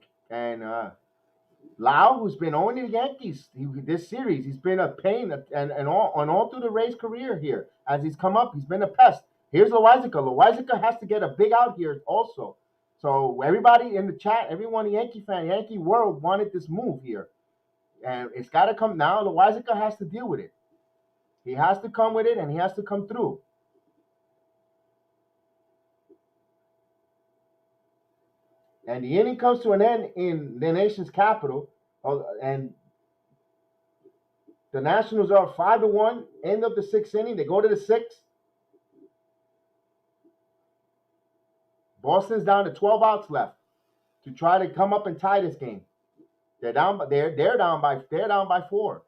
Speaker 1: Lau, who's been owning the Yankees this series, he's been a pain and all through the Rays' career here. As he's come up, he's been a pest. Here's Loizica. Loizica has to get a big out here also. So everybody in the chat, everyone, Yankee fan, Yankee world wanted this move here. And it's got to come now. Loizica has to deal with it. He has to come with it, and he has to come through. And the inning comes to an end in the nation's capital, and the Nationals are 5-1, end of the sixth inning. They go to the sixth. Boston's down to 12 outs left to try to come up and tie this game. They're down by 4.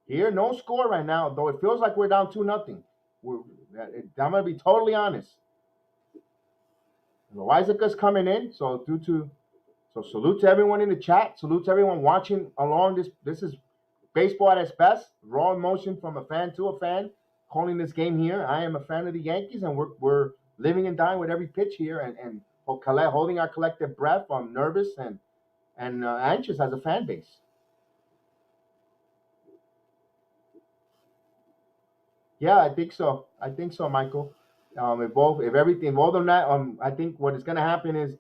Speaker 1: Here, no score right now, though it feels like we're down 2-0. I'm gonna be totally honest. Loizica's coming in, so salute to everyone in the chat. Salute to everyone watching along. This is baseball at its best. Raw emotion from a fan to a fan. Calling this game here. I am a fan of the Yankees, and we're living and dying with every pitch here, and holding our collective breath. I'm nervous and anxious as a fan base. Yeah, I think so. Michael. If everything, more than that, I think what is going to happen is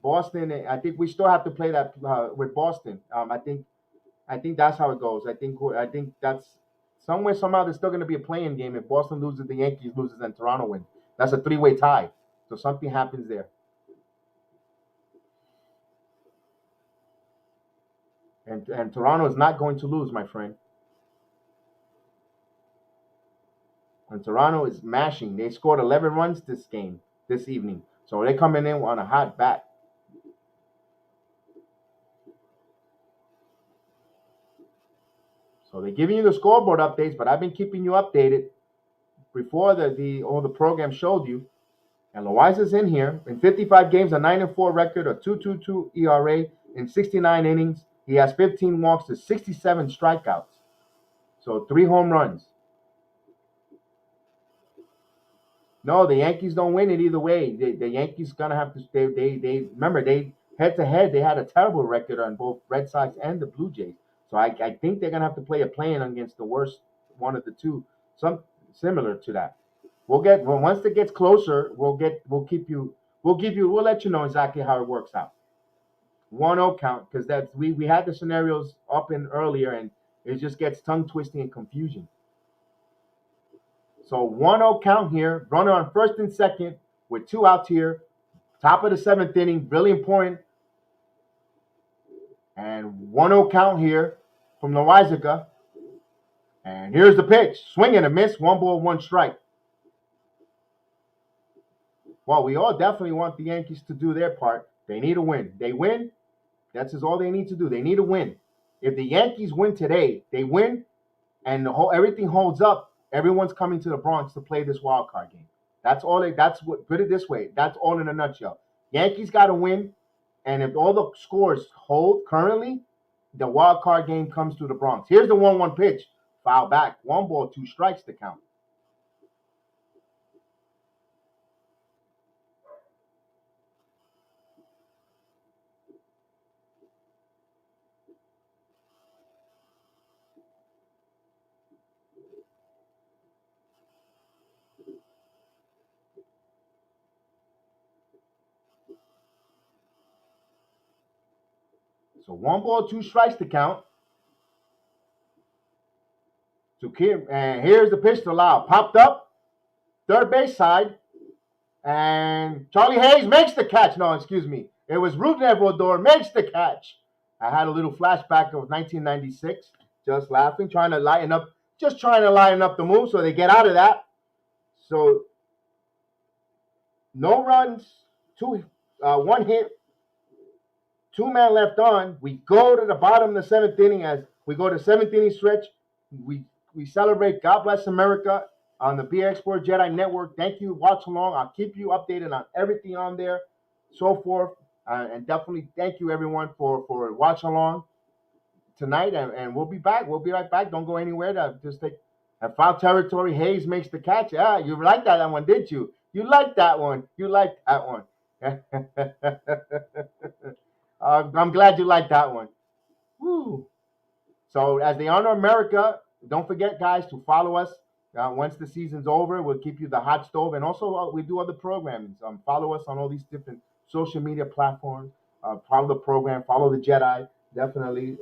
Speaker 1: Boston. I think we still have to play that with Boston. I think that's how it goes. I think that's somewhere, somehow, there's still going to be a playing game. If Boston loses, the Yankees loses, and Toronto wins. That's a 3-way tie. So something happens there. And Toronto is not going to lose, my friend. And Toronto is mashing. They scored 11 runs this evening. So they're coming in on a hot bat. So they're giving you the scoreboard updates, but I've been keeping you updated before all the program showed you. And Loiza's in here. In 55 games, a 9-4 record, a 2.22 ERA in 69 innings. He has 15 walks to 67 strikeouts. So 3 home runs. No, the Yankees don't win it either way. The Yankees gonna have to. They remember, they head to head, they had a terrible record on both Red Sox and the Blue Jays. So I think they're gonna have to play a play-in against the worst one of the two, some similar to that. Once it gets closer, we'll let you know exactly how it works out. 1-0 count, because we had the scenarios up in earlier, and it just gets tongue twisting and confusion. So 1-0 count here. Runner on first and second with 2 outs here. Top of the 7th inning. Really important. And 1-0 count here from Loizica. And here's the pitch. Swing and a miss. 1 ball, 1 strike. Well, we all definitely want the Yankees to do their part. They need a win. They win. That's all they need to do. They need a win. If the Yankees win today, they win, and everything holds up. Everyone's coming to the Bronx to play this wild card game. Put it this way. That's all in a nutshell. Yankees got to win, and if all the scores hold currently, the wild card game comes to the Bronx. Here's the 1-1 pitch. Foul back. 1 ball, 2 strikes to count. So 1 ball, 2 strikes to count. And here's the pitch to Lau. Popped up, third base side, and Charlie Hayes makes the catch. No, excuse me. It was Ruben Ecuador makes the catch. I had a little flashback of 1996, just laughing, trying to lighten up the move so they get out of that. So no runs, 1 hit, 2-man left on. We go to the bottom of the 7th inning. As we go to 7th inning stretch, we celebrate God Bless America on the BX Sport Jedi Network. Thank you. Watch along. I'll keep you updated on everything on there, so forth. And definitely thank you, everyone, for watch along tonight. And we'll be back. We'll be right back. Don't go anywhere. Just take a foul territory. Hayes makes the catch. Yeah, you liked that one, did you? You liked that one. I'm glad you like that one. Woo. So as they honor America, don't forget, guys, to follow us. Once the season's over, we'll keep you the hot stove, and also we do other programs. Follow us on all these different social media platforms. Follow the program, follow the Jedi. Definitely,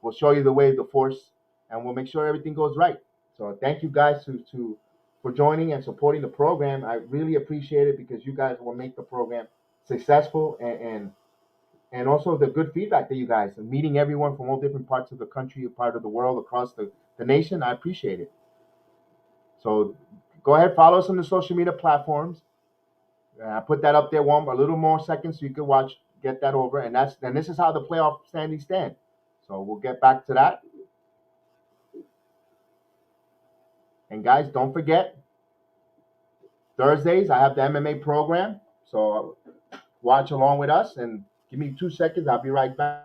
Speaker 1: we'll show you the way of the Force, and we'll make sure everything goes right. So thank you guys to for joining and supporting the program. I really appreciate it because you guys will make the program successful and also the good feedback that you guys are meeting everyone from all different parts of the country, part of the world, across the nation. I appreciate it. So go ahead, follow us on the social media platforms. I put that up there a little more seconds so you can watch, get that over, and this is how the playoff standings stand. So we'll get back to that. And guys, don't forget Thursdays I have the MMA program. So watch along with us and give me 2 seconds. I'll be right back.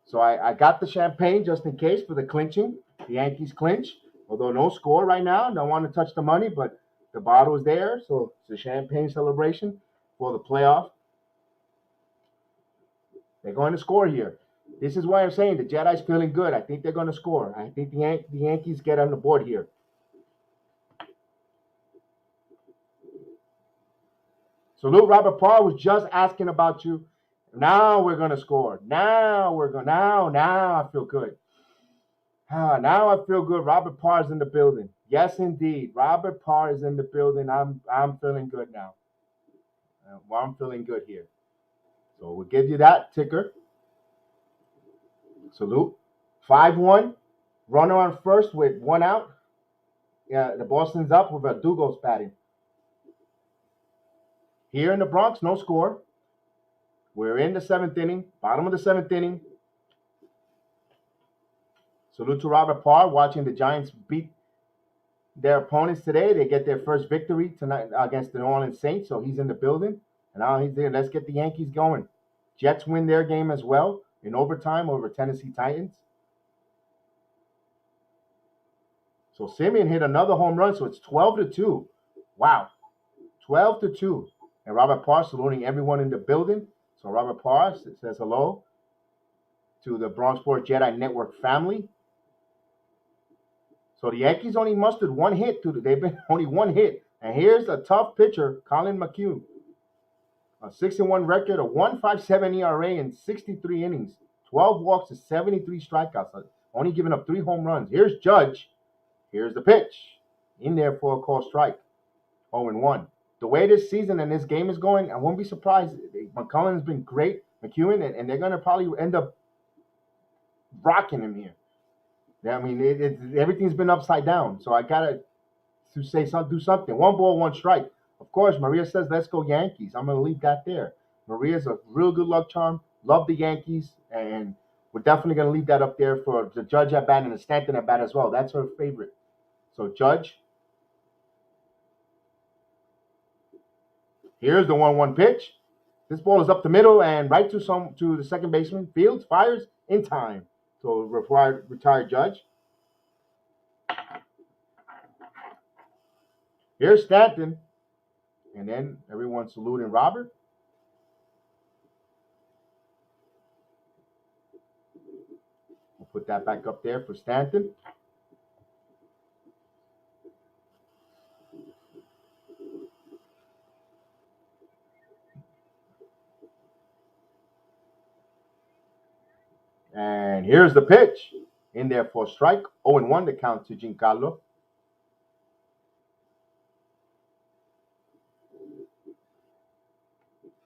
Speaker 1: So I got the champagne just in case for the clinching. The Yankees clinch, although no score right now. Don't want to touch the money, but the bottle is there, so it's a champagne celebration for the playoff. They're going to score here. This is why I'm saying the Jedi's feeling good. I think they're going to score. I think the Yankees get on the board here. So Luke Robert Parr was just asking about you. Now we're going to score. Now I feel good. Now I feel good. Robert Parr is in the building. Yes, indeed. Robert Parr is in the building. I'm feeling good now. I'm feeling good here. So we'll give you that ticker. Salute. 5-1. Runner on first with one out. Yeah, the Boston's up with Verdugo's batting. Here in the Bronx, no score. We're in the seventh inning, bottom of the seventh inning. Salute to Robert Parr watching the Giants beat their opponents today. They get their first victory tonight against the New Orleans Saints, so he's in the building. And now he's there. Let's get the Yankees going. Jets win their game as well in overtime over Tennessee Titans. So Simeon hit another home run, so it's 12-2. Wow, 12-2. And Robert Parr saluting everyone in the building. So Robert Parr says hello to the Bronx Sport Jedi Network family. So the Yankees only mustered one hit. They've been only one hit. And here's a tough pitcher, Colin McHugh. A 6-1 record, a 1.57 ERA in 63 innings, 12 walks to 73 strikeouts, only giving up 3 home runs. Here's Judge. Here's the pitch. In there for a call strike. 0-1. The way this season and this game is going, I won't be surprised. McCullen's been great, McEwen, and they're going to probably end up rocking him here. I mean, everything's been upside down. So I got to say do something. 1 ball, 1 strike. Of course, Maria says, let's go Yankees. I'm going to leave that there. Maria's a real good luck charm. Love the Yankees. And we're definitely going to leave that up there for the Judge at bat and the Stanton at bat as well. That's her favorite. So Judge. Here's the 1-1 pitch. This ball is up the middle and right to the second baseman. Fields fires in time. So retired Judge. Here's Stanton. And then everyone saluting Robert. We'll put that back up there for Stanton. And here's the pitch. In there for a strike. 0-1 to count to Giancarlo.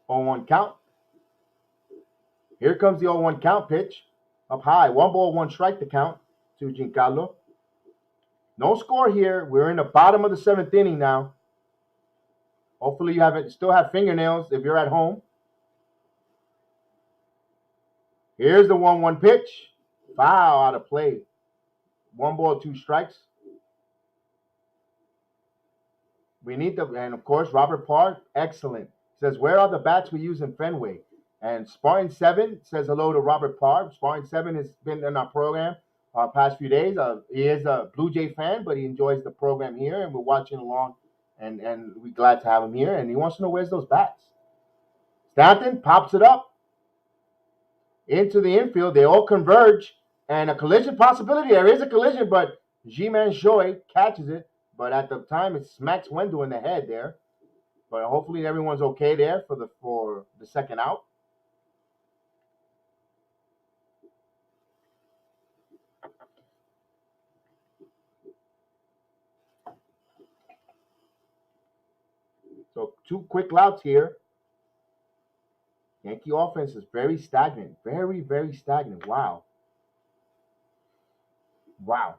Speaker 1: 0-1 count. Here comes the 0-1 count pitch. Up high. 1-1 strike to count to Giancarlo. No score here. We're in the bottom of the 7th inning now. Hopefully you still have fingernails if you're at home. Here's the 1-1 pitch. Foul out of play. 1-2 strikes. We need and of course, Robert Parr, excellent. Says, where are the bats we use in Fenway? And Spartan 7 says hello to Robert Parr. Spartan 7 has been in our program past few days. He is a Blue Jay fan, but he enjoys the program here, and we're watching along, and we're glad to have him here. And he wants to know where's those bats. Stanton pops it up into the infield. They all converge, and a collision possibility. There is a collision, but G-Man Shoei catches it. But at the time, it smacks Wendell in the head there. But hopefully everyone's okay there for the second out. So 2 quick louts here. Yankee offense is very stagnant. Very, very stagnant. Wow. Wow.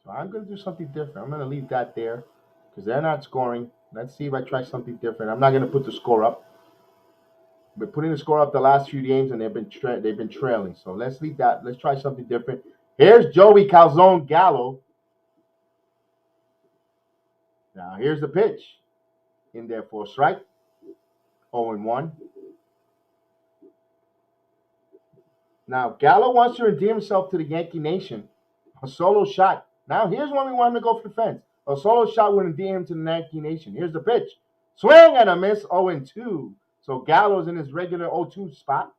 Speaker 1: So I'm going to do something different. I'm going to leave that there because they're not scoring. Let's see if I try something different. I'm not going to put the score up. Been putting the score up the last few games, and they've been trailing. So let's leave that. Let's try something different. Here's Joey Calzone Gallo. Now here's the pitch. In there for a strike. 0-1. Now Gallo wants to endear himself to the Yankee Nation. A solo shot. Now here's when we want him to go for the fence. A solo shot would endear him to the Yankee Nation. Here's the pitch. Swing and a miss. 0-2. So Gallo's in his regular 0-2 spot.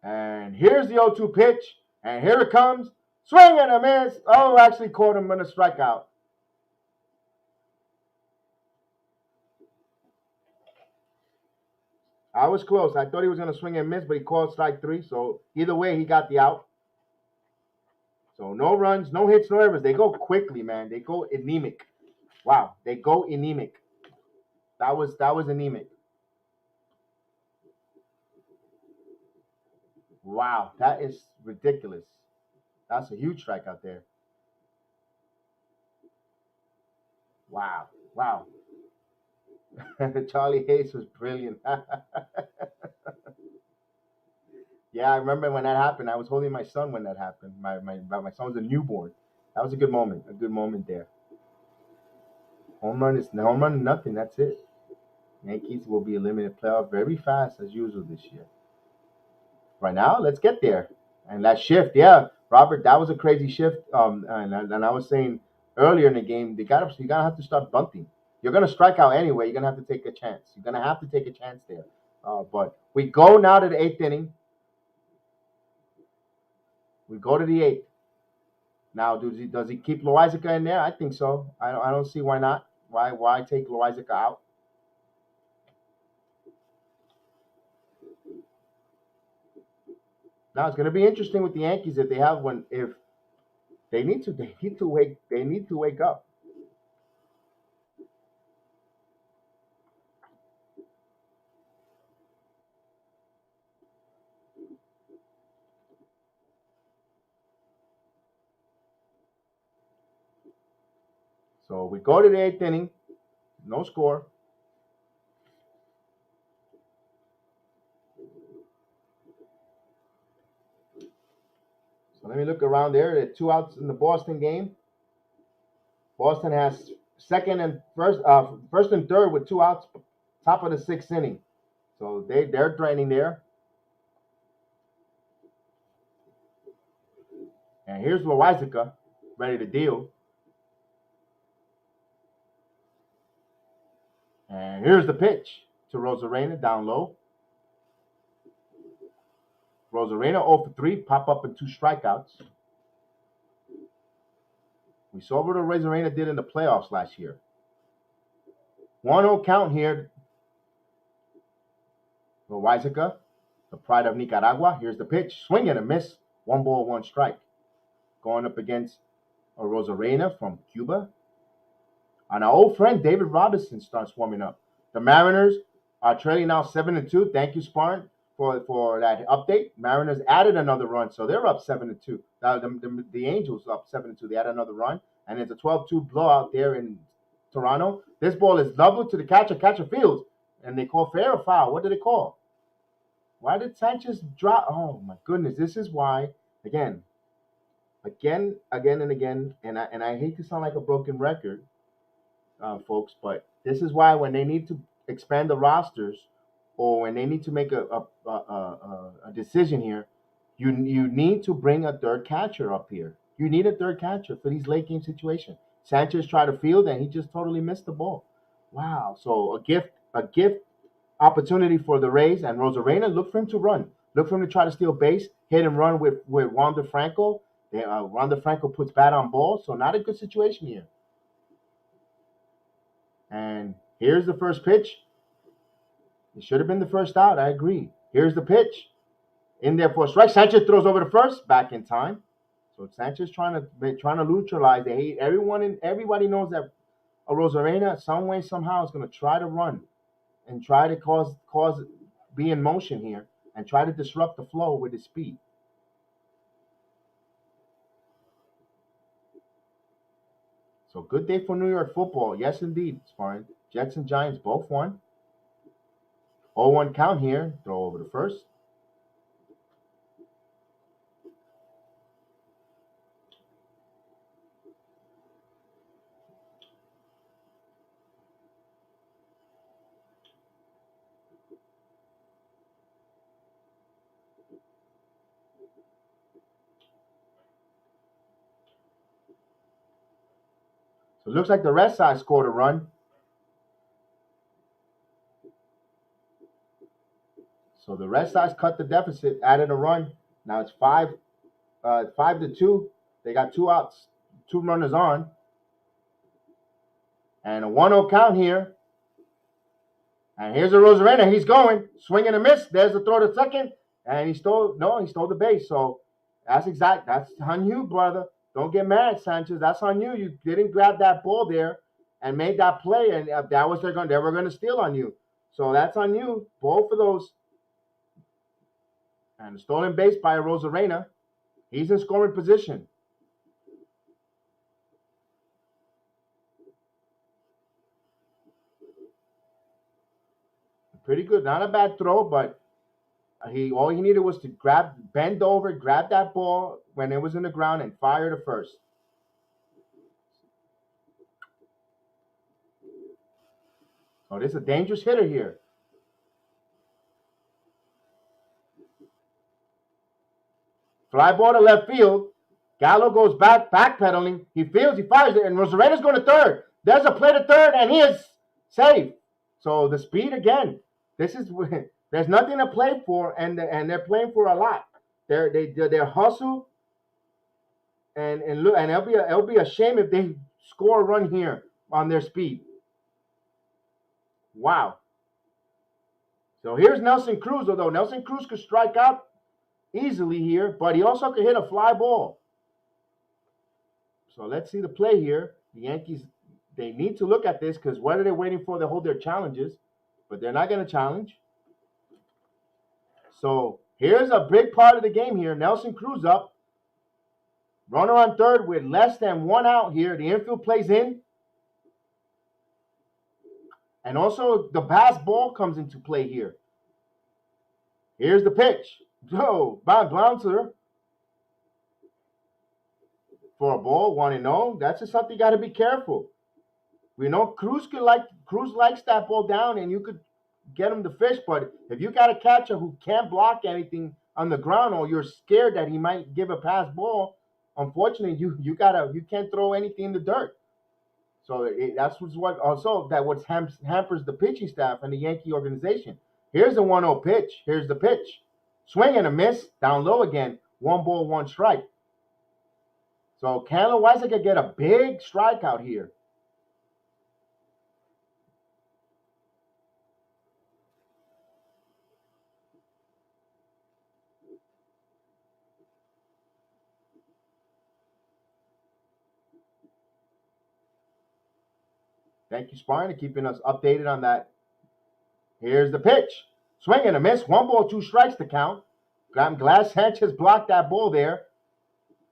Speaker 1: And here's the 0-2 pitch. And here it comes. Swing and a miss. Oh, actually caught him in a strikeout. I was close. I thought he was going to swing and miss, but he called strike 3. So either way, he got the out. So no runs, no hits, no errors. They go quickly, man. They go anemic. Wow, they go anemic. That was anemic. Wow, that is ridiculous. That's a huge strikeout there. Wow, wow. Charlie Hayes was brilliant. Yeah, I remember when that happened. I was holding my son when that happened. My son was a newborn. That was a good moment. A good moment there. Home run, nothing. That's it. Yankees will be eliminated playoff very fast as usual this year. Right now, let's get there. And that shift, yeah, Robert, that was a crazy shift. And I was saying earlier in the game, you're gonna have to start bunting. You're gonna strike out anyway. You're gonna have to take a chance. You're gonna have to take a chance there. But we go now to the 8th inning. We go to the 8th. Now, does he keep Loizaga in there? I think so. I don't see why not. Why take Loizaga out? Now it's going to be interesting with the Yankees if they have one. If they need to wake up. So we go to the 8th inning, no score. So let me look around there. There are 2 outs in the Boston game. Boston has first and third with 2 outs, top of the 6th inning. So they're draining there. And here's Loizaga, ready to deal. And here's the pitch to Rosarena down low. Rosarena 0 for 3, pop up in 2 strikeouts. We saw what Rosarena did in the playoffs last year. 1-0 count here. Loaizaga, the pride of Nicaragua. Here's the pitch. Swing and a miss. 1 ball, 1 strike. Going up against Rosarena from Cuba. And our old friend David Robinson starts warming up. The Mariners are trailing now 7-2. Thank you, Sparn, for that update. Mariners added another run, so they're up 7-2. The Angels up 7-2. They added another run, and it's a 12-2 blowout there in Toronto. This ball is doubled to the catcher. Catcher fields, and they call fair or foul. What did they call? Why did Sanchez drop? Oh my goodness! This is why again, and again, and I hate to sound like a broken record, folks, but this is why when they need to expand the rosters or when they need to make a decision here, you need to bring a third catcher up here. You need a third catcher for these late game situations. Sanchez tried to field and he just totally missed the ball. Wow. So a gift opportunity for the Rays, and Rosarena, look for him to run. Look for him to try to steal base, hit and run with Wander Franco. Wander Franco puts bat on ball, so not a good situation here. And here's the first pitch. It should have been the first out. I agree. Here's the pitch. In there for a strike. Sanchez throws over to first. Back in time. So Sanchez trying to neutralize. They hate everyone, and everybody knows that a Rosarena, some way, somehow, is going to try to run and try to cause be in motion here and try to disrupt the flow with his speed. So good day for New York football. Yes, indeed, Sparring. Jets and Giants both won. 0-1 count here. Throw over to first. So it looks like the Red Sox scored a run. So the Red Sox cut the deficit, added a run. Now it's 5-2. They got 2 outs, 2 runners on. And a 1-0 count here. And here's a Rosarena. He's going. Swing and a miss. There's the throw to second. And he stole the base. So that's on you, brother. Don't get mad, Sanchez. That's on you. You didn't grab that ball there and made that play. And that was they were going to steal on you. So that's on you. Both of those. And a stolen base by a Rosarena. He's in scoring position. Pretty good. Not a bad throw, but all he needed was to bend over, grab that ball when it was in the ground, and fire to first. Oh, this is a dangerous hitter here. Fly ball to left field. Gallo goes backpedaling. He fields, he fires it, and Rosarena's going to third. There's a play to third, and he is safe. So the speed again. There's nothing to play for, and they're playing for a lot. They're hustle, and it'll be a shame if they score a run here on their speed. Wow. So here's Nelson Cruz, although Nelson Cruz could strike out easily here, but he also could hit a fly ball. So let's see the play here. The Yankees, they need to look at this because what are they waiting for? They hold their challenges, but they're not going to challenge. So here's a big part of the game here. Nelson Cruz up. Runner on third with less than 1 out here. The infield plays in. And also the pass ball comes into play here. Here's the pitch. Go, bouncer. For a ball, 1-0. That's just something you got to be careful. We know Cruz likes that ball down, and you could get him to fish. But if you got a catcher who can't block anything on the ground, or you're scared that he might give a pass ball, unfortunately, you can't throw anything in the dirt. So that's what hampers the pitching staff and the Yankee organization. Here's the 1-0 pitch. Here's the pitch. Swing and a miss. Down low again. 1 ball, 1 strike. So can Loaizaga get a big strikeout here? Thank you, Spartan, for keeping us updated on that. Here's the pitch. Swing and a miss. 1 ball, 2 strikes to count. I'm glad Sanchez blocked that ball there.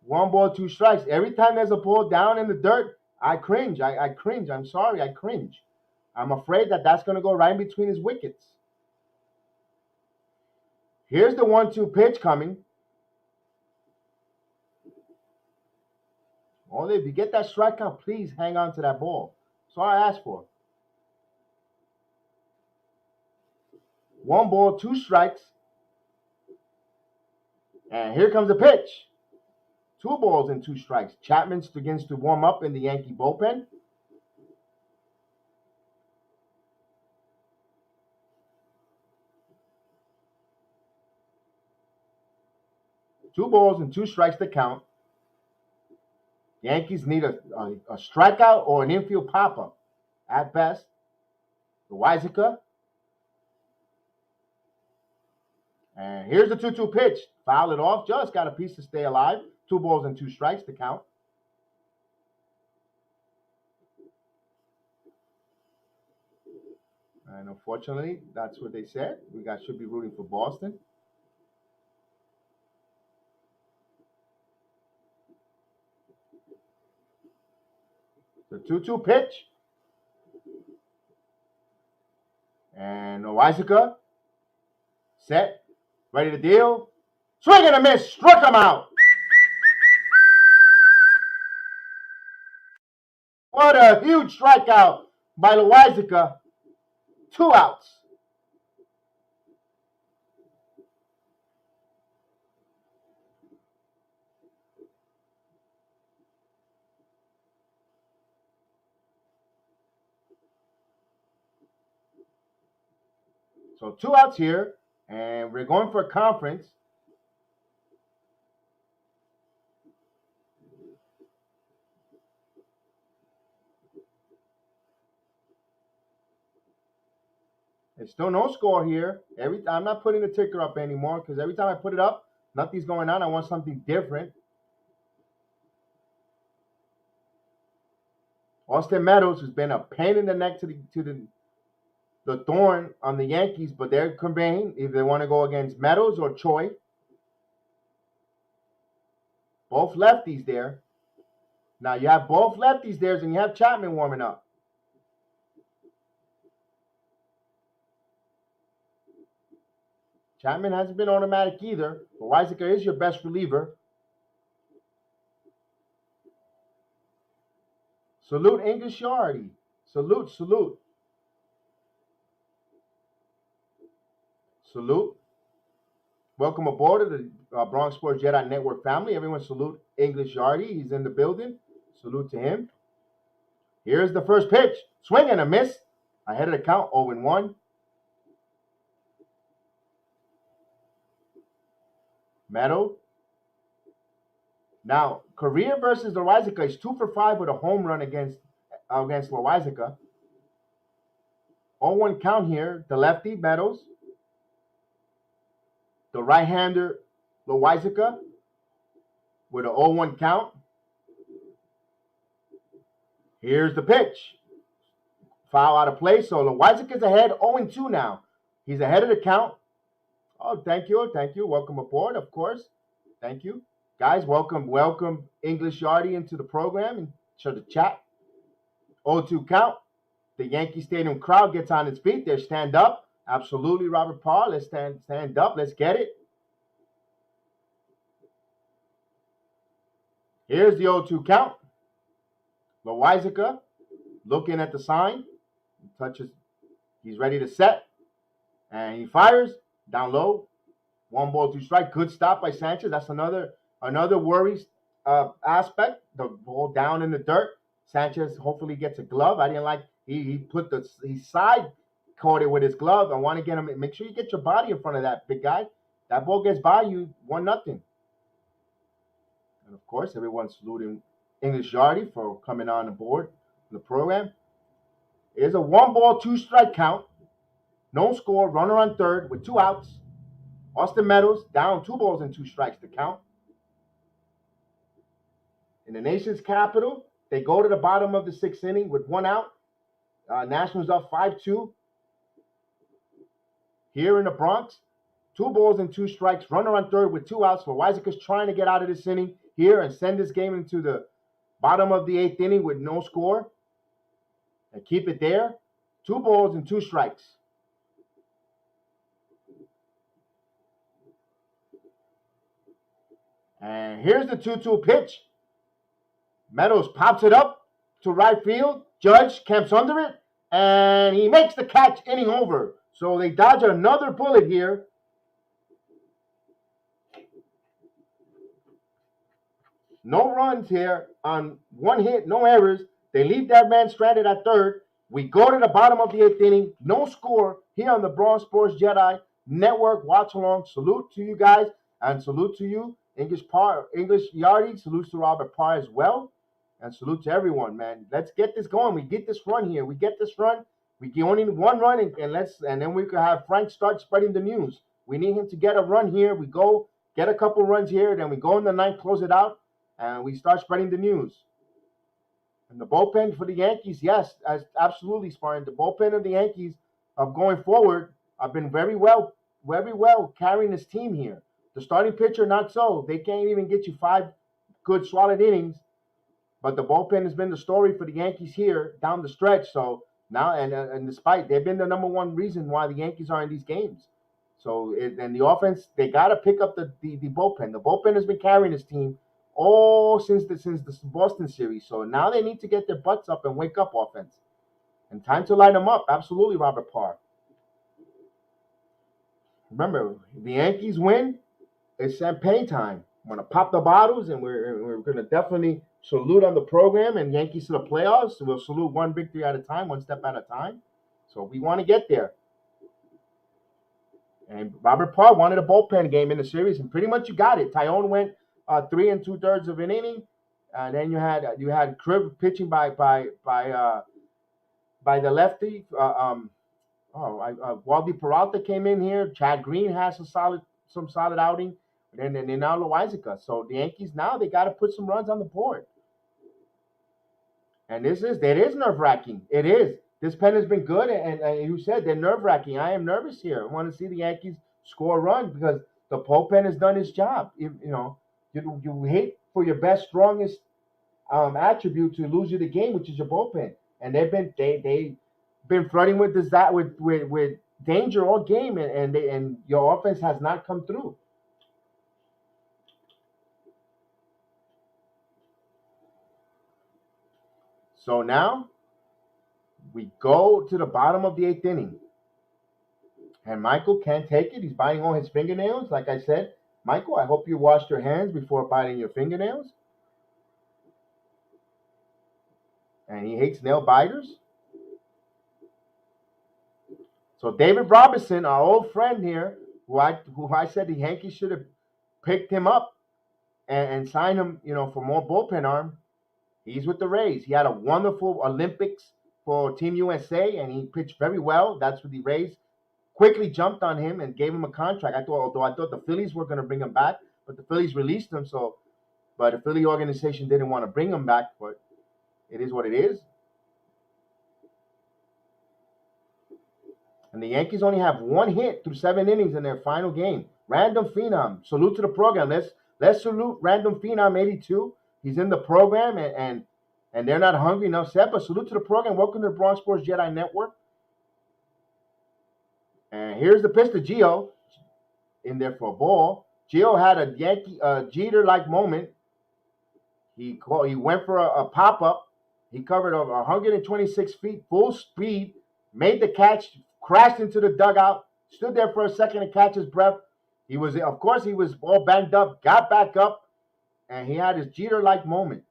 Speaker 1: 1 ball, 2 strikes. Every time there's a ball down in the dirt, I cringe. I cringe. I'm sorry. I cringe. I'm afraid that that's going to go right in between his wickets. Here's the 1-2 pitch coming. Only if you get that strikeout, please hang on to that ball. That's all I ask for. 1 ball, 2 strikes. And here comes the pitch. 2 balls and 2 strikes. Chapman begins to warm up in the Yankee bullpen. Two balls and 2 strikes to count. Yankees need a strikeout or an infield pop-up at best. Loaizaga. And here's the 2-2 pitch. Foul it off. Just got a piece to stay alive. 2 balls and 2 strikes to count. And unfortunately, that's what they said. We should be rooting for Boston. The 2-2 pitch. And Loaizaga set, ready to deal. Swing and a miss, struck him out. What a huge strikeout by Loaizaga. 2 outs. So 2 outs here, and we're going for a conference. There's still no score here. I'm not putting the ticker up anymore because every time I put it up, nothing's going on. I want something different. Austin Meadows has been a pain in the neck to the thorn on the Yankees, but they're conveying if they want to go against Meadows or Choi. Both lefties there. Now you have both lefties there, and you have Chapman warming up. Chapman hasn't been automatic either. Loaizaga is your best reliever. Salute English Yardy. Salute, salute. Salute. Welcome aboard to the Bronx Sports Jedi Network family. Everyone salute English Yardy. He's in the building. Salute to him. Here's the first pitch. Swing and a miss. Ahead of the count, 0-1. Meadow. Now, career versus Loaizaga is 2 for 5 with a home run against Loaizaga. 0-1 count here. The lefty, Meadows. The right-hander, Loaizaga, with an 0-1 count. Here's the pitch. Foul out of play, so Loaizaga's ahead, 0-2 now. He's ahead of the count. Oh, thank you, thank you. Welcome aboard, of course. Thank you. Guys, welcome English Yardy into the program and to the chat. 0-2 count. The Yankee Stadium crowd gets on its feet. They stand up. Absolutely, Robert Parr. Let's stand up. Let's get it. Here's the 0-2 count. Loaizaga looking at the sign. He touches. He's ready to set. And he fires down low. 1 ball, 2 strike. Good stop by Sanchez. That's another worry aspect. The ball down in the dirt. Sanchez hopefully gets a glove. I didn't like he side caught it with his glove. I want to get him. Make sure you get your body in front of that big guy. That ball gets by you 1-0. And of course, everyone's saluting English Yardy for coming on board the program. It is a 1-ball, 2-strike count. No score, runner on third with 2 outs. Austin Meadows down 2 balls and 2 strikes to count. In the nation's capital, they go to the bottom of the 6th inning with 1 out. Nationals up 5-2. Here in the Bronx, 2 balls and 2 strikes, runner on third with 2 outs. So Weiser's trying to get out of this inning here and send this game into the bottom of the 8th inning with no score and keep it there. 2 balls and 2 strikes. And here's the 2-2 pitch. Meadows pops it up to right field. Judge camps under it, and he makes the catch, inning over. So they dodge another bullet here. No runs here on 1 hit, no errors. They leave that man stranded at third. We go to the bottom of the 8th inning. No score here on the Brawl Sports Jedi Network. Watch along. Salute to you guys, and salute to you, English Yardy. Salute to Robert Parr as well. And salute to everyone, man. Let's get this going. We get this run here. We get this run. We only need 1 run, and then we could have Frank start spreading the news. We need him to get a run here. We go get a couple runs here. Then we go in the 9th, close it out, and we start spreading the news. And the bullpen for the Yankees, yes, absolutely, Spartan. The bullpen of the Yankees going forward have been very well carrying this team here. The starting pitcher, not so. They can't even get you 5 good solid innings. But the bullpen has been the story for the Yankees here down the stretch. So now, and despite, they've been the number 1 reason why the Yankees are in these games. So, and the offense, they got to pick up the bullpen. The bullpen has been carrying this team all since the Boston series. So now they need to get their butts up and wake up offense. And time to light them up. Absolutely, Robert Parr. Remember, the Yankees win, it's champagne time. I'm going to pop the bottles, and we're going to definitely salute on the program, and Yankees to the playoffs. We'll salute 1 victory at a time, 1 step at a time. So we want to get there. And Robert Parr wanted a bullpen game in the series, and pretty much you got it. Taillon went 3 2/3 of an inning, and then you had Crib pitching by the lefty. Waldy Peralta came in here. Chad Green has some solid outing. And then now Loizica. So the Yankees now, they got to put some runs on the board. And it is nerve-wracking. It is. This pen has been good, and you said they're nerve-wracking. I am nervous here. I want to see the Yankees score a run because the bullpen has done its job. You hate for your best, strongest attribute to lose you the game, which is your bullpen. And they've been flirting with with danger all game, and your offense has not come through. So now we go to the bottom of the 8th inning. And Michael can't take it. He's biting on his fingernails. Like I said, Michael, I hope you washed your hands before biting your fingernails. And he hates nail biters. So David Robinson, our old friend here, who I said the Yankees should have picked him up and signed him, for more bullpen arm. He's with the Rays. He had a wonderful Olympics for Team USA, and he pitched very well. That's what the Rays quickly jumped on him and gave him a contract. I thought the Phillies were going to bring him back, but the Phillies released him. But the Philly organization didn't want to bring him back. But it is what it is. And the Yankees only have 1 hit through 7 innings in their final game. Random Phenom. Salute to the program. Let's salute Random Phenom 82. He's in the program, and they're not hungry enough set. But salute to the program. Welcome to the Brawl Sports Jedi Network. And here's the pitch to Gio in there for a ball. Gio had a Jeter-like moment. He went for a pop-up. He covered over 126 feet, full speed, made the catch, crashed into the dugout, stood there for a second to catch his breath. He was all banged up, got back up, and he had his Jeter-like moment.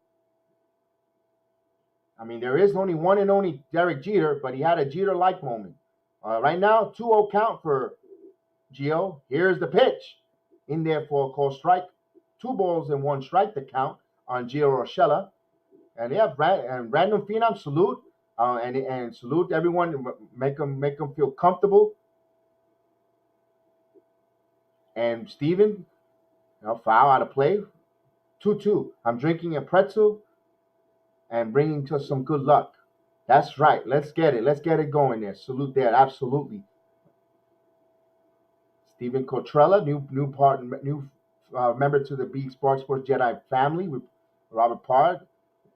Speaker 1: I mean, there is only one and only Derek Jeter, but he had a Jeter-like moment. Right now, 2-0 count for Gio. Here's the pitch. In there for a called strike. 2-1 the count on Gallo and Urshela. And they have random phenom salute, and salute everyone, make them feel comfortable. And Steven, foul out of play, 2-2. I'm drinking a pretzel and bringing to some good luck. That's right. Let's get it going there. Salute there, absolutely. Steven Cotrella, new member to the Big Sports Jedi family with Robert Parr.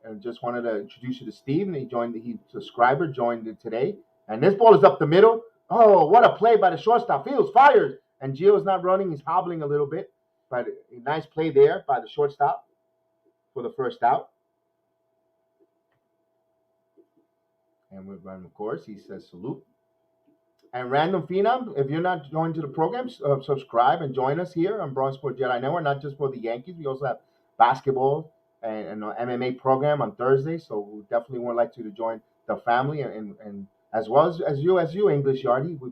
Speaker 1: And just wanted to introduce you to Steve. And he subscriber joined it today. And this ball is up the middle. Oh, what a play by the shortstop. Fields fires. And Gio's not running. He's hobbling a little bit. But a nice play there by the shortstop for the first out. And of course, he says salute. And Random Phenom, if you're not joined to the program, subscribe and join us here on Bronze Sport Jedi Network, not just for the Yankees. We also have basketball and an MMA program on Thursday. So we definitely would like you to join the family. And as well as you, English Yardie, we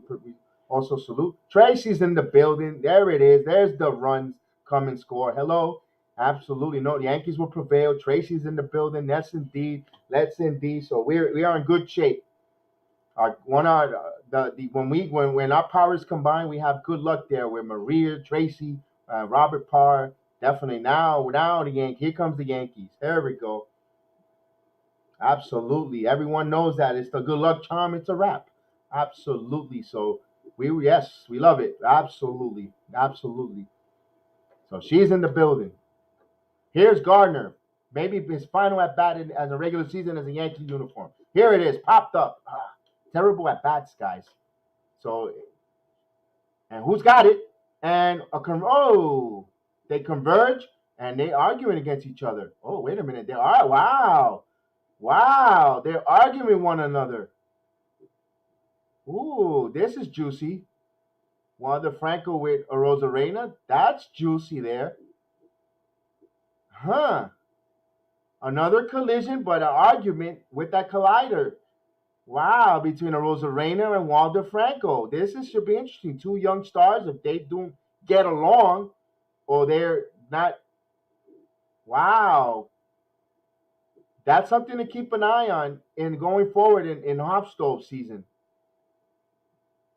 Speaker 1: also salute. Tracy's in the building. There it is. There's the runs. Come and score. Hello. Absolutely. No, the Yankees will prevail. Tracy's in the building. Let's indeed. So we are in good shape. When our powers combine, we have good luck there with Maria, Tracy, Robert Parr. Definitely now the Yankees. Here comes the Yankees. There we go. Absolutely. Everyone knows that it's the good luck charm. It's a wrap. Absolutely. So we love it. Absolutely. So she's in the building. Here's Gardner. Maybe his final at bat as a regular season as a Yankee uniform. Here it is, popped up. Terrible at bats, guys. So, and who's got it? And they converge and they arguing against each other. Oh, wait a minute. They are. Wow. They're arguing with one another. Ooh, this is juicy. Wander Franco with Arozarena. That's juicy there. Huh. Another collision, but an argument with that collider. Wow, between Arozarena and Wander Franco. This should be interesting. Two young stars, if they don't get along or they're not. Wow. That's something to keep an eye on in going forward in Hop Stove season.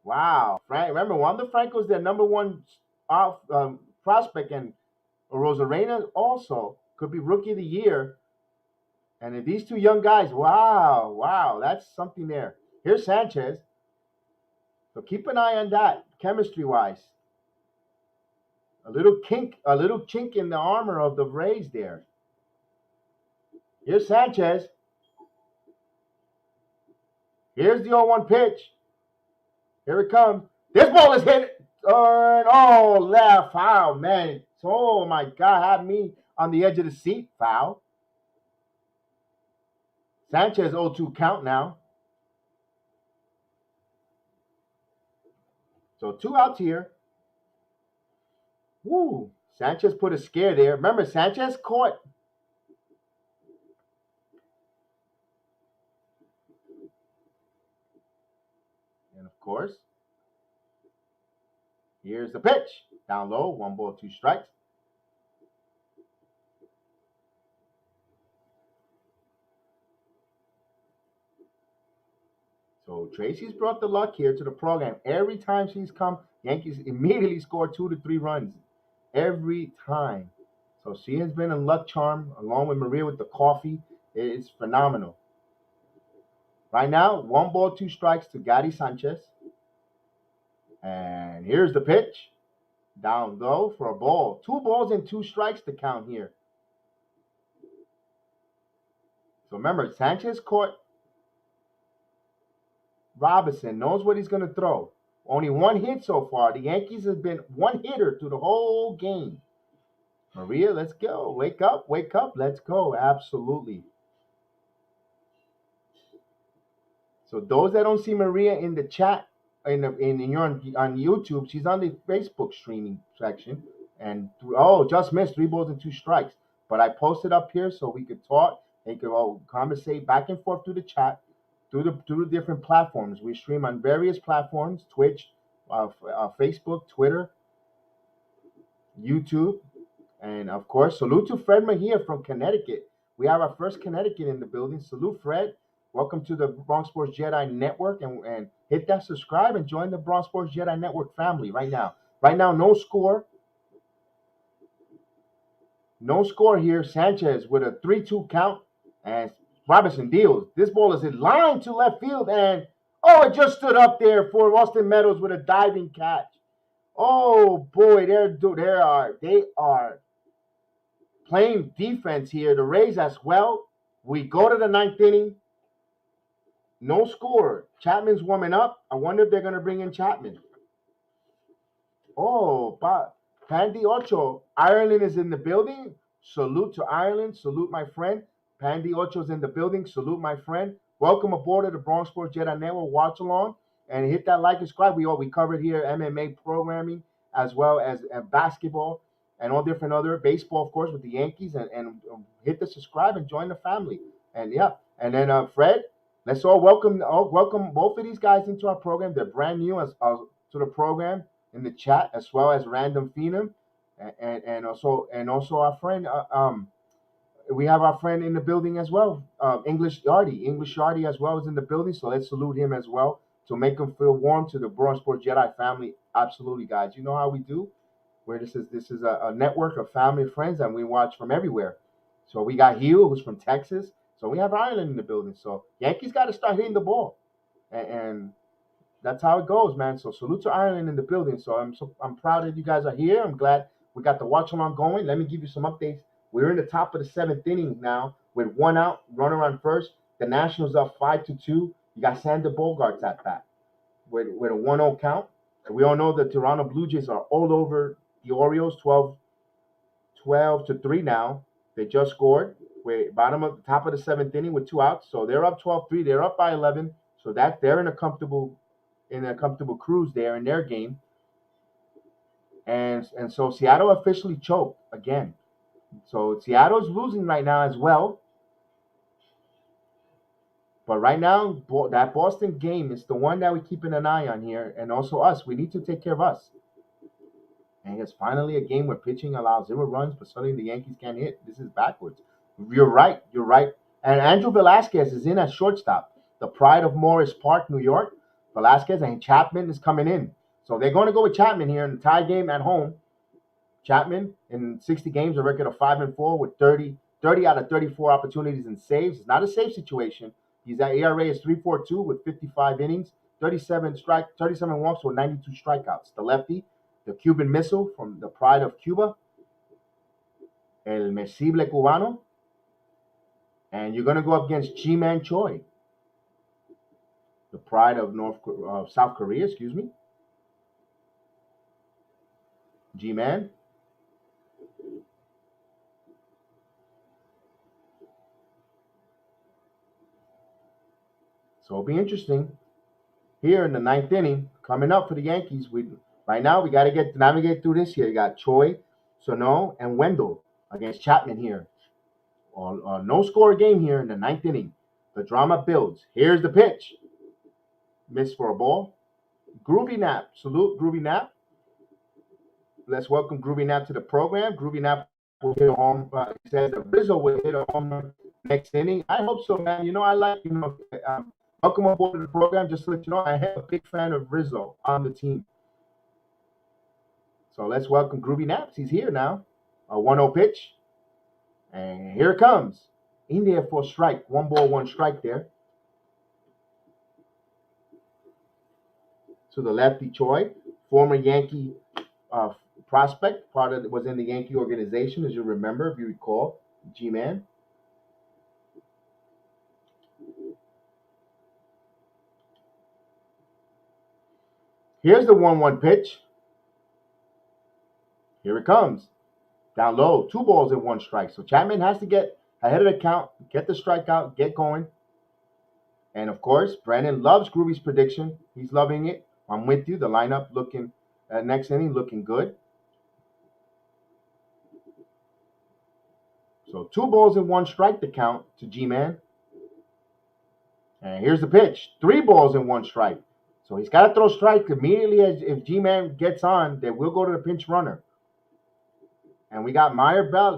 Speaker 1: Wow. Remember, Wander Franco's their number one prospect, and Arozarena also could be Rookie of the Year. And if these two young guys, wow, that's something there. Here's Sanchez. So keep an eye on that, chemistry-wise. A little chink in the armor of the Rays there. Here's Sanchez. Here's the 0-1 pitch. Here it comes. This ball is hit. Left. Foul, man. Oh, my God. Had me on the edge of the seat. Foul. Sanchez 0-2 count now. So 2 outs here. Woo. Sanchez put a scare there. Remember, Sanchez caught. And of course, here's the pitch. Down low, 1 ball, 2 strikes. So Tracy's brought the luck here to the program. Every time she's come, Yankees immediately score 2 to 3 runs. Every time. So she has been a luck charm along with Maria with the coffee. It's phenomenal. Right now, 1 ball, 2 strikes to Gardner Sanchez. And here's the pitch. Down low for a ball. 2 balls and 2 strikes to count here. So remember, Sanchez caught Robinson, knows what he's going to throw. Only 1 hit so far. The Yankees have been 1 hitter through the whole game. Maria, let's go. Wake up. Let's go. Absolutely. So those that don't see Maria in the chat, on YouTube, she's on the Facebook streaming section. And just missed 3 balls and 2 strikes. But I posted up here so we could talk and could conversate back and forth through the chat. Through the different platforms. We stream on various platforms, Twitch, Facebook, Twitter, YouTube, And of course, salute to Fred Mejia from Connecticut. We have our first Connecticut in the building. Salute, Fred. Welcome to the Bronx Sports Jedi Network, and hit that subscribe and join the Bronx Sports Jedi Network family right now. Right now, no score. No score here. Sanchez with a 3-2 count, and Robinson deals. This ball is in line to left field, and it just stood up there for Austin Meadows with a diving catch. Oh boy, they are playing defense here. The Rays as well. We go to the ninth inning. No score. Chapman's warming up. I wonder if they're going to bring in Chapman. Pandy Ocho. Ireland is in the building. Salute to Ireland. Salute, my friend. Pandy Ocho's in the building. Salute, my friend. Welcome aboard to the Bronx Sports Jedi Network. Watch along and hit that like and subscribe. We covered here MMA programming as well as basketball and all different other baseball, of course, with the Yankees. And hit the subscribe and join the family. And then Fred, let's all welcome both of these guys into our program. They're brand new to the program in the chat, as well as Random Phenom, and also our friend. We have our friend in the building as well, English Yardy as well is in the building. So let's salute him as well to make him feel warm to the Bronx Sports Jedi family. Absolutely, guys. You know how we do. Where this is a network of family and friends, and we watch from everywhere. So we got Hugh, who's from Texas. So we have Ireland in the building. So Yankees got to start hitting the ball, and that's how it goes, man. So salute to Ireland in the building. So I'm proud that you guys are here. I'm glad we got the watch along going. Let me give you some updates. We're in the top of the seventh inning now with one out, runner on first. The Nationals up 5-2. You got Sander Bogarts at bat with a 1-0 count. So we all know the Toronto Blue Jays are all over the Orioles, 12-3 now. They just scored. We're top of the seventh inning with 2 outs. So they're up 12-3. They're up by 11. So they're in a comfortable cruise there in their game. And so Seattle officially choked again. So Seattle's losing right now as well. But right now, that Boston game is the one that we're keeping an eye on here. And also us. We need to take care of us. And it's finally a game where pitching allows 0 runs, but suddenly the Yankees can't hit. This is backwards. You're right. And Andrew Velasquez is in at shortstop. The pride of Morris Park, New York. Velasquez and Chapman is coming in. So they're going to go with Chapman here in the tie game at home. Chapman in 60 games, a record of 5-4 with 30 out of 34 opportunities and saves. It's not a save situation. His ERA is 3.42 with 55 innings, 37 walks with 92 strikeouts. The lefty, the Cuban missile from the pride of Cuba, El Mesible Cubano. And you're going to go up against Ji-Man Choi, the pride of South Korea, G-Man. So it'll be interesting here in the ninth inning coming up for the Yankees. Right now we got to navigate through this here. You got Choi, Sano, and Wendell against Chapman here. No score game here in the ninth inning. The drama builds. Here's the pitch. Missed for a ball. Groovy Nap. Salute Groovy Nap. Let's welcome Groovy Nap to the program. Groovy Nap will hit a home. He says that Rizzo will hit a home run next inning. I hope so, man. Welcome aboard to the program. Just to let you know, I am a big fan of Rizzo on the team. So let's welcome Groovy Naps. He's here now. A 1-0 pitch. And here it comes. In there for a strike. 1 ball, 1 strike there. To the lefty Choi, former Yankee prospect, was in the Yankee organization, as you remember, if you recall, G-Man. Here's the 1-1 pitch. Here it comes. Down low, 2 balls and 1 strike. So Chapman has to get ahead of the count, get the strikeout, get going. And of course, Brandon loves Groovy's prediction. He's loving it. I'm with you. The lineup looking next inning looking good. So 2 balls and 1 strike to count to G-Man. And here's the pitch. 3 balls and 1 strike. So he's got to throw strikes immediately if G-Man gets on, then we'll go to the pinch runner. And we got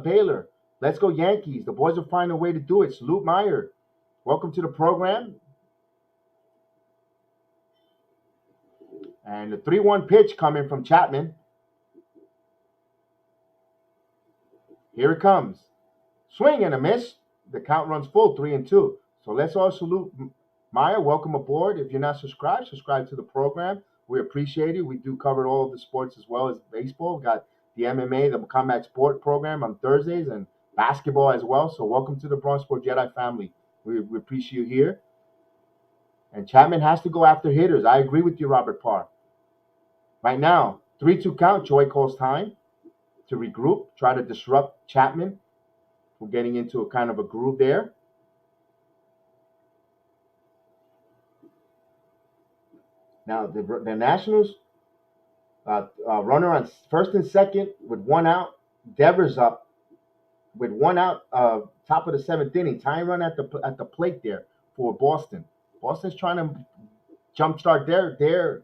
Speaker 1: Baylor. Let's go Yankees. The boys will find a way to do it. Salute Meyer. Welcome to the program. And the 3-1 pitch coming from Chapman. Here it comes. Swing and a miss. The count runs full, 3-2. So let's all salute Meyer. Welcome aboard. If you're not subscribed, subscribe to the program. We appreciate it. We do cover all of the sports as well as baseball. We've got the MMA, the Combat Sport program on Thursdays, and basketball as well. So welcome to the Bronx Sport Jedi family. We appreciate you here. And Chapman has to go after hitters. I agree with you, Robert Parr. Right now, 3-2 count. Joy calls time to regroup, try to disrupt Chapman. We're getting into a kind of a groove there. Now, the Nationals, runner on first and second with 1 out. Devers up with 1 out, top of the 7th inning. Tying run at the plate there for Boston. Boston's trying to jumpstart their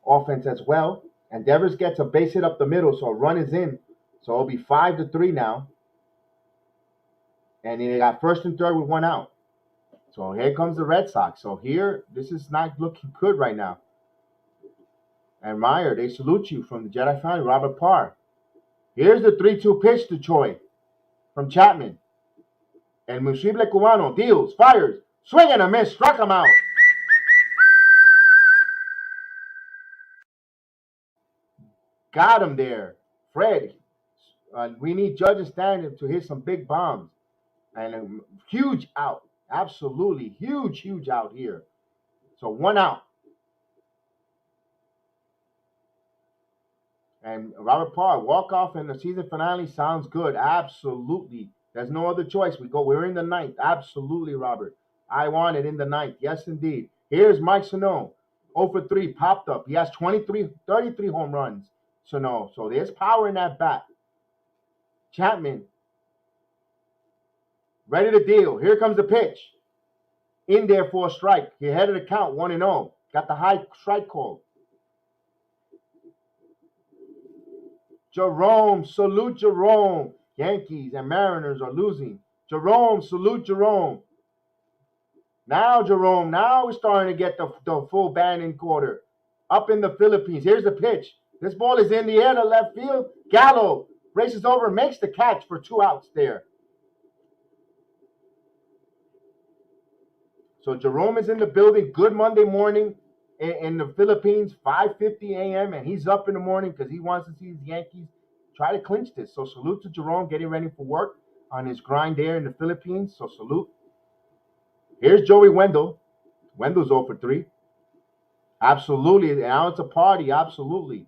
Speaker 1: offense as well. And Devers gets a base hit up the middle, so a run is in. So it'll be 5-3 now. And they got first and third with 1 out. So here comes the Red Sox. So here, this is not looking good right now. And Meyer, they salute you from the Jedi family, Robert Parr. Here's the 3-2 pitch to Choi from Chapman. And Musible Cubano deals, fires, swing and a miss, struck him out. Got him there. Fred, we need Judge and Stanton to hit some big bombs. And a huge out. Absolutely huge out here. So 1 out. And Robert Parr, walk off in the season finale sounds good. Absolutely. There's no other choice. We're in the 9th. Absolutely, Robert. I want it in the 9th. Yes, indeed. Here's Mike Sano. 0 for 3, popped up. He has 33 home runs. Sano. So there's power in that bat. Chapman. Ready to deal. Here comes the pitch. In there for a strike. He headed the count 1-0. Got the high strike call. Jerome, salute Jerome. Yankees and Mariners are losing. Jerome, salute Jerome. Now we're starting to get the full band in quarter. Up in the Philippines. Here's the pitch. This ball is in the air to left field. Gallo races over, makes the catch for 2 outs there. So Jerome is in the building. Good Monday morning in the Philippines, 5:50 a.m. And he's up in the morning because he wants to see his Yankees try to clinch this. So salute to Jerome getting ready for work on his grind there in the Philippines. So salute. Here's Joey Wendell. Wendell's 0 for 3. Absolutely. Now it's a party. Absolutely.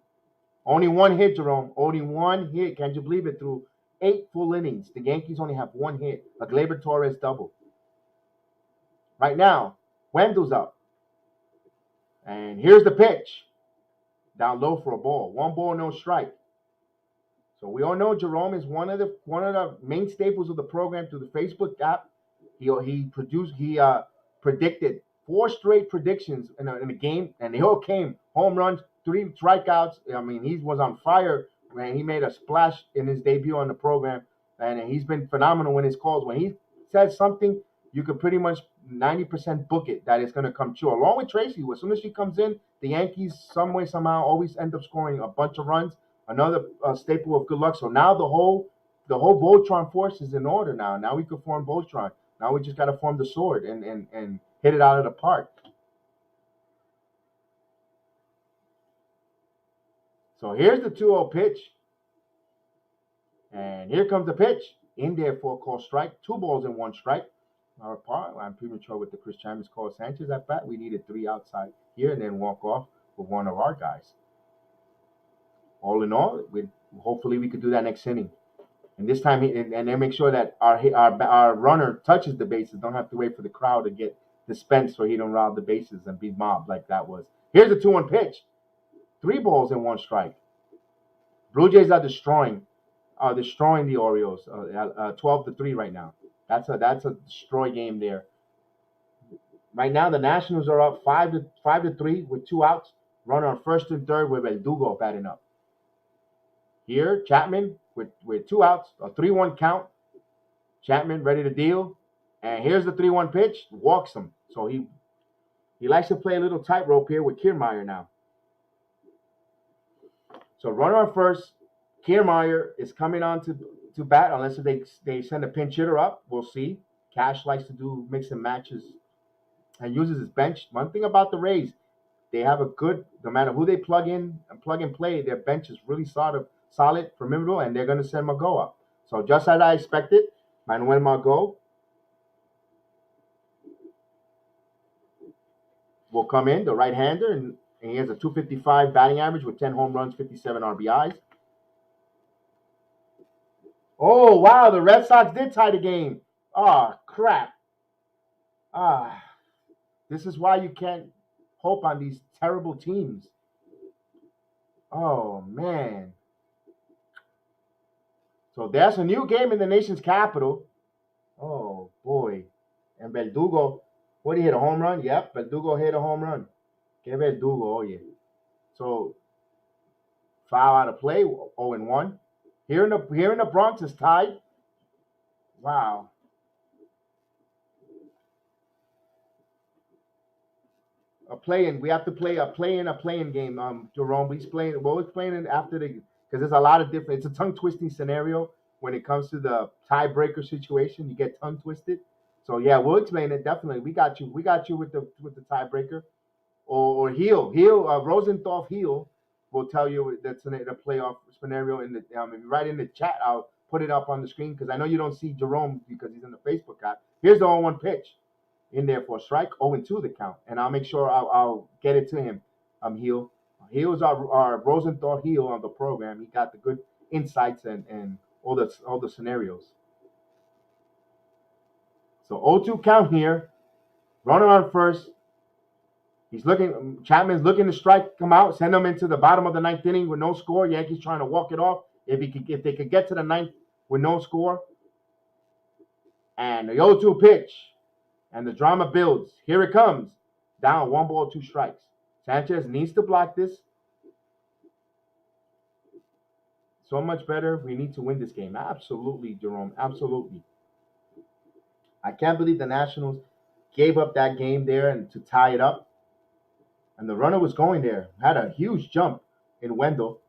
Speaker 1: Only 1 hit, Jerome. Only 1 hit. Can't you believe it? Through 8 full innings. The Yankees only have 1 hit. A Gleyber Torres double. Right now, Wendell's up. And here's the pitch. Down low for a ball. 1 ball, no strike. So we all know Jerome is one of the main staples of the program through the Facebook app. He predicted 4 straight predictions in a game, and they all came. Home runs, 3 strikeouts. I mean, he was on fire when he made a splash in his debut on the program, and he's been phenomenal in his calls. When he says something, you could pretty much 90% book it that it's going to come true. Along with Tracy, as soon as she comes in, the Yankees some way, somehow always end up scoring a bunch of runs. Another staple of good luck. So now the whole Voltron force is in order now. Now we can form Voltron. Now we just got to form the sword and hit it out of the park. So here's the 2-0 pitch. And here comes the pitch. In there for a call strike. 2 balls and 1 strike. I'm premature with the Chris Chalmers call Sanchez at bat. We needed 3 outside here and then walk off with one of our guys. All in all, hopefully we could do that next inning. And this time, and then make sure that our runner touches the bases. Don't have to wait for the crowd to get dispensed so he don't rob the bases and be mobbed like that was. Here's the 2-1 pitch. 3 balls and 1 strike. Blue Jays are destroying the Orioles. 12-3 right now. That's a destroy game there. Right now, the Nationals are up 5-3 with 2 outs. Runner on first and third with Verdugo batting up. Here, Chapman with 2 outs, a 3-1 count. Chapman ready to deal. And here's the 3-1 pitch, walks him. So he likes to play a little tightrope here with Kiermaier now. So runner on first, Kiermaier is coming on to bat unless they send a pinch hitter up. We'll see. Cash likes to do mix and matches and uses his bench. One thing about the Rays, they have a good, no matter who they plug in and plug and play, their bench is really solid for middle, and they're going to send Margot up. So just as I expected, Manuel Margot will come in, the right-hander, and he has a 255 batting average with 10 home runs, 57 RBIs. Oh, wow, the Red Sox did tie the game. Oh, crap. This is why you can't hope on these terrible teams. Oh, man. So there's a new game in the nation's capital. Oh, boy. And Verdugo, what, he hit a home run? Yep, Verdugo hit a home run. Que Verdugo, oh, yeah. So, foul out of play, 0-1. Here in the Bronx is tied. Wow. We have to play a play-in game. Jerome, we're playing it after because there's a lot of different. It's a tongue-twisting scenario when it comes to the tiebreaker situation. You get tongue-twisted. So yeah, we'll explain it definitely. We got you with the tiebreaker, or Rosenthal Heel will tell you that's the playoff scenario in the right in the chat. I'll put it up on the screen because I know you don't see Jerome because he's in the Facebook app. Here's the 0-1 pitch. In there for a strike, 0-2 the count, and I'll make sure I'll get it to him. Heel is our Rosenthal Heel on the program. He got the good insights and all the scenarios. So 0-2 count here. Runner on first. Chapman's looking to strike, come out, send him into the bottom of the 9th inning with no score. Yankees trying to walk it off. If they could get to the 9th with no score. And the 0-2 pitch. And the drama builds. Here it comes. Down 1 ball, 2 strikes. Sanchez needs to block this. So much better. We need to win this game. Absolutely, Jerome. Absolutely. I can't believe the Nationals gave up that game there and to tie it up. And the runner was going there. Had a huge jump in Wendell.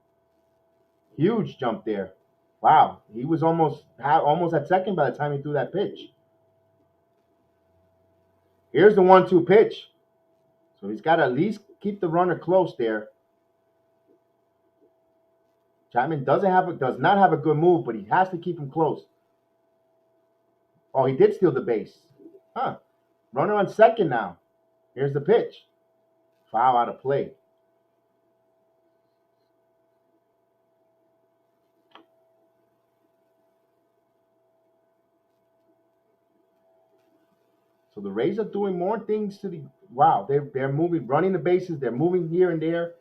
Speaker 1: Huge jump there. Wow. He was almost at second by the time he threw that pitch. Here's the 1-2 pitch. So he's got to at least keep the runner close there. Chapman does not have a good move, but he has to keep him close. Oh, he did steal the base. Runner on second now. Here's the pitch. Foul out of play. So the Rays are doing more things to the they're moving, running the bases, they're moving here and there.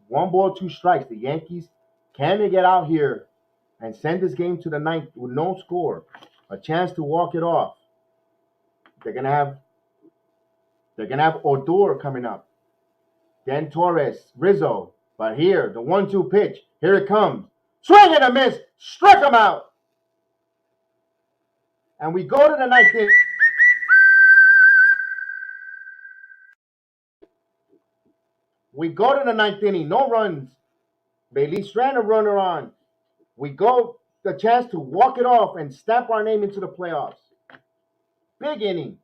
Speaker 1: 1 ball, 2 strikes. The Yankees, can they get out here and send this game to the 9th with no score? A chance to walk it off. They're gonna have Odor coming up. Then Torres, Rizzo. But here, the 1-2 pitch. Here it comes. Swing and a miss. Struck him out. And we go to the 9th inning. We go to the 9th inning. No runs. Bailey ran a runner on. We go the chance to walk it off and stamp our name into the playoffs. Big inning.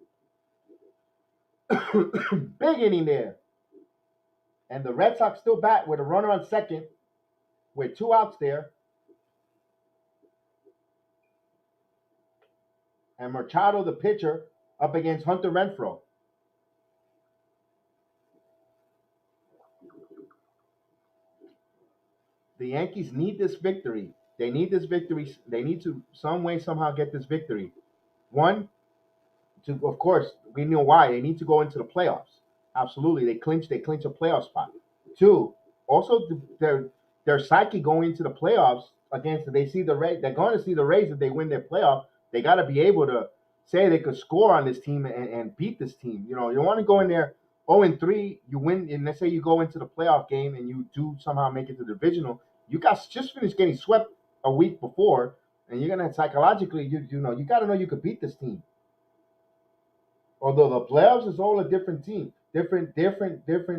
Speaker 1: Big inning there. And the Red Sox still bat with a runner on second with 2 outs there. And Machado, the pitcher, up against Hunter Renfroe. The Yankees need this victory. They need this victory. They need to some way, somehow get this victory. 1, of course, we know why. They need to go into the playoffs. Absolutely. They clinch a playoff spot. 2, also their psyche going into the playoffs they see the Rays. They're going to see the Rays if they win their playoff. They got to be able to say they could score on this team and beat this team. You want to go in there 0-3, you win, and let's say you go into the playoff game and you do somehow make it to the divisional, You guys just finished getting swept a week before, and you're gonna psychologically, you got to know you could beat this team. Although the playoffs is all a different team, different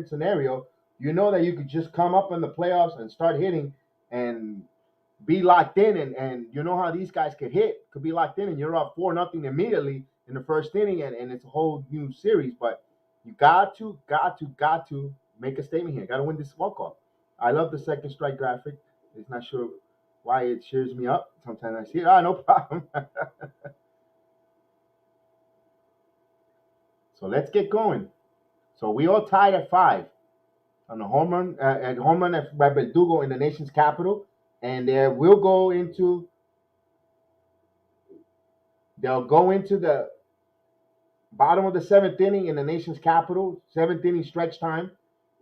Speaker 1: scenario. You know that you could just come up in the playoffs and start hitting and be locked in, and you know how these guys could be locked in, and you're up 4-0 immediately in the first inning, and it's a whole new series. But you got to make a statement here. Got to win this walk-off. I love the second strike graphic. It's not sure why it cheers me up. Sometimes I see it. No problem. So let's get going. So we all tied at 5 on the home run by Verdugo in the nation's capital, and they'll go into the bottom of the 7th inning in the nation's capital. 7th inning stretch time.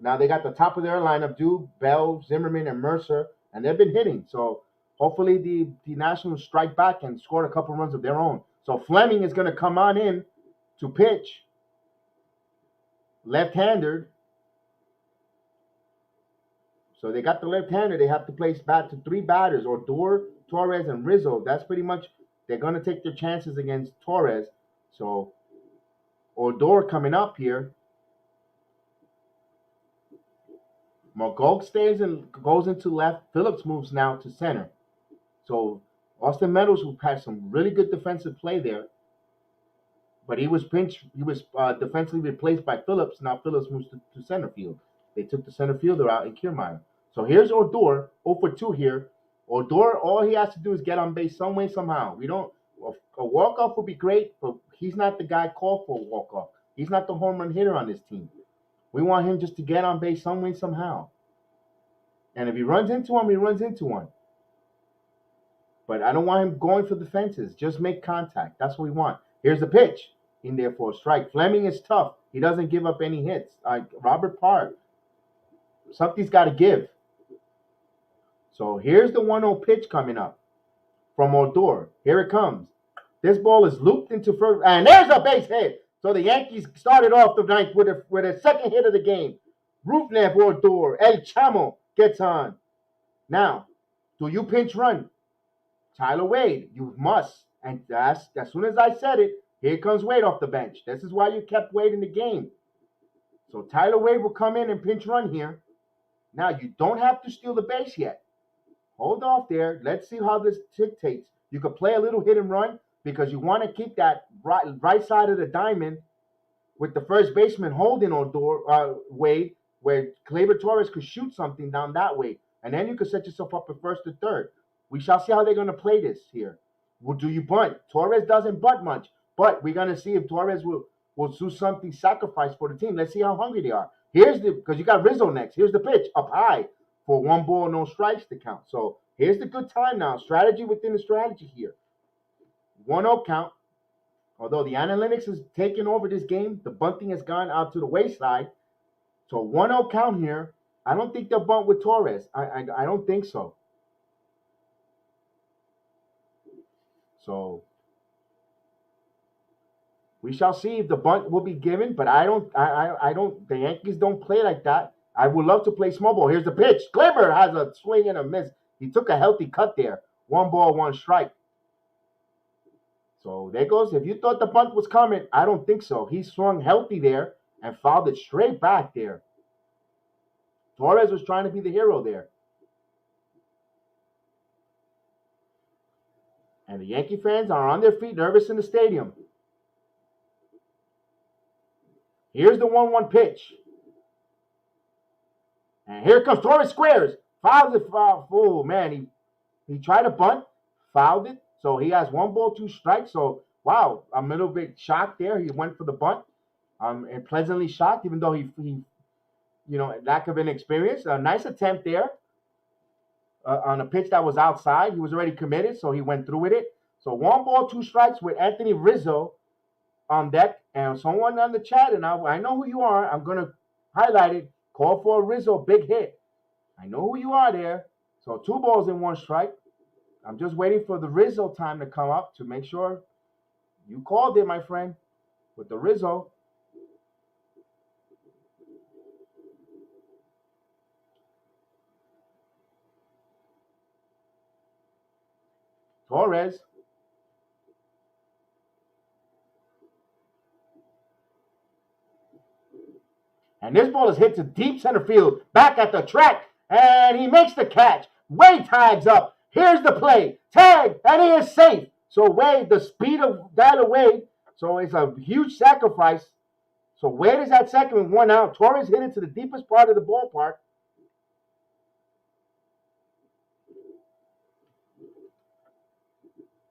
Speaker 1: Now they got the top of their lineup: Duke, Bell, Zimmerman, and Mercer, and they've been hitting. So hopefully the Nationals strike back and score a couple runs of their own. So Fleming is going to come on in to pitch, left-handed. So they got the left-hander. They have to place bat to 3 batters: Odor, Torres, and Rizzo. That's pretty much, they're going to take their chances against Torres. So Odor coming up here. McGough stays and goes into left. Phillips moves now to center. So Austin Meadows, who had some really good defensive play there, but he was defensively replaced by Phillips. Now Phillips moves to center field. They took the center fielder out in Kiermaier. So here's Odor, 0 for 2 here. Odor, all he has to do is get on base some way, somehow. A walk-off would be great, but he's not the guy called for a walk-off. He's not the home run hitter on this team. We want him just to get on base some way, somehow. And if he runs into one, he runs into one. But I don't want him going for the fences. Just make contact. That's what we want. Here's the pitch in there for a strike. Fleming is tough. He doesn't give up any hits. Robert Parr, something's got to give. So here's the 1-0 pitch coming up from Odor. Here it comes. This ball is looped into first, and there's a base hit. So the Yankees started off the ninth with a second hit of the game. Rufnev Odor, El Chamo gets on. Now, do you pinch run? Tyler Wade, you must. And as soon as I said it, here comes Wade off the bench. This is why you kept Wade in the game. So Tyler Wade will come in and pinch run here. Now, you don't have to steal the base yet. Hold off there. Let's see how this dictates. You could play a little hit and run because you want to keep that right side of the diamond with the first baseman holding Wade, where Gleyber Torres could shoot something down that way. And then you could set yourself up at first or third. We shall see how they're going to play this here. Well, do you bunt? Torres doesn't bunt much, but we're going to see if Torres will do something sacrifice for the team. Let's see how hungry they are. Because you got Rizzo next. Here's the pitch up high for 1 ball, no strikes to count. So here's the good time now. Strategy within the strategy here. 1-0 count. Although the analytics is taking over this game, the bunting has gone out to the wayside. So 1-0 count here. I don't think they'll bunt with Torres. I don't think so. So we shall see if the bunt will be given, but the Yankees don't play like that. I would love to play small ball. Here's the pitch. Gleyber has a swing and a miss. He took a healthy cut there. 1 ball, 1 strike. So there goes. If you thought the bunt was coming, I don't think so. He swung healthy there and fouled it straight back there. Torres was trying to be the hero there. And the Yankee fans are on their feet, nervous in the stadium. Here's the 1-1 pitch. And here comes Torres, squares. Fouls it. Oh, man. He tried to bunt, fouled it. So he has 1 ball, 2 strikes. So, wow, I'm a little bit shocked there. He went for the bunt. And pleasantly shocked, even though he lack of inexperience. A nice attempt there on a pitch that was outside. He was already committed, so he went through with it. So 1 ball, 2 strikes with Anthony Rizzo on deck. And someone on the chat, and I know who you are. I'm going to highlight it. Call for a Rizzo big hit. I know who you are there. So 2 balls and 1 strike. I'm just waiting for the Rizzo time to come up to make sure you called it, my friend, with the Rizzo. Torres. And this ball is hit to deep center field, back at the track, and he makes the catch. Wade tags up. Here's the play. Tag, and he is safe. So Wade, the speed of that of Wade, so it's a huge sacrifice. So Wade is at second with 1 out. Torres hit it to the deepest part of the ballpark.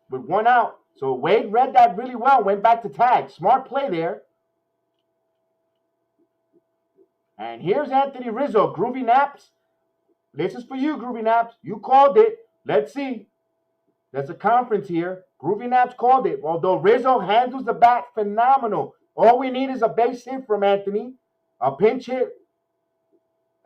Speaker 1: With 1 out. So Wade read that really well, went back to tag. Smart play there. And here's Anthony Rizzo. Groovy Naps. This is for you, Groovy Naps. You called it. Let's see. There's a conference here. Groovy Naps called it. Although Rizzo handles the bat phenomenal. All we need is a base hit from Anthony. A pinch hit.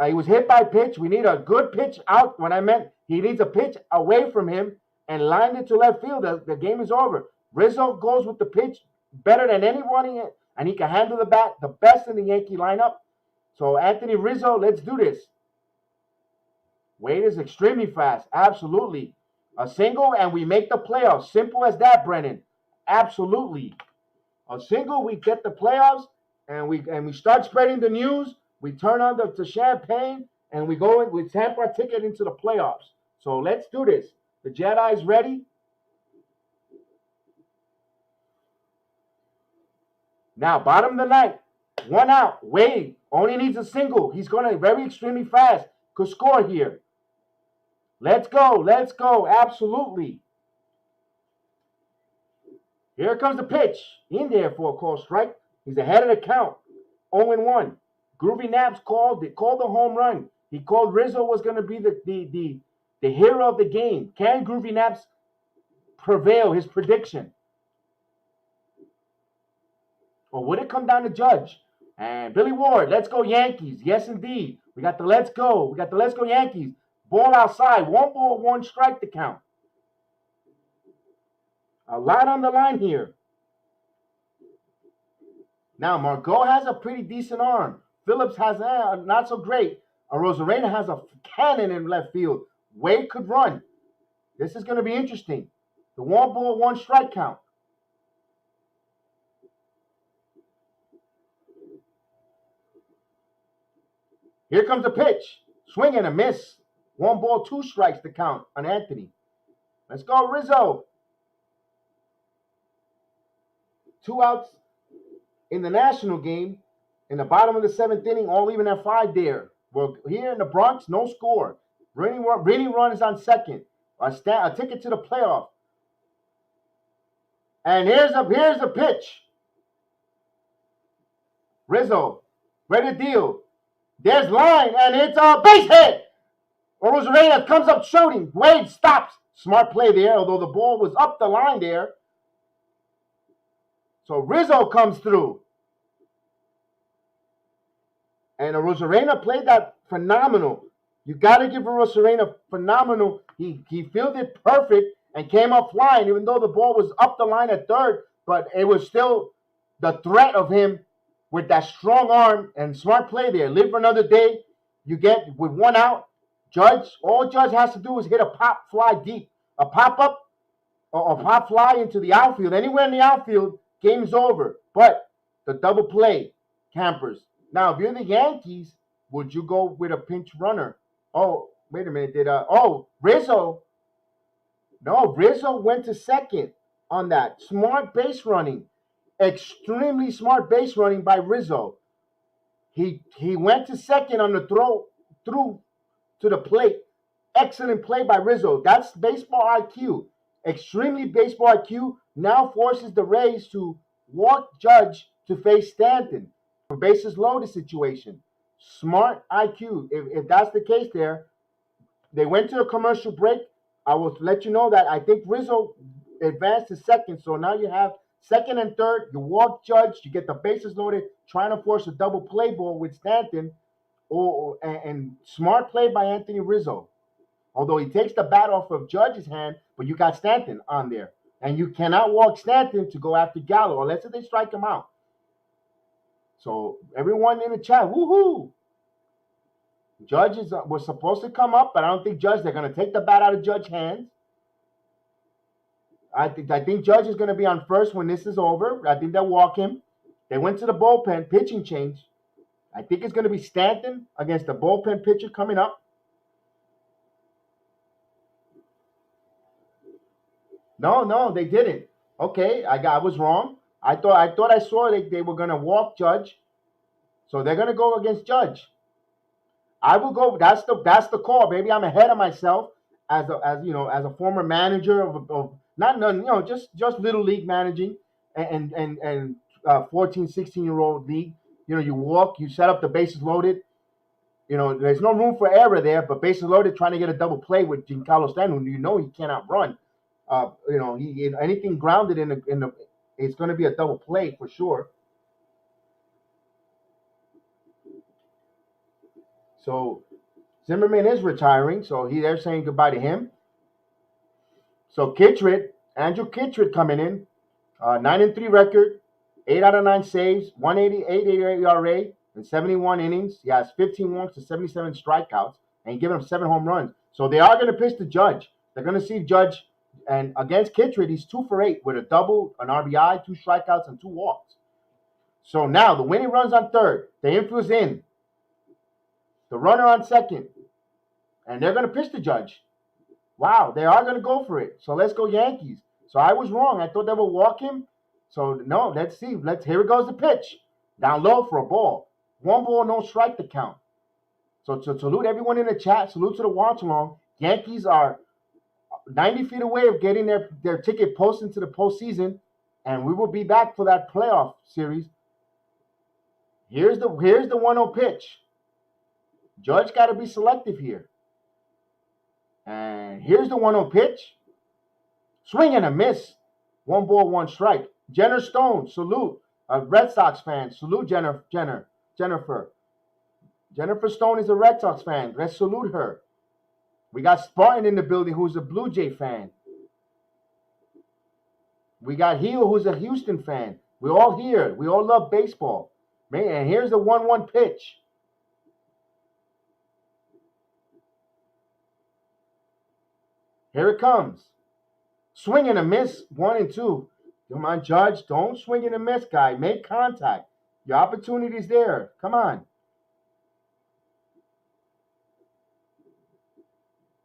Speaker 1: He was hit by pitch. We need a good pitch out. When I meant he needs a pitch away from him and lined it to left field. The game is over. Rizzo goes with the pitch better than anyone, and he can handle the bat. The best in the Yankee lineup. So Anthony Rizzo, let's do this. Wade is extremely fast. Absolutely. A single and we make the playoffs. Simple as that, Brennan. Absolutely. A single, we get the playoffs, and we start spreading the news. We turn on the champagne, and we go in with Tampa our ticket into the playoffs. So let's do this. The Jedi is ready. Now, bottom of the ninth. 1 out. Wade only needs a single. He's going to very extremely fast. Could score here. Let's go. Let's go. Absolutely. Here comes the pitch. In there for a call strike. He's ahead of the count. 0-1. Groovy Naps called the home run. He called Rizzo was going to be the hero of the game. Can Groovy Naps prevail his prediction? Or would it come down to Judge? And Billy Ward, let's go Yankees. Yes, indeed. We got the let's go. We got the let's go Yankees. Ball outside. 1 ball, 1 strike to count. A lot on the line here. Now, Margot has a pretty decent arm. Phillips has not so great. Rosarena has a cannon in left field. Wade could run. This is going to be interesting. The 1 ball, 1 strike count. Here comes the pitch. Swing and a miss. 1 ball, 2 strikes to count on Anthony. Let's go, Rizzo. 2 outs in the national game. In the bottom of the 7th inning, all even at 5 there. Well, here in the Bronx, no score. Rainy Run is on second. A ticket to the playoff. And here's the pitch. Rizzo, ready to deal. There's line, and it's a base hit. Rosarena comes up shooting. Wade stops. Smart play there, although the ball was up the line there. So Rizzo comes through. And Rosarena played that phenomenal. You got to give Rosarena phenomenal. He fielded perfect and came up flying, even though the ball was up the line at third. But it was still the threat of him with that strong arm and smart play there. Live for another day. You get with 1 out. Judge, all Judge has to do is hit a pop fly deep. A pop-up or a pop fly into the outfield. Anywhere in the outfield, game's over. But the double play, Campers. Now, if you're the Yankees, would you go with a pinch runner? Oh, wait a minute. Rizzo. No, Rizzo went to second on that. Smart base running. Extremely smart base running by Rizzo. He went to second on the throw through to the plate. Excellent play by Rizzo. That's baseball IQ. Extremely baseball IQ. Now forces the Rays to walk Judge to face Stanton. For bases loaded situation. Smart IQ. If that's the case there, they went to a commercial break. I will let you know that I think Rizzo advanced to second. So now you have second and third. You walk Judge. You get the bases loaded. Trying to force a double play ball with Stanton. And smart play by Anthony Rizzo. Although he takes the bat off of Judge's hand, but you got Stanton on there. And you cannot walk Stanton to go after Gallo unless they strike him out. So everyone in the chat, woohoo! Judge was supposed to come up, but I don't think Judge, they're going to take the bat out of Judge's hands. I think Judge is going to be on first when this is over. I think they'll walk him. They went to the bullpen, pitching change. I think it's going to be Stanton against the bullpen pitcher coming up. No, they didn't. Okay, I was wrong. I thought I saw they were going to walk Judge. So they're going to go against Judge. I will go. That's the call, baby. I'm ahead of myself as a former manager of not just little league managing and 14, 16-year-old league. You walk, you set up the bases loaded. There's no room for error there, but bases loaded, trying to get a double play with Giancarlo Stanton, he cannot run. Anything grounded in the it's going to be a double play for sure. So Zimmerman is retiring, so they're saying goodbye to him. So Andrew Kittredge coming in, 9-3 record, 8 out of 9 saves, 188 ERA, and 71 innings. He has 15 walks to 77 strikeouts, and giving him 7 home runs. So they are going to pitch to Judge. They're going to see Judge, and against Kittredge, he's 2 for 8 with a double, an RBI, 2 strikeouts, and 2 walks. So now the winning runs on third. The infield's in. The runner on second. And they're going to pitch to Judge. Wow, they are going to go for it. So let's go Yankees. So I was wrong. I thought they would walk him. So no, let's see. Here it goes the pitch. Down low for a ball. 1 ball, no strike to count. So to salute everyone in the chat. Salute to the watch along. Yankees are 90 feet away of getting their ticket posted into the postseason. And we will be back for that playoff series. Here's the 1-0 pitch. Judge got to be selective here. And here's the 1-0 pitch. Swing and a miss. 1 ball, 1 strike. Jenner Stone, salute. A Red Sox fan, salute Jennifer. Jennifer Stone is a Red Sox fan. Let's salute her. We got Spartan in the building, who's a Blue Jay fan. We got Heel, who's a Houston fan. We're all here. We all love baseball. Man, and here's the 1-1 pitch. Here it comes. Swing and a miss, 1 and 2. Come on, Judge. Don't swing and a miss, guy. Make contact. Your opportunity's there. Come on.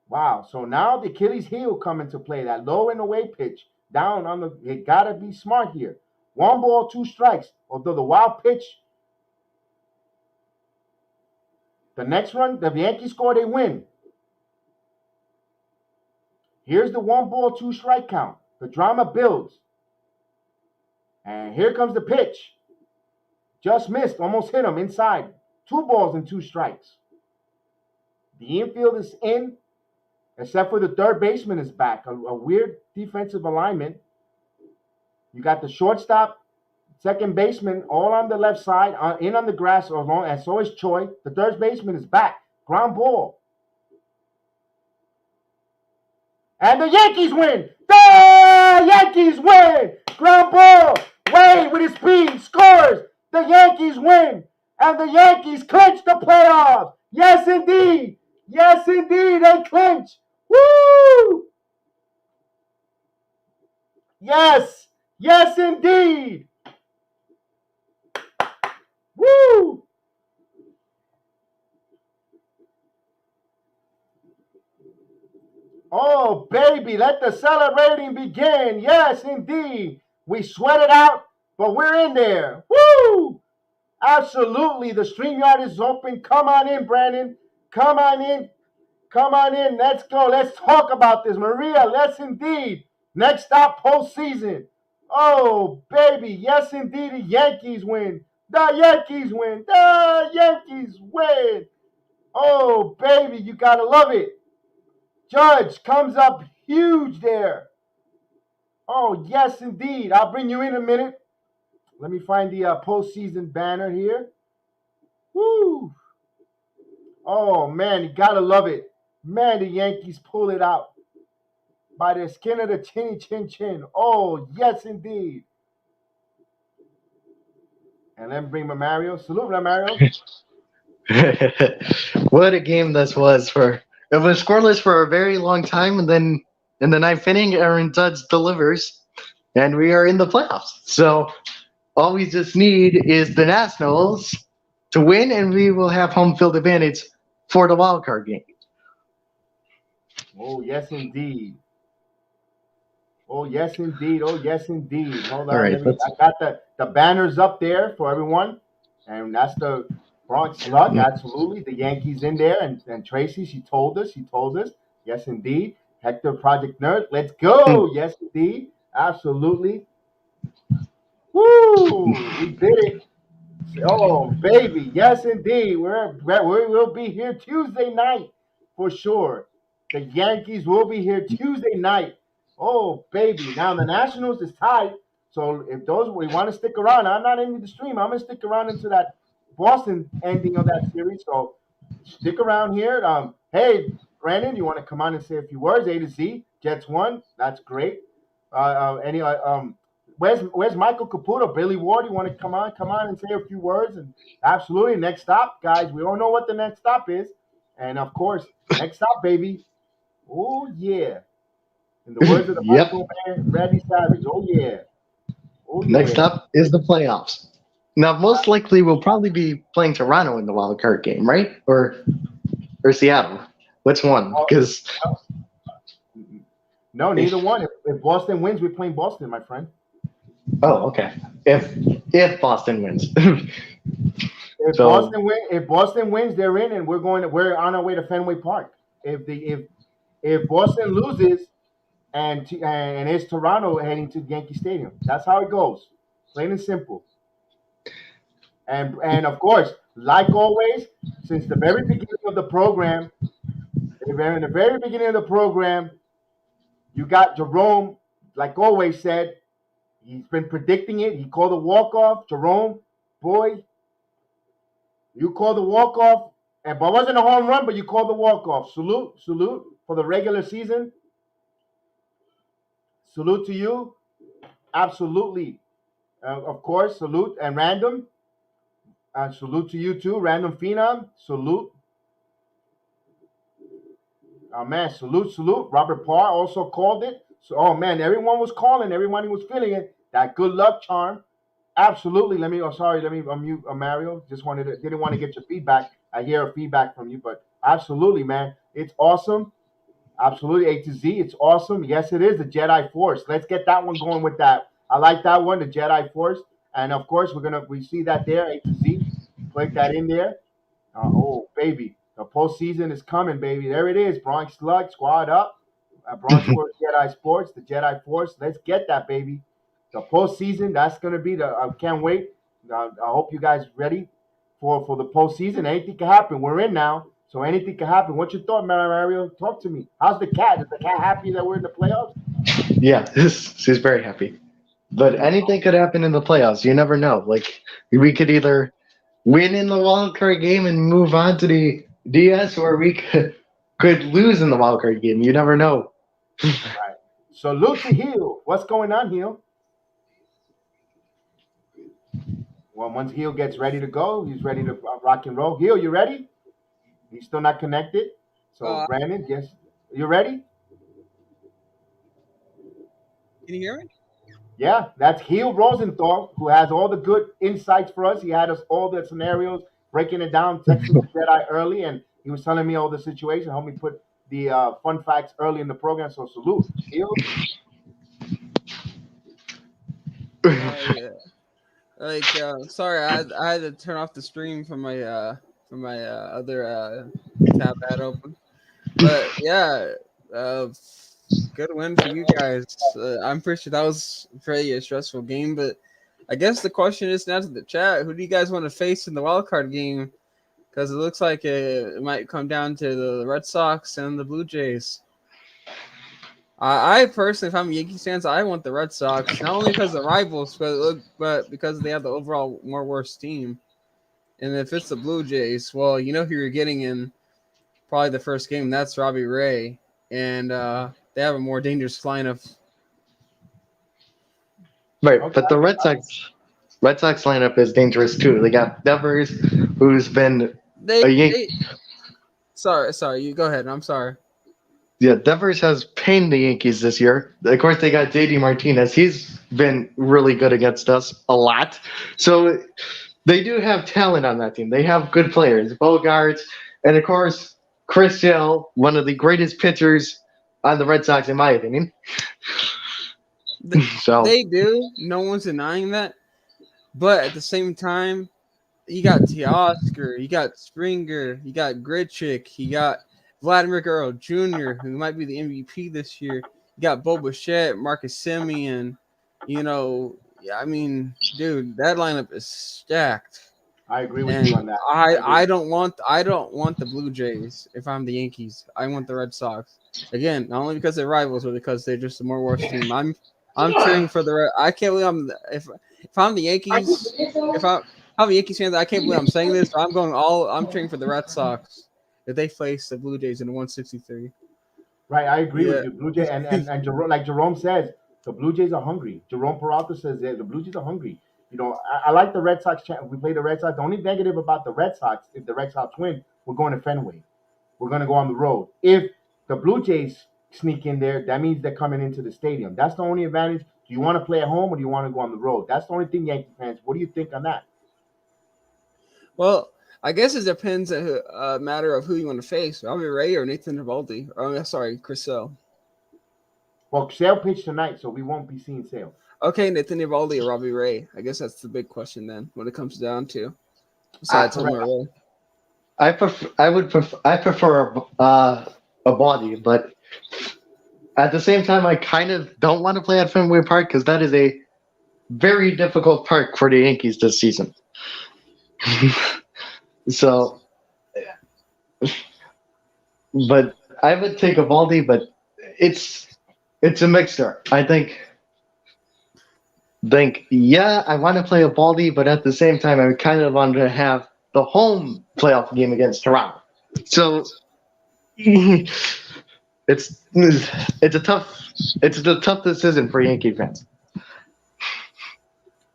Speaker 1: Wow. So now the Achilles heel come into play. That low and away pitch. Down on the. You gotta be smart here. 1 ball, 2 strikes. Although the wild pitch. The next run, the Yankees score, they win. Here's the 1 ball, 2 strike count. The drama builds. And here comes the pitch. Just missed. Almost hit him inside. 2 balls and 2 strikes. The infield is in, except for the third baseman is back. A weird defensive alignment. You got the shortstop, second baseman, all on the left side, in on the grass, and so is Choi. The third baseman is back. Ground ball. And the Yankees win. The Yankees win. Ground ball. Wade with his speed scores. The Yankees win. And the Yankees clinch the playoffs. Yes, indeed. Yes, indeed. They clinch. Woo! Yes. Yes, indeed. Woo! Oh, baby, let the celebrating begin. Yes, indeed. We sweat it out, but we're in there. Woo! Absolutely. The StreamYard is open. Come on in, Brandon. Come on in. Come on in. Let's go. Let's talk about this. Maria, let's indeed. Next stop, postseason. Oh, baby. Yes, indeed. The Yankees win. The Yankees win. The Yankees win. Oh, baby. You got to love it. Judge comes up huge there. Oh, yes, indeed. I'll bring you in a minute. Let me find the postseason banner here. Woo! Oh, man, you got to love it. Man, the Yankees pull it out by the skin of the chinny chin chin. Oh, yes, indeed. And then bring my Mario. Salute, Mario.
Speaker 2: What a game this was for. It was scoreless for a very long time, and then In the ninth inning, Aaron Judge delivers, and we are in the playoffs. So all we just need is the Nationals to win, and we will have home field advantage for the wild card game.
Speaker 1: Oh, yes, indeed. Oh, yes, indeed. Oh, yes, indeed. Hold
Speaker 2: All
Speaker 1: on.
Speaker 2: right,
Speaker 1: I got the banners up there for everyone. And that's the Bronx Slug. Absolutely. The Yankees in there. And Tracy, she told us. She told us. Yes, indeed. Hector Project Nerd. Let's go. Yes, indeed. Absolutely. Woo! We did it. Oh, baby. Yes, indeed. We will be here Tuesday night for sure. The Yankees will be here Tuesday night. Oh, baby. Now the Nationals is tied. So if those we want to stick around, I'm not into the stream. I'm gonna stick around into that Boston ending of that series. So stick around here. Hey, Brandon, you want to come on and say a few words? A to Z. Jets won. That's great. Where's Michael Caputo? Billy Ward, you want to come on and say a few words? And absolutely, next stop, guys. We all know what the next stop is, and of course, next stop, baby. Oh yeah. In the words of the
Speaker 2: Yep.
Speaker 1: Macho Man, Randy Savage. Oh yeah. Oh yeah.
Speaker 2: Next up is the playoffs. Now, most likely, we'll probably be playing Toronto in the wild card game, right? Or Seattle. Which one? Because
Speaker 1: no, neither one. If Boston wins, we're playing Boston, my friend.
Speaker 2: oh, okay. If Boston wins.
Speaker 1: If Boston wins, they're in, and we're on our way to Fenway Park. If Boston loses, and it's Toronto heading to Yankee Stadium. That's how it goes, plain and simple. And of course, like always, since the very beginning of the program, you got Jerome, like always said, he's been predicting it. He called a walk-off. Jerome, boy, you called the walk-off, but it wasn't a home run, but you called the walk-off. Salute for the regular season. Salute to you. Absolutely. Of course, salute. And Random, salute to you too. Random Phenom, salute. Oh, man, salute. Robert Parr also called it. So, oh, man, everyone was calling. Everyone was feeling it. That good luck charm. Absolutely. Let me unmute Mario. Didn't want to get your feedback. I hear a feedback from you, but absolutely, man. It's awesome. Absolutely, A to Z. It's awesome. Yes, it is the Jedi Force. Let's get that one going with that. I like that one, the Jedi Force. And of course, we see that there, A to Z. Click that in there. Oh, baby. The postseason is coming, baby. There it is. Bronx Slug, squad up. Bronx Sports Jedi Sports, the Jedi Force. Let's get that, baby. The postseason, that's going to be I can't wait. I hope you guys ready for the postseason. Anything can happen. We're in now, so anything can happen. What's your thought, Mario? Talk to me. How's the cat? Is the cat happy that we're in the playoffs?
Speaker 2: Yeah, she's very happy. But anything could happen in the playoffs. You never know. Like, we could either win in the wild card game and move on to the DS, or we could lose in the wild card game. You never know.
Speaker 1: All right. Salute to Heel. What's going on, Heel? Well, once Heel gets ready to go, he's ready to rock and roll. Heel, you ready? He's still not connected. So, Brandon, yes. You ready?
Speaker 3: Can you hear me?
Speaker 1: Yeah, that's Heel Rosenthal, who has all the good insights for us. He had us all the scenarios, breaking it down, texting the Jedi early, and he was telling me all the situation, helped me put the fun facts early in the program. So, salute. Heel?
Speaker 3: Yeah. Sorry, I had to turn off the stream from my other tab I had open. But yeah, good win for you guys. I'm pretty sure that was pretty a stressful game. But I guess the question is now to the chat: who do you guys want to face in the wild card game? Because it looks like it might come down to the Red Sox and the Blue Jays. I personally, if I'm a Yankees fans, I want the Red Sox, not only because of the rivals, but because they have the overall more worse team. And if it's the Blue Jays, well, you know who you're getting in probably the first game. That's Robbie Ray. And they have a more dangerous lineup.
Speaker 2: Right, okay. But the Red Sox lineup is dangerous too. They got Devers, who's been
Speaker 3: Sorry, you go ahead. I'm sorry.
Speaker 2: Yeah, Devers has pained the Yankees this year. Of course, they got JD Martinez. He's been really good against us a lot. So they do have talent on that team. They have good players, Bogarts, and of course, Chris Sale, one of the greatest pitchers on the Red Sox, in my opinion. So
Speaker 3: They do. No one's denying that. But at the same time, you got Teoscar, you got Springer, you got Grichuk, you got Vladimir Guerrero Jr., who might be the MVP this year. You got Bo Bichette, Marcus Semien. I mean, dude, that lineup is stacked.
Speaker 1: I agree with
Speaker 3: And
Speaker 1: you on that.
Speaker 3: I don't want the Blue Jays if I'm the Yankees. I want the Red Sox. Again, not only because they're rivals, but because they're just a more worse team. I'm cheering for the. I can't believe if I'm the Yankees. If I'm a Yankees fan, I can't believe I'm saying this. But I'm cheering for the Red Sox if they face the Blue Jays in the 163.
Speaker 1: Right, I agree with you. Blue Jay and Jerome, like Jerome says, the Blue Jays are hungry. Jerome Peralta says that the Blue Jays are hungry. I like the Red Sox. We play the Red Sox. The only negative about the Red Sox, if the Red Sox win, we're going to Fenway. We're going to go on the road. If the Blue Jays sneak in there, that means they're coming into the stadium. That's the only advantage. Do you want to play at home or do you want to go on the road? That's the only thing, Yankee fans. What do you think on that?
Speaker 3: Well, I guess it depends a matter of who you want to face, Robbie Ray or Nathan Eovaldi. Chris Sale.
Speaker 1: Well, Sale pitched tonight, so we won't be seeing Sale.
Speaker 3: Okay, Nathan Eovaldi or Robbie Ray. I guess that's the big question then when it comes down to. Besides Ray.
Speaker 2: I prefer a body, but at the same time, I kind of don't want to play at Fenway Park because that is a very difficult park for the Yankees this season. So, but I would take Eovaldi, but it's a mixture. I think yeah, I want to play Eovaldi, but at the same time, I kind of want to have the home playoff game against Toronto. So it's a tough decision for Yankee fans.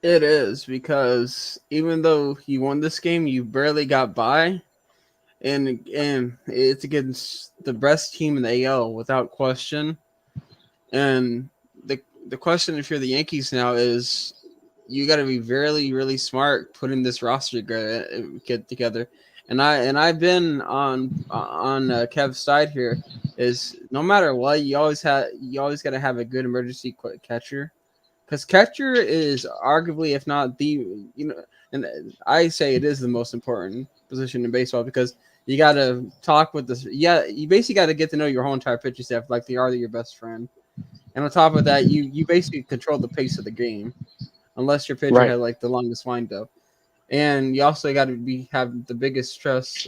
Speaker 3: It is, because even though you won this game, you barely got by, and it's against the best team in the AL without question. And the question, if you're the Yankees now, is you got to be really, really smart putting this roster get together. And I've been on Kev's side here. Is no matter what, you always got to have a good emergency catcher. Because catcher is arguably, if not and I say it is the most important position in baseball, because you got to talk with this. Yeah, you basically got to get to know your whole entire pitching staff like they are your best friend. And on top of that, you basically control the pace of the game, unless your pitcher had like the longest windup. And you also got to have the biggest trust.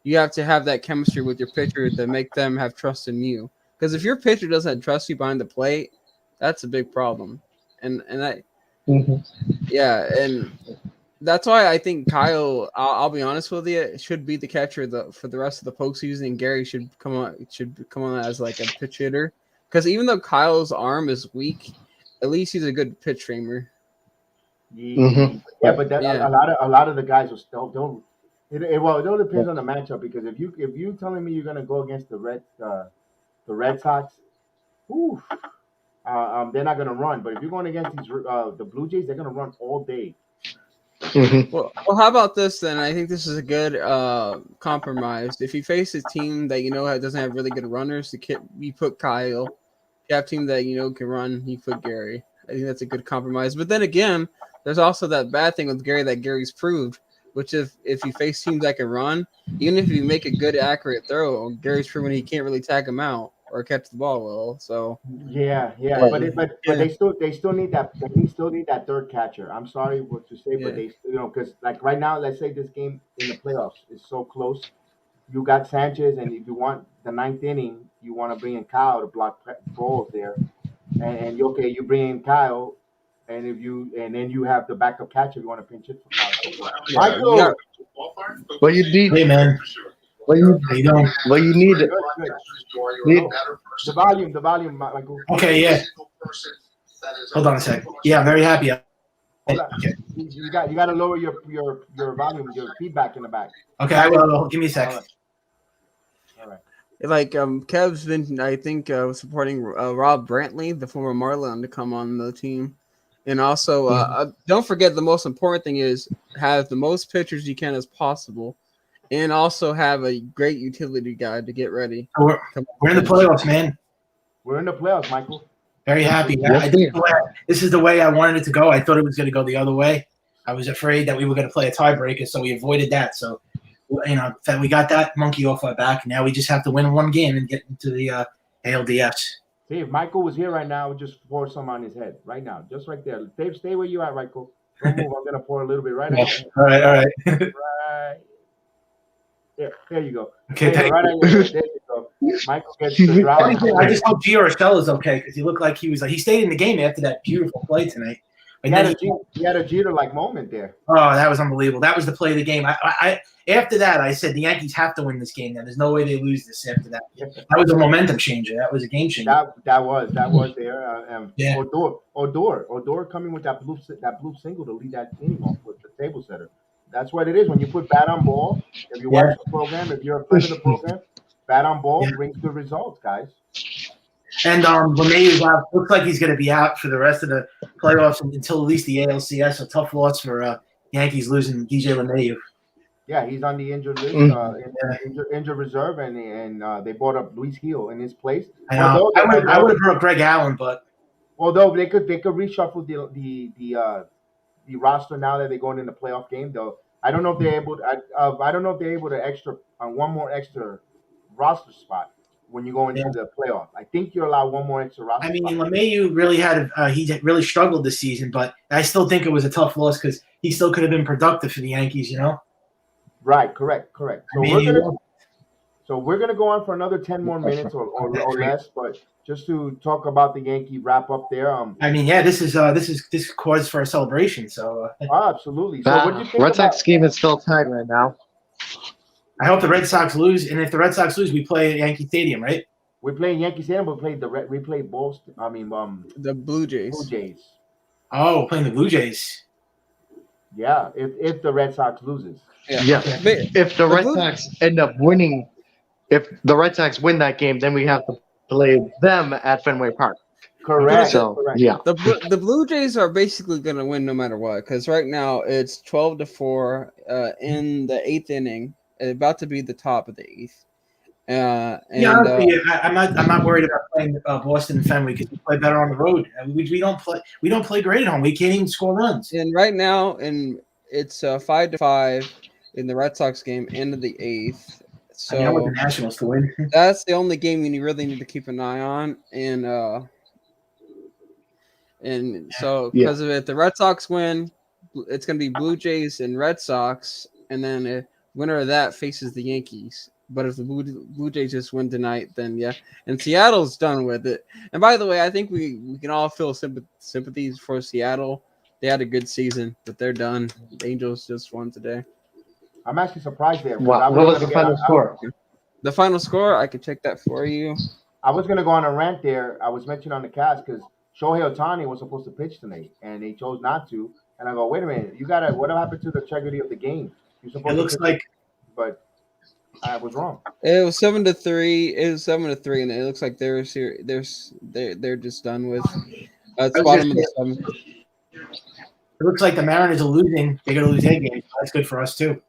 Speaker 3: You have to have that chemistry with your pitcher to make them have trust in you. Because if your pitcher doesn't trust you behind the plate, that's a big problem. And that's why I think Kyle, I'll be honest with you, should be the catcher for the rest of the postseason, and Gary should come on as like a pitch hitter. Because even though Kyle's arm is weak, at least he's a good pitch framer.
Speaker 1: Yeah, but a lot of the guys will still don't. It all depends on the matchup, because if you telling me you're gonna go against the Red Sox, they're not gonna run. But if you're going against the Blue Jays, they're gonna run all day.
Speaker 3: Well, how about this then? I think this is a good compromise. If you face a team that doesn't have really good runners, you put Kyle. If you have a team that can run, you put Gary. I think that's a good compromise. But then again, there's also that bad thing with Gary that Gary's proved, which if you face teams that can run, even if you make a good accurate throw, Gary's proven he can't really tag him out or catch the ball well. So
Speaker 1: but they still need that. They still need that third catcher. I'm sorry what to say, but they because like right now, let's say this game in the playoffs is so close. You got Sanchez, and if you want the ninth inning, you want to bring in Kyle to block balls there, and you bring in Kyle, and then you have the backup catcher. You want to pinch it for Kyle. Michael,
Speaker 2: what you need?
Speaker 4: Hey man.
Speaker 2: What you need?
Speaker 1: The volume, Michael.
Speaker 4: Okay, yeah. Hold on a sec. Yeah, I'm very happy.
Speaker 1: Okay. You got to lower your volume, your feedback in the back.
Speaker 4: Okay, I will. Give me a sec.
Speaker 1: All right.
Speaker 3: like Kev's been, I think, supporting Rob Brantley, the former Marlin, to come on the team, and also don't forget the most important thing is have the most pitchers you can as possible, and also have a great utility guy to get ready.
Speaker 4: We're in the playoffs, man.
Speaker 1: We're in the playoffs, Michael.
Speaker 4: Very happy. This is the way I wanted it to go. I thought it was going to go the other way. I was afraid that we were going to play a tiebreaker, so we avoided that. So, that we got that monkey off our back. Now we just have to win one game and get into the ALDS.
Speaker 1: See, if Michael was here right now, I would just pour some on his head right now, just right there. Dave, stay where you at, Michael. Don't move. I'm going to pour a little bit right now.
Speaker 4: All right.
Speaker 1: Right. There you go.
Speaker 4: Okay,
Speaker 1: there you go. Michael gets the drought.
Speaker 4: I just hope Gio Urshela is okay because he looked like he stayed in the game after that beautiful play tonight.
Speaker 1: He had a Jeter-like moment there.
Speaker 4: Oh, that was unbelievable. That was the play of the game. I after that, I said the Yankees have to win this game. Now, there's no way they lose this after that. That was a momentum changer. That was a game changer.
Speaker 1: That was there. Odor coming with that blue single to lead that inning off with the table setter. That's what it is when you put bat on ball. If you watch the program, if you're a friend of the program, bat on ball brings good results, guys.
Speaker 4: And LeMahieu's out. Looks like he's going to be out for the rest of the playoffs until at least the ALCS. So tough loss for Yankees losing DJ LeMahieu.
Speaker 1: Yeah, he's on the injured list, injured reserve, and they brought up Luis Gil in his place.
Speaker 4: I know. I would have brought Greg Allen, but
Speaker 1: although they could reshuffle the roster now that they're going in the playoff game, though. I don't know if they're able. I don't know if they're able to extra one more extra roster spot when you go into the playoff. I think you're allowed one more extra roster.
Speaker 4: I mean, LeMahieu really he really struggled this season, but I still think it was a tough loss because he still could have been productive for the Yankees.
Speaker 1: Right. Correct. So we're gonna go on for another 10 more minutes or less, but just to talk about the Yankee wrap up there.
Speaker 4: This cause for a celebration. So
Speaker 1: absolutely. So what do you think?
Speaker 2: Red Sox game is still tied right now.
Speaker 4: I hope the Red Sox lose, and if the Red Sox lose, we play at Yankee Stadium, right?
Speaker 1: We play Yankee Stadium, but we play Boston.
Speaker 3: The Blue Jays.
Speaker 1: Blue Jays.
Speaker 4: Oh, we're playing the Blue Jays.
Speaker 1: Yeah, if the Red Sox loses.
Speaker 2: Yeah. If the Red Sox end up winning, if the Red Sox win that game, then we have to play them at Fenway Park.
Speaker 1: Correct.
Speaker 2: So,
Speaker 1: correct.
Speaker 2: Yeah.
Speaker 3: The Blue Jays are basically going to win no matter what because right now it's 12-4 in the 8th inning. About to be the top of the 8th.
Speaker 4: I'm not worried about playing Boston and Fenway because we play better on the road. We don't play great at home. We can't even score runs.
Speaker 3: And right now, it's 5-5 in the Red Sox game, end of the 8th. So
Speaker 4: I want the Nationals to win.
Speaker 3: That's the only game you really need to keep an eye on, so because of it, the Red Sox win, it's going to be Blue Jays and Red Sox, and then a winner of that faces the Yankees. But if the Blue Jays just win tonight, then and Seattle's done with it. And by the way, I think we can all feel sympathies for Seattle. They had a good season, but they're done. The Angels just won today.
Speaker 1: I'm actually surprised there.
Speaker 2: What was the final score?
Speaker 3: The final score, I could check that for you.
Speaker 1: I was going to go on a rant there. I was mentioned on the cast because Shohei Ohtani was supposed to pitch tonight, and they chose not to. And I go, wait a minute, what happened to the integrity of the game? You're supposed
Speaker 4: it looks like,
Speaker 1: but I was wrong.
Speaker 3: It was 7-3. It was 7-3, and it looks like they're just done with. It's bottom of the 7th.
Speaker 4: It looks like the Mariners are losing. They're going to lose their game. That's good for us too.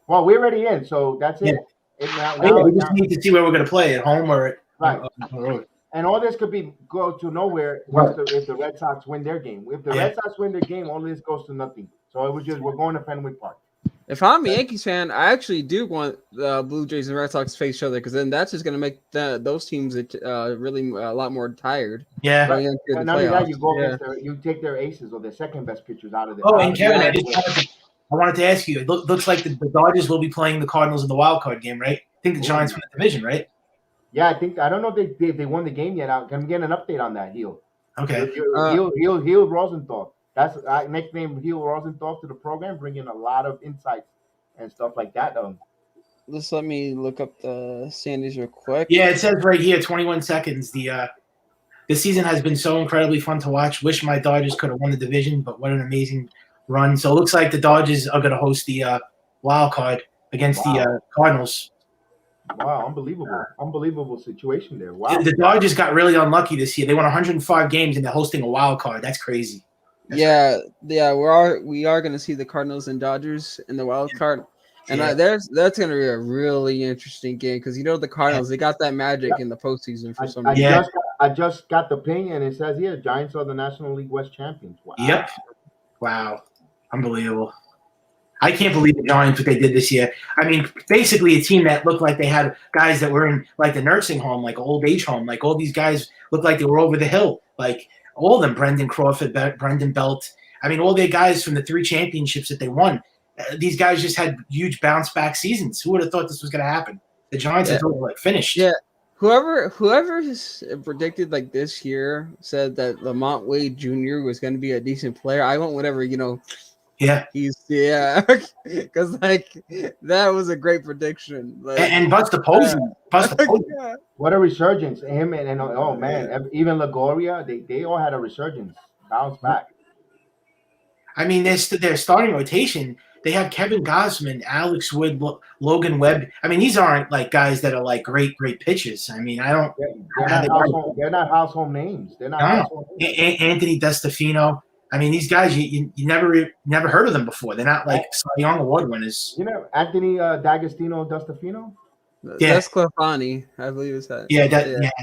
Speaker 1: Well, we're already in, so that's it.
Speaker 4: We just need to see where we're going to play, at home or
Speaker 1: on
Speaker 4: the road.
Speaker 1: And all this could go to nowhere if the Red Sox win their game. If the Red Sox win their game, all this goes to nothing. So it was just we're going to Fenway Park.
Speaker 3: If I'm a Yankees fan, I actually do want the Blue Jays and Red Sox to face each other because then that's just going to make those teams really a lot more tired.
Speaker 4: Yeah.
Speaker 1: But not only that, you take their aces or their second best pitchers out of the.
Speaker 4: Oh, and Kevin, I wanted to ask you. It looks like the Dodgers will be playing the Cardinals in the wild card game, right? I think the Giants won the division, right?
Speaker 1: Yeah, I don't know if they won the game yet. Can we get an update on that, Heel?
Speaker 4: Okay.
Speaker 1: Heel Rosenthal. That's I nicknamed Heel Rosenthal to the program, bringing a lot of insights and stuff like that.
Speaker 3: Just let me look up the standings real quick.
Speaker 4: Yeah, it says right here, 21 seconds. This season has been so incredibly fun to watch. Wish my Dodgers could have won the division, but what an amazing run. So it looks like the Dodgers are going to host the wild card against the Cardinals.
Speaker 1: Wow, unbelievable situation there. Wow.
Speaker 4: The Dodgers got really unlucky this year. They won 105 games and they're hosting a wild card. That's crazy.
Speaker 3: Yeah, we are going to see the Cardinals and Dodgers in the wild card, and that's going to be a really interesting game because the Cardinals they got that magic in the postseason for some reason.
Speaker 1: I just got the ping and it says here Giants are the National League West champions. Wow.
Speaker 4: Yep. Wow. Unbelievable. I can't believe the Giants what they did this year. I mean, basically a team that looked like they had guys that were in like the nursing home, like old age home. Like all these guys looked like they were over the hill. Like all of them, Brendan Crawford, Brendan Belt. I mean, all their guys from the 3 championships that they won. These guys just had huge bounce back seasons. Who would have thought this was going to happen? The Giants are like finished.
Speaker 3: Yeah. Whoever has predicted like this year said that Lamont Wade Jr. was going to be a decent player. I went whatever,
Speaker 4: Yeah,
Speaker 3: because like that was a great prediction. Like,
Speaker 4: and Buster Posey,
Speaker 1: What a resurgence! Him and oh man, even LaGoria, they all had a resurgence, bounce back.
Speaker 4: I mean, their starting rotation. They have Kevin Gausman, Alex Wood, Logan Webb. I mean, these aren't like guys that are like great pitchers. I mean, I don't.
Speaker 1: They're not household names. They're not household names.
Speaker 4: Anthony DeStefano. I mean, these guys you never heard of them before. They're not like Cy Young Award winners.
Speaker 1: Anthony D'Agostino DeStefano.
Speaker 3: Yeah, that's Clefani, I believe it's that.
Speaker 4: Yeah,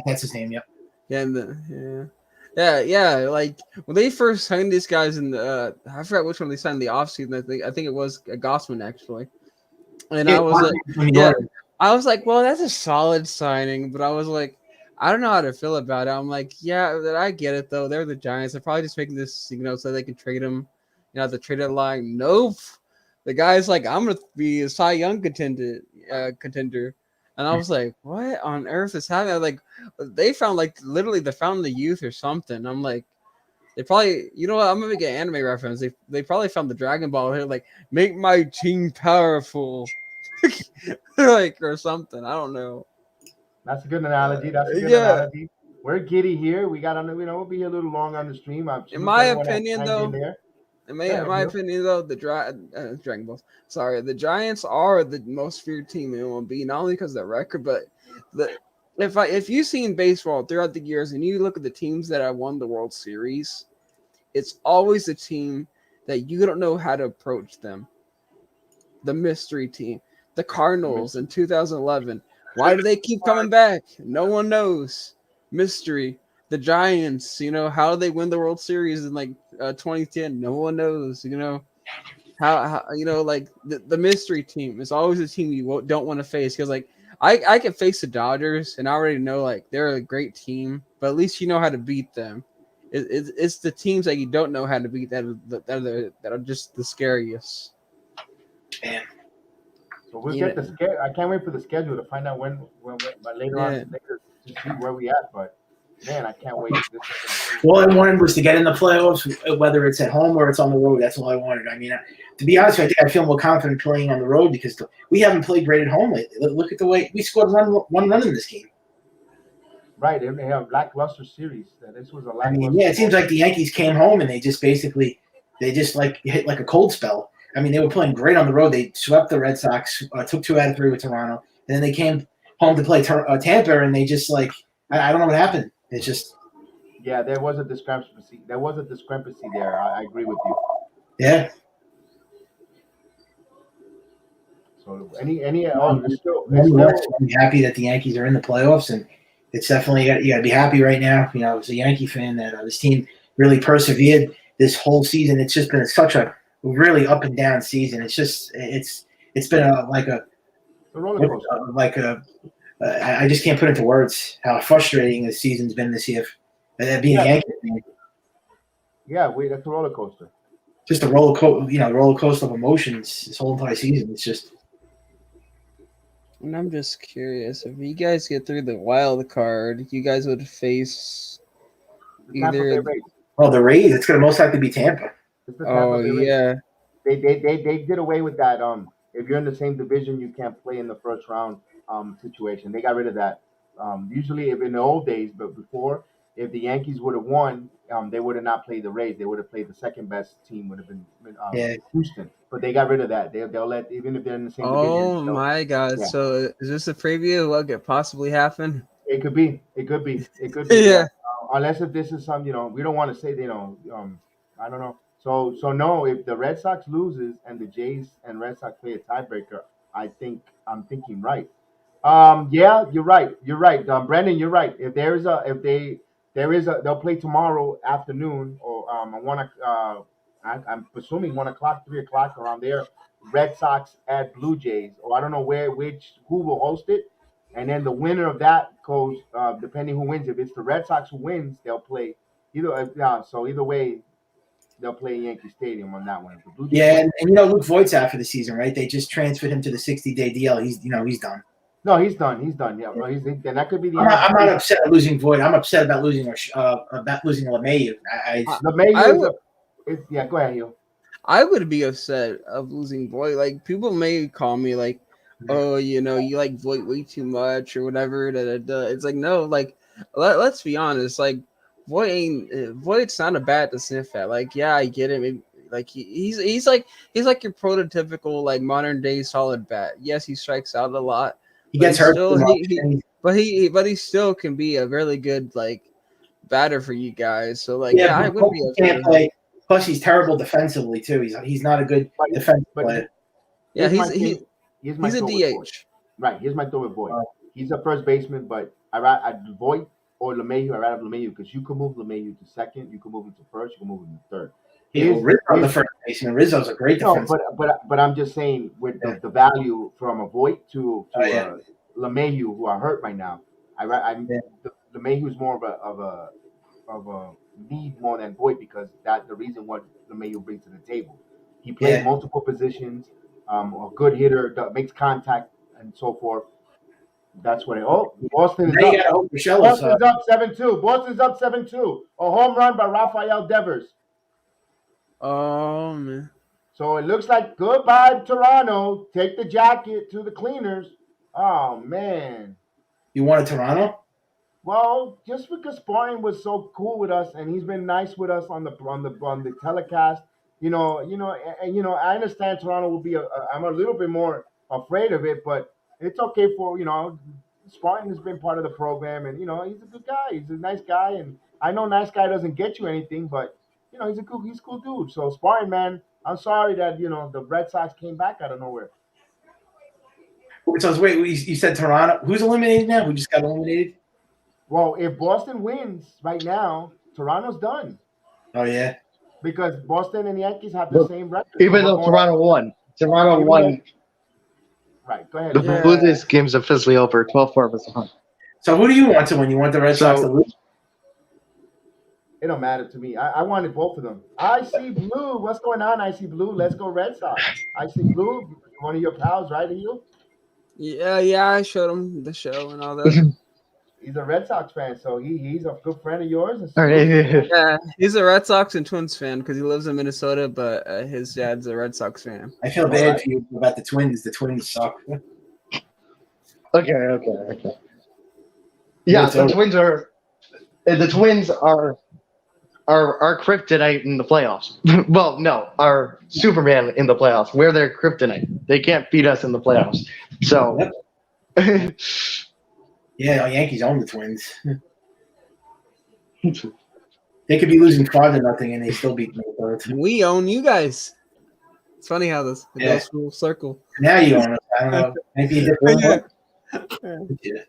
Speaker 4: that's his name. Yep.
Speaker 3: Yeah. Like when they first signed these guys in the, I forgot which one they signed in the offseason. I think it was Gossman actually. And I was like, well, that's a solid signing, but I was like, I don't know how to feel about it. I'm like, yeah, I get it though. They're the Giants. They're probably just making this, so they can trade him, at the trade deadline. Nope. The guy's like, I'm gonna be a Cy Young contender. And I was like, what on earth is happening? I was like, they found literally they found the youth or something. I'm like, they probably, what? I'm gonna make an anime reference. They probably found the Dragon Ball here, like, make my team powerful, or something. I don't know.
Speaker 1: That's a good analogy. Analogy. We're giddy here. We got we'll be a little long on the stream.
Speaker 3: In my opinion, though, the Dragon Balls. Sorry, the Giants are the most feared team in MLB, not only because of their record, but if you've seen baseball throughout the years and you look at the teams that have won the World Series, it's always a team that you don't know how to approach them. The mystery team, the Cardinals in 2011. Why do they keep coming back? No one knows. Mystery. The Giants, how do they win the World Series in 2010? No one knows. How the mystery team is always a team you don't want to face because I can face the Dodgers and I already know they're a great team, but at least you know how to beat them. It's the teams that you don't know how to beat that are just the scariest.
Speaker 4: Damn.
Speaker 1: So we'll get the schedule. I can't wait for the schedule to find out when later on to see where we at. But man, I can't wait.
Speaker 4: All I wanted was to get in the playoffs, whether it's at home or it's on the road. That's all I wanted. I mean, to be honest, I think I feel more confident playing on the road because we haven't played great at home lately. Look at the way we scored one run in this game.
Speaker 1: Right, they have a lackluster series. This was a lackluster.
Speaker 4: It seems like the Yankees came home and they just hit like a cold spell. I mean, they were playing great on the road. They swept the Red Sox, took 2 out of 3 with Toronto. And then they came home to play Tampa, and they just I don't know what happened. It's just
Speaker 1: there was a discrepancy. There I agree with you.
Speaker 4: Yeah.
Speaker 1: So I'm
Speaker 4: happy that the Yankees are in the playoffs, and it's definitely you got to be happy right now. As a Yankee fan, that this team really persevered this whole season. It's just been such a really up and down season. It's just it's been a roller coaster. I just can't put into words how frustrating the season's been this year. Being a Yankee fan.
Speaker 1: Yeah, that's a roller coaster.
Speaker 4: Just a roller coaster of emotions this whole entire season. It's just.
Speaker 3: And I'm just curious if you guys get through the wild card, you guys would face either.
Speaker 4: The Rays. It's going to most likely be Tampa.
Speaker 3: Oh yeah,
Speaker 1: they did away with that. If you're in the same division, you can't play in the first round situation. They got rid of that. Usually, if in the old days, but before if the Yankees would have won, they would have not played the Rays. They would have played the second best team. Would have been
Speaker 4: Yeah.
Speaker 1: Houston, but they got rid of that. They'll let, even if they're in the same division.
Speaker 3: Oh my God!
Speaker 1: Yeah.
Speaker 3: So is this a preview of what could possibly happen?
Speaker 1: It could be. It could be. It could be.
Speaker 3: Yeah.
Speaker 1: Unless if this is some, we don't want to say, I don't know. So no, if the Red Sox loses and the Jays and Red Sox play a tiebreaker, I'm thinking right. Yeah, you're right. You're right. Brandon, you're right. They'll play tomorrow afternoon or I'm presuming 1 o'clock, 3 o'clock around there. Red Sox at Blue Jays, or I don't know who will host it, and then the winner of that goes, depending who wins. If it's the Red Sox who wins, they'll play so either way, they'll play Yankee Stadium on that one.
Speaker 4: Yeah, and Luke Voigt's out for the season, right? They just transferred him to the 60-day DL. He's done.
Speaker 1: No, he's done. He's done. Yeah, well, and that could be the.
Speaker 4: I'm not upset at losing Voigt. I'm upset about losing LeMahieu.
Speaker 1: Yeah, go ahead, Hugh.
Speaker 3: I would be upset of losing Voigt. Like, people may call me like, oh, you like Voigt way too much or whatever. It's like, no, like, let's be honest. Like, Voigt's not a bat to sniff at. Like, yeah, I get it. Maybe, like he's like your prototypical like modern day solid bat. Yes, he strikes out a lot.
Speaker 4: He gets hurt,
Speaker 3: but he still can be a really good like batter for you guys. So like, I wouldn't be upset.
Speaker 4: Plus, he's terrible defensively too. He's not a good defensive player.
Speaker 3: Yeah, he's a DH.
Speaker 1: Right. Here's my thought with Voigt. He's a first baseman, but I Voigt or LeMahieu. I rather have LeMahieu because you can move LeMahieu to second, you can move him to first, you can move him to third.
Speaker 4: Rizzo's the first baseman. Rizzo's a great defenseman.
Speaker 1: But I'm just saying with the value from a Voigt to LeMahieu, who are hurt right now. LeMahieu is more of a need more than Voigt because that's the reason what LeMahieu brings to the table. He plays multiple positions, a good hitter, makes contact, and so forth. That's what Boston is up. Boston's up 7-2. Boston's up 7-2. A home run by Rafael Devers.
Speaker 3: Oh man.
Speaker 1: So it looks like goodbye Toronto. Take the jacket to the cleaners. Oh man.
Speaker 4: You wanted Toronto?
Speaker 1: Well, just because Sparring was so cool with us and he's been nice with us on the telecast, I understand Toronto will be I'm a little bit more afraid of it, but it's okay for Sparring has been part of the program and he's a good guy. He's a nice guy, and I know nice guy doesn't get you anything, but he's a cool dude. So Sparring, man, I'm sorry that the Red Sox came back out of nowhere.
Speaker 4: So wait, you said Toronto. Who's eliminated now? Who just got eliminated?
Speaker 1: Well, if Boston wins right now, Toronto's done.
Speaker 4: Oh yeah,
Speaker 1: because Boston and the Yankees have the same record.
Speaker 2: Even though Toronto won.
Speaker 1: Right, go ahead.
Speaker 2: The Blue Jays game's officially over. 12-4 was on.
Speaker 4: So who do you want to win? You want the Red Sox to lose?
Speaker 1: It don't matter to me. I wanted both of them. I see blue. What's going on? I see blue. Let's go Red Sox. I see blue. One of your pals, right, you?
Speaker 3: Yeah. I showed him the show and all that.
Speaker 1: He's a Red Sox fan, so he's a good friend of yours.
Speaker 3: Yeah, he's a Red Sox and Twins fan because he lives in Minnesota, but his dad's a Red Sox fan.
Speaker 4: I feel bad for you about the Twins. The Twins suck.
Speaker 2: Okay. Yeah, the Twins are our kryptonite in the playoffs. Well, no, our Superman in the playoffs. We're their kryptonite. They can't beat us in the playoffs. So.
Speaker 4: Yep. Yeah, our Yankees own the Twins. They could be losing 5-0 and they still beat them.
Speaker 3: We own you guys. It's funny how this goes full circle.
Speaker 4: Now you own us. I don't know. Maybe a different one. Yeah.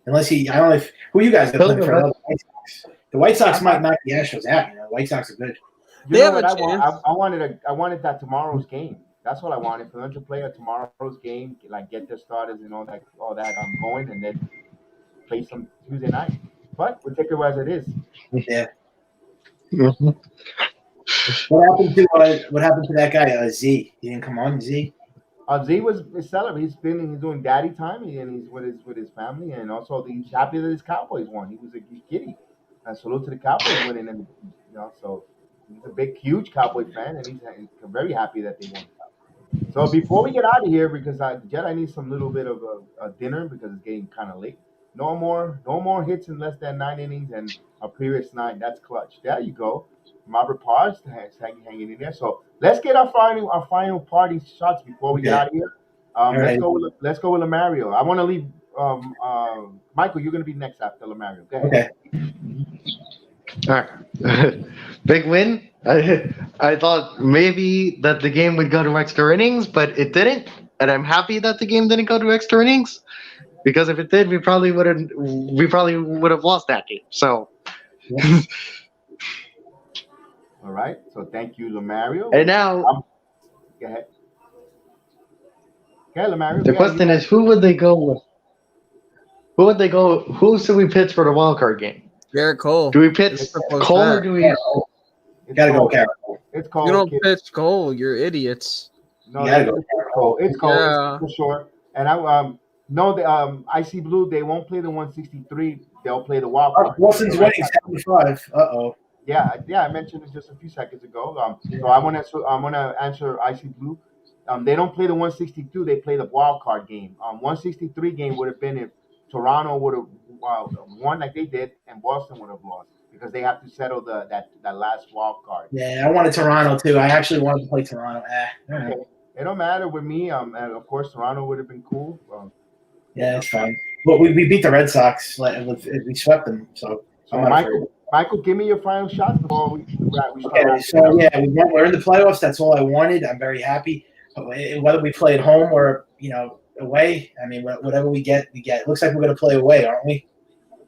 Speaker 4: Unless I don't know who you guys are playing for another White Sox. The White Sox might knock the Astros out. The White Sox are good.
Speaker 3: They have a chance.
Speaker 1: I wanted that tomorrow's game. That's what I wanted, for them to play a tomorrow's game, like get their starters and all that going, and then play some Tuesday night. But we'll take it as it is.
Speaker 4: Yeah. Mm-hmm. What happened to that guy? Z. He didn't come on. Z.
Speaker 1: Z was celebrating. He's doing daddy time, and he's with his family, and also he's happy that his Cowboys won. He was a giddy. And salute to the Cowboys winning, and so he's a big, huge Cowboy fan, and he's very happy that they won. So before we get out of here, because Jed, I need some little bit of a dinner because it's getting kind of late. No more hits in less than 9 innings and a previous 9. That's clutch. There you go. Robert Parr's hanging in there. So let's get our final party shots before we get
Speaker 4: Okay.
Speaker 1: out of here.
Speaker 4: All right.
Speaker 1: Let's go with Lamario. I want to leave. Michael, you're gonna be next after Lamario. Go ahead.
Speaker 4: Okay.
Speaker 2: All right. Big win. I thought maybe that the game would go to extra innings, but it didn't. And I'm happy that the game didn't go to extra innings, because if it did, we probably would have lost that game. So
Speaker 1: All right. So thank you, Lamario.
Speaker 2: and now
Speaker 1: Go ahead. Okay, Lamario.
Speaker 2: the question is, who would they go with? Who would they go? Who should we pitch for the wild card game?
Speaker 3: Garrett Cole.
Speaker 2: Do we pitch Cole or do we?
Speaker 4: Gotta go, Carol.
Speaker 1: It's Cole.
Speaker 3: You don't pitch Cole. You're idiots.
Speaker 1: No,
Speaker 4: You gotta go.
Speaker 1: it's Cole. It's Cole.
Speaker 3: Yeah.
Speaker 1: It's for sure. And I no, the Icy Blue, they won't play the 163. They'll play the wild card.
Speaker 4: Wilson's winning 75. Uh-oh.
Speaker 1: Yeah, I mentioned it just a few seconds ago. So I'm gonna answer Icy Blue. They don't play the 162. They play the wild card game. 163 game would have been if Toronto would have won like they did, and Boston would have lost because they have to settle that last wild card.
Speaker 4: Yeah, I wanted Toronto too. I actually wanted to play Toronto.
Speaker 1: Okay. It don't matter with me. And of course Toronto would have been cool.
Speaker 4: Yeah, it's fine. But we beat the Red Sox. We swept them. So
Speaker 1: Michael, give me your final shots before we start.
Speaker 4: Okay, so yeah, we're in the playoffs. That's all I wanted. I'm very happy. Whether we play at home or away, I mean, whatever we get, we get. It looks like we're going to play away, aren't we?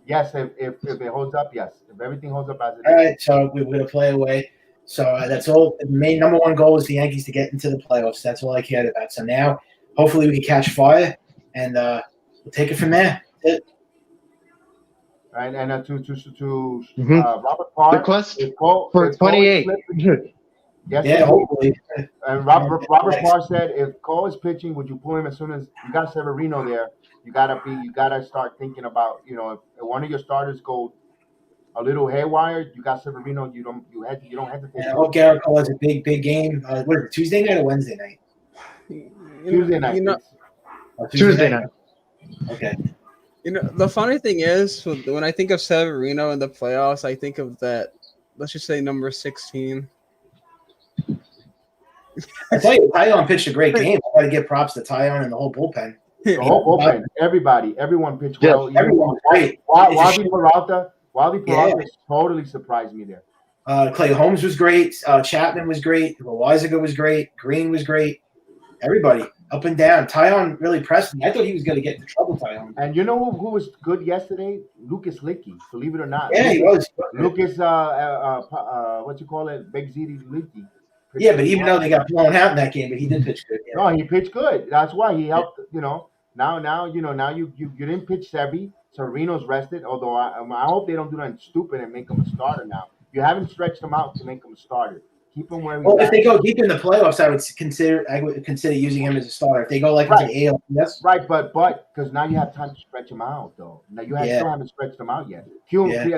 Speaker 1: Yes, if it holds up, yes. If everything holds up as it is.
Speaker 4: All right, so we're going to play away. So that's all. The main number one goal is the Yankees to get into the playoffs. That's all I cared about. So now, hopefully, we can catch fire, and we'll take it from there. That's it.
Speaker 1: Right, and to
Speaker 2: Mhm.
Speaker 1: Robert Parr,
Speaker 2: The quest
Speaker 1: if Cole,
Speaker 2: for
Speaker 1: if Cole is
Speaker 2: 28.
Speaker 1: slipping- yes,
Speaker 4: Yeah, hopefully.
Speaker 1: And Robert Parr said, if Cole is pitching, would you pull him as soon as you got Severino there? You gotta start thinking about, if one of your starters go a little haywire, you got Severino. You don't hesitate.
Speaker 4: And I hope Garrett Cole has a big game. What is it, Tuesday night or Wednesday night?
Speaker 1: Tuesday night.
Speaker 2: Tuesday night.
Speaker 4: Okay.
Speaker 3: The funny thing is, when I think of Severino in the playoffs, I think of that, let's just say number 16.
Speaker 4: I tell you, Taillon pitched a great game. I got to give props to Taillon and the whole bullpen.
Speaker 1: The whole bullpen, everyone pitched
Speaker 2: Yeah,
Speaker 1: well.
Speaker 4: everyone great.
Speaker 1: Wildly Peralta totally surprised me there.
Speaker 4: Clay Holmes was great. Chapman was great. Loizaga was great. Green was great. Everybody up and down. Taillon really pressed me. I thought he was going to get into trouble. Taillon.
Speaker 1: And you know who was good yesterday? Lucas Licky. Believe it or not.
Speaker 4: Yeah, he was.
Speaker 1: Lucas, what you call it? Big ZD Licky.
Speaker 4: Yeah, but even though they got blown out in that game, but he did pitch good. Yeah.
Speaker 1: No, he pitched good. That's why he helped. Now you didn't pitch Sevi. Severino's rested. Although I hope they don't do nothing stupid and make him a starter now. You haven't stretched him out to make him a starter. Keep him where he's
Speaker 4: Well,
Speaker 1: at.
Speaker 4: if they go deep in the playoffs, I would consider using him as a starter. If they go into the AL, yes.
Speaker 1: Right, but because now you have time to stretch him out, though. Now still haven't stretched him out yet.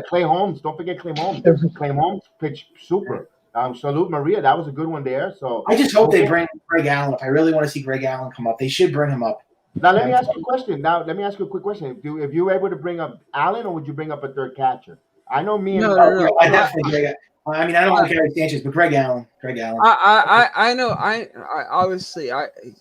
Speaker 1: Clay Holmes, don't forget Clay Holmes. Clay Holmes pitched super. Salute Maria, that was a good one there. So
Speaker 4: I just hope they bring Greg Allen up. I really want to see Greg Allen come up. They should bring him up.
Speaker 1: Now let me ask you a question. Quick question. If you were able to bring up Allen, or would you bring up a third catcher? I know me and
Speaker 3: No.
Speaker 4: I definitely I don't want Gary Sanchez, but Greg Allen.
Speaker 3: I know. I obviously.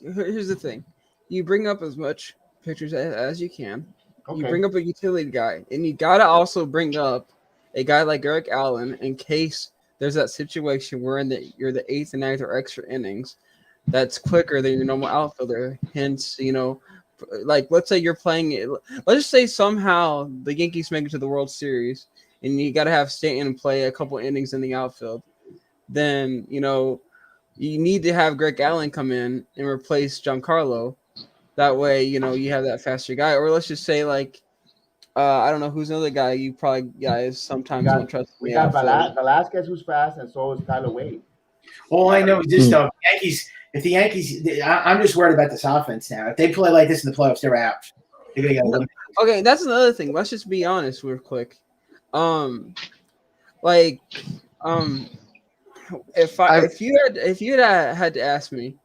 Speaker 3: Here's the thing: you bring up as much pitchers as you can.
Speaker 1: Okay.
Speaker 3: You bring up a utility guy, and you gotta also bring up a guy like Eric Allen in case there's that situation where you're the 8th and 9th or extra innings. That's quicker than your normal outfielder. Hence, like let's say you're playing it. Let's just say somehow the Yankees make it to the World Series, and you got to have Stanton play a couple innings in the outfield. Then you need to have Greg Allen come in and replace Giancarlo. That way, you have that faster guy. Or let's just say I don't know who's another guy you probably guys sometimes don't trust.
Speaker 1: We got Velasquez, who's fast, and so is Tyler Wade.
Speaker 4: All I know is this stuff. If the Yankees, I'm just worried about this offense now. If they play like this in the playoffs, they're out. They're gonna get eliminated.
Speaker 3: Okay, that's another thing. Let's just be honest real quick. If you had to ask me,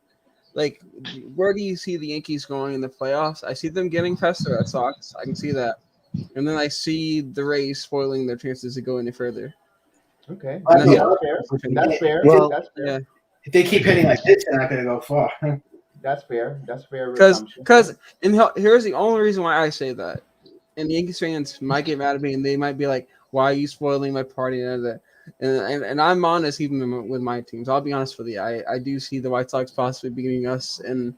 Speaker 3: where do you see the Yankees going in the playoffs? I see them getting past the Red Sox. I can see that. and then I see the Rays spoiling their chances to go any further.
Speaker 1: Okay,
Speaker 3: And
Speaker 1: that's fair.
Speaker 2: Well,
Speaker 1: That's fair.
Speaker 3: Yeah,
Speaker 4: If they keep hitting like this, they're not going to go far.
Speaker 1: That's fair. That's fair.
Speaker 3: because here's the only reason why I say that. And the Yankees fans might get mad at me, and they might be like, "Why are you spoiling my party?" And I'm honest, even with my teams. I'll be honest with you. I do see the White Sox possibly beating us, and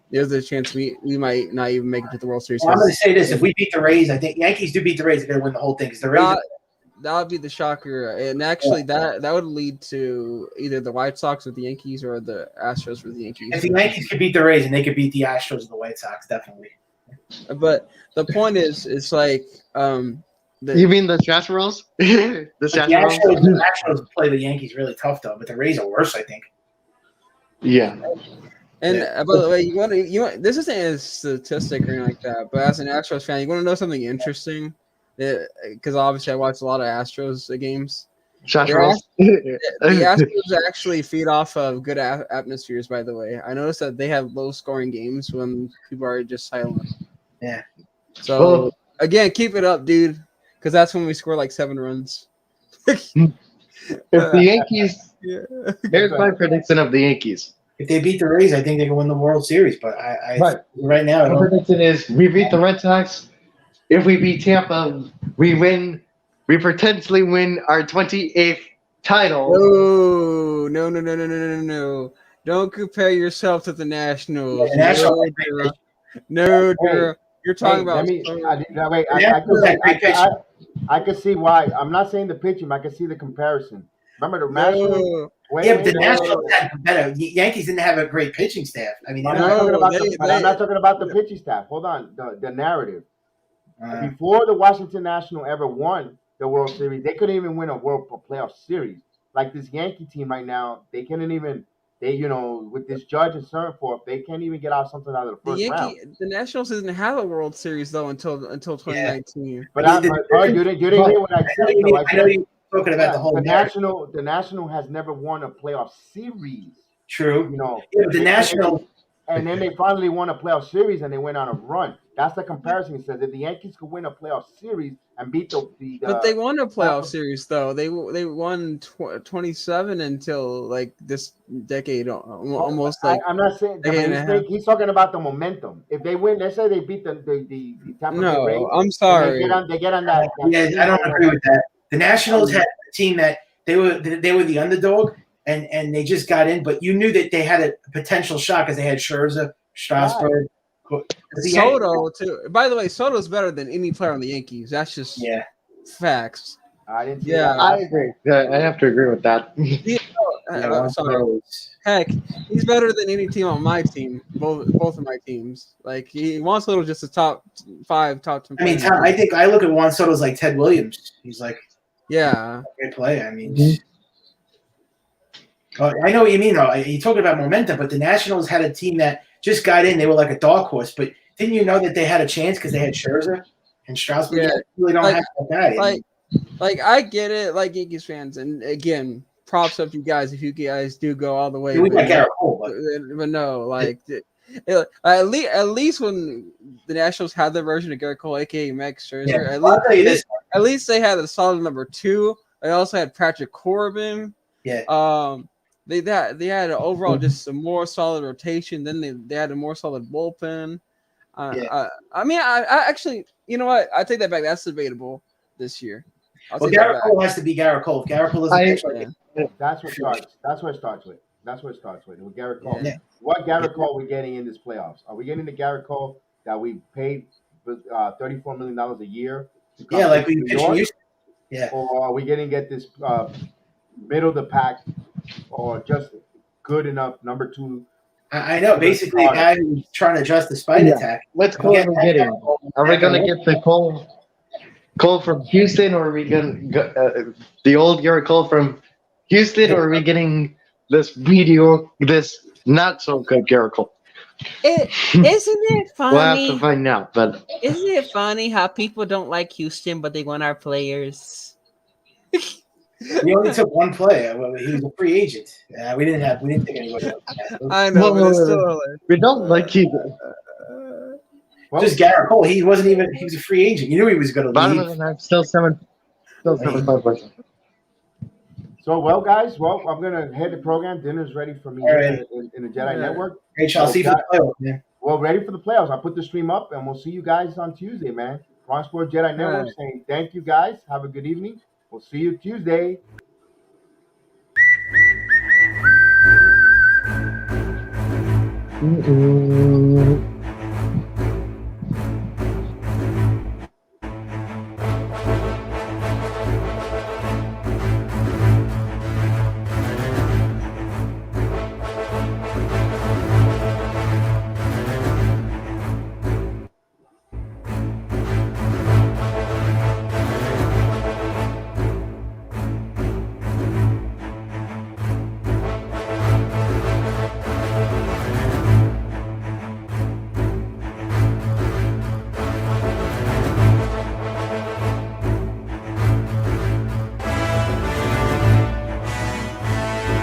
Speaker 3: there's a chance we might not even make it to the World Series.
Speaker 4: Well, I'm going to say this: if we beat the Rays, I think Yankees do beat the Rays, they're going to win the whole thing. Because the Rays,
Speaker 3: that would be the shocker, and actually that would lead to either the White Sox with the Yankees or the Astros with the Yankees.
Speaker 4: if the Yankees could beat the Rays, and they could beat the Astros and the White Sox, definitely.
Speaker 3: But the point is, it's like
Speaker 2: you mean the Chaparrals? The
Speaker 4: Astros play the Yankees really tough though, but the Rays are worse, I think.
Speaker 2: Yeah.
Speaker 3: And by the way, you want this isn't a statistic or anything like that, but as an Astros fan, you want to know something interesting? Because obviously I watch a lot of Astros games.
Speaker 2: Chaparrals.
Speaker 3: The Astros actually feed off of good atmospheres. By the way, I noticed that they have low-scoring games when people are just silent.
Speaker 4: Yeah.
Speaker 3: So again, keep it up, dude, because that's when we score like 7 runs.
Speaker 2: If the Yankees, here's my prediction of the Yankees.
Speaker 4: If they beat the Rays, I think they can win the World Series. But right now,
Speaker 2: my prediction is we beat the Red Sox. If we beat Tampa, we win. We potentially win our 28th title.
Speaker 3: No. Don't compare yourself to the Nationals.
Speaker 4: Yeah,
Speaker 3: No, you're talking about.
Speaker 1: I can see why. I'm not saying the pitching, but I can see the comparison. Remember the Nationals?
Speaker 4: But the Nationals had better. Yankees didn't have a great pitching staff. I mean,
Speaker 1: I'm not talking about the pitching staff. Hold on, the narrative. Before the Washington Nationals ever won the World Series, they couldn't even win a World Playoff Series. Like this Yankee team right now, they couldn't even. With this Judge and so forth, they can't even get out something out of the first round.
Speaker 3: The Nationals didn't have a World Series though until 2019.
Speaker 1: Yeah. But you didn't hear what I said.
Speaker 4: I know you're talking about the whole.
Speaker 1: The National has never won a playoff series.
Speaker 4: True. The National.
Speaker 1: And then they finally won a playoff series and they went on a run. That's the comparison. He says if the Yankees could win a playoff series and beat the
Speaker 3: but they won a playoff series though. They won 27 until like this decade, almost like.
Speaker 1: I'm not saying he's talking about the momentum. If they win, let's say they beat the Tampa Bay Rays.
Speaker 3: No, I'm sorry.
Speaker 1: They get on that.
Speaker 4: Yeah, I don't agree with that. The Nationals had a team that they were the underdog. And they just got in, but you knew that they had a potential shot because they had Scherzer, Strasburg,
Speaker 3: Soto too. By the way, Soto's better than any player on the Yankees. That's just facts.
Speaker 1: I didn't.
Speaker 2: I agree. Yeah, I have to agree with that.
Speaker 3: Sorry. Heck, he's better than any team on my team. Both of my teams. Like Juan Soto's just a top 5, top 10.
Speaker 4: I mean, I think I look at Juan Soto's like Ted Williams. He's like
Speaker 3: a
Speaker 4: great player. I mean. I know what you mean, though. You're talking about momentum, but the Nationals had a team that just got in. They were like a dark horse, but didn't you know that they had a chance because they had Scherzer and Strasburg?
Speaker 3: Yeah,
Speaker 4: really don't have that.
Speaker 3: Like I get it, like Yankees fans, and again, props up to you guys if you guys do go all the way.
Speaker 4: We got Garrett Cole,
Speaker 3: but no, like at least when the Nationals had their version of Garrett Cole, aka Max Scherzer, at least they had a solid number 2. They also had Patrick Corbin.
Speaker 4: Yeah.
Speaker 3: They had overall just a more solid rotation. Then they had a more solid bullpen. I mean, I actually, you know what? I take that back. That's debatable this year.
Speaker 4: Garrett Cole has to be Garrett Cole. If Garrett Cole doesn't
Speaker 1: that's what it starts with. With Garrett Cole. Yeah. What Garrett Cole are we getting in this playoffs? Are we getting the Garrett Cole that we paid $34 million a year?
Speaker 4: Yeah, like we used.
Speaker 1: Yeah. Or are we getting this middle of the pack? Or just good enough number 2.
Speaker 4: I know, basically a guy who's trying to adjust the spine attack.
Speaker 2: Let's call it getting. Are we going to get the Cole from Houston, or are we going to the old Garrett Cole from Houston, or are we getting this not so good Garrett Cole?
Speaker 5: Isn't it funny?
Speaker 2: We'll have to find out. But
Speaker 5: isn't it funny how people don't like Houston, but they want our players?
Speaker 4: We only took one player. He was a free agent. We didn't take anybody else.
Speaker 3: I know, but it's still
Speaker 2: we don't like either.
Speaker 1: Well,
Speaker 4: Just Garrett Cole. He wasn't even. He was a free agent. You knew he was going to
Speaker 2: Bottom
Speaker 4: leave.
Speaker 2: of the ninth, still 7-5.
Speaker 1: so well, guys. Well, I'm gonna head the program. Dinner's ready for me
Speaker 4: All
Speaker 1: here
Speaker 4: right.
Speaker 1: in the Jedi Network.
Speaker 4: Hey, I'll see you for the playoff, man.
Speaker 1: Well, ready for the playoffs. I'll put the stream up, and we'll see you guys on Tuesday, man. Ron Sport Jedi Network
Speaker 3: right.
Speaker 1: saying thank you, guys. Have a good evening. We'll see you Tuesday.
Speaker 2: Mm-mm.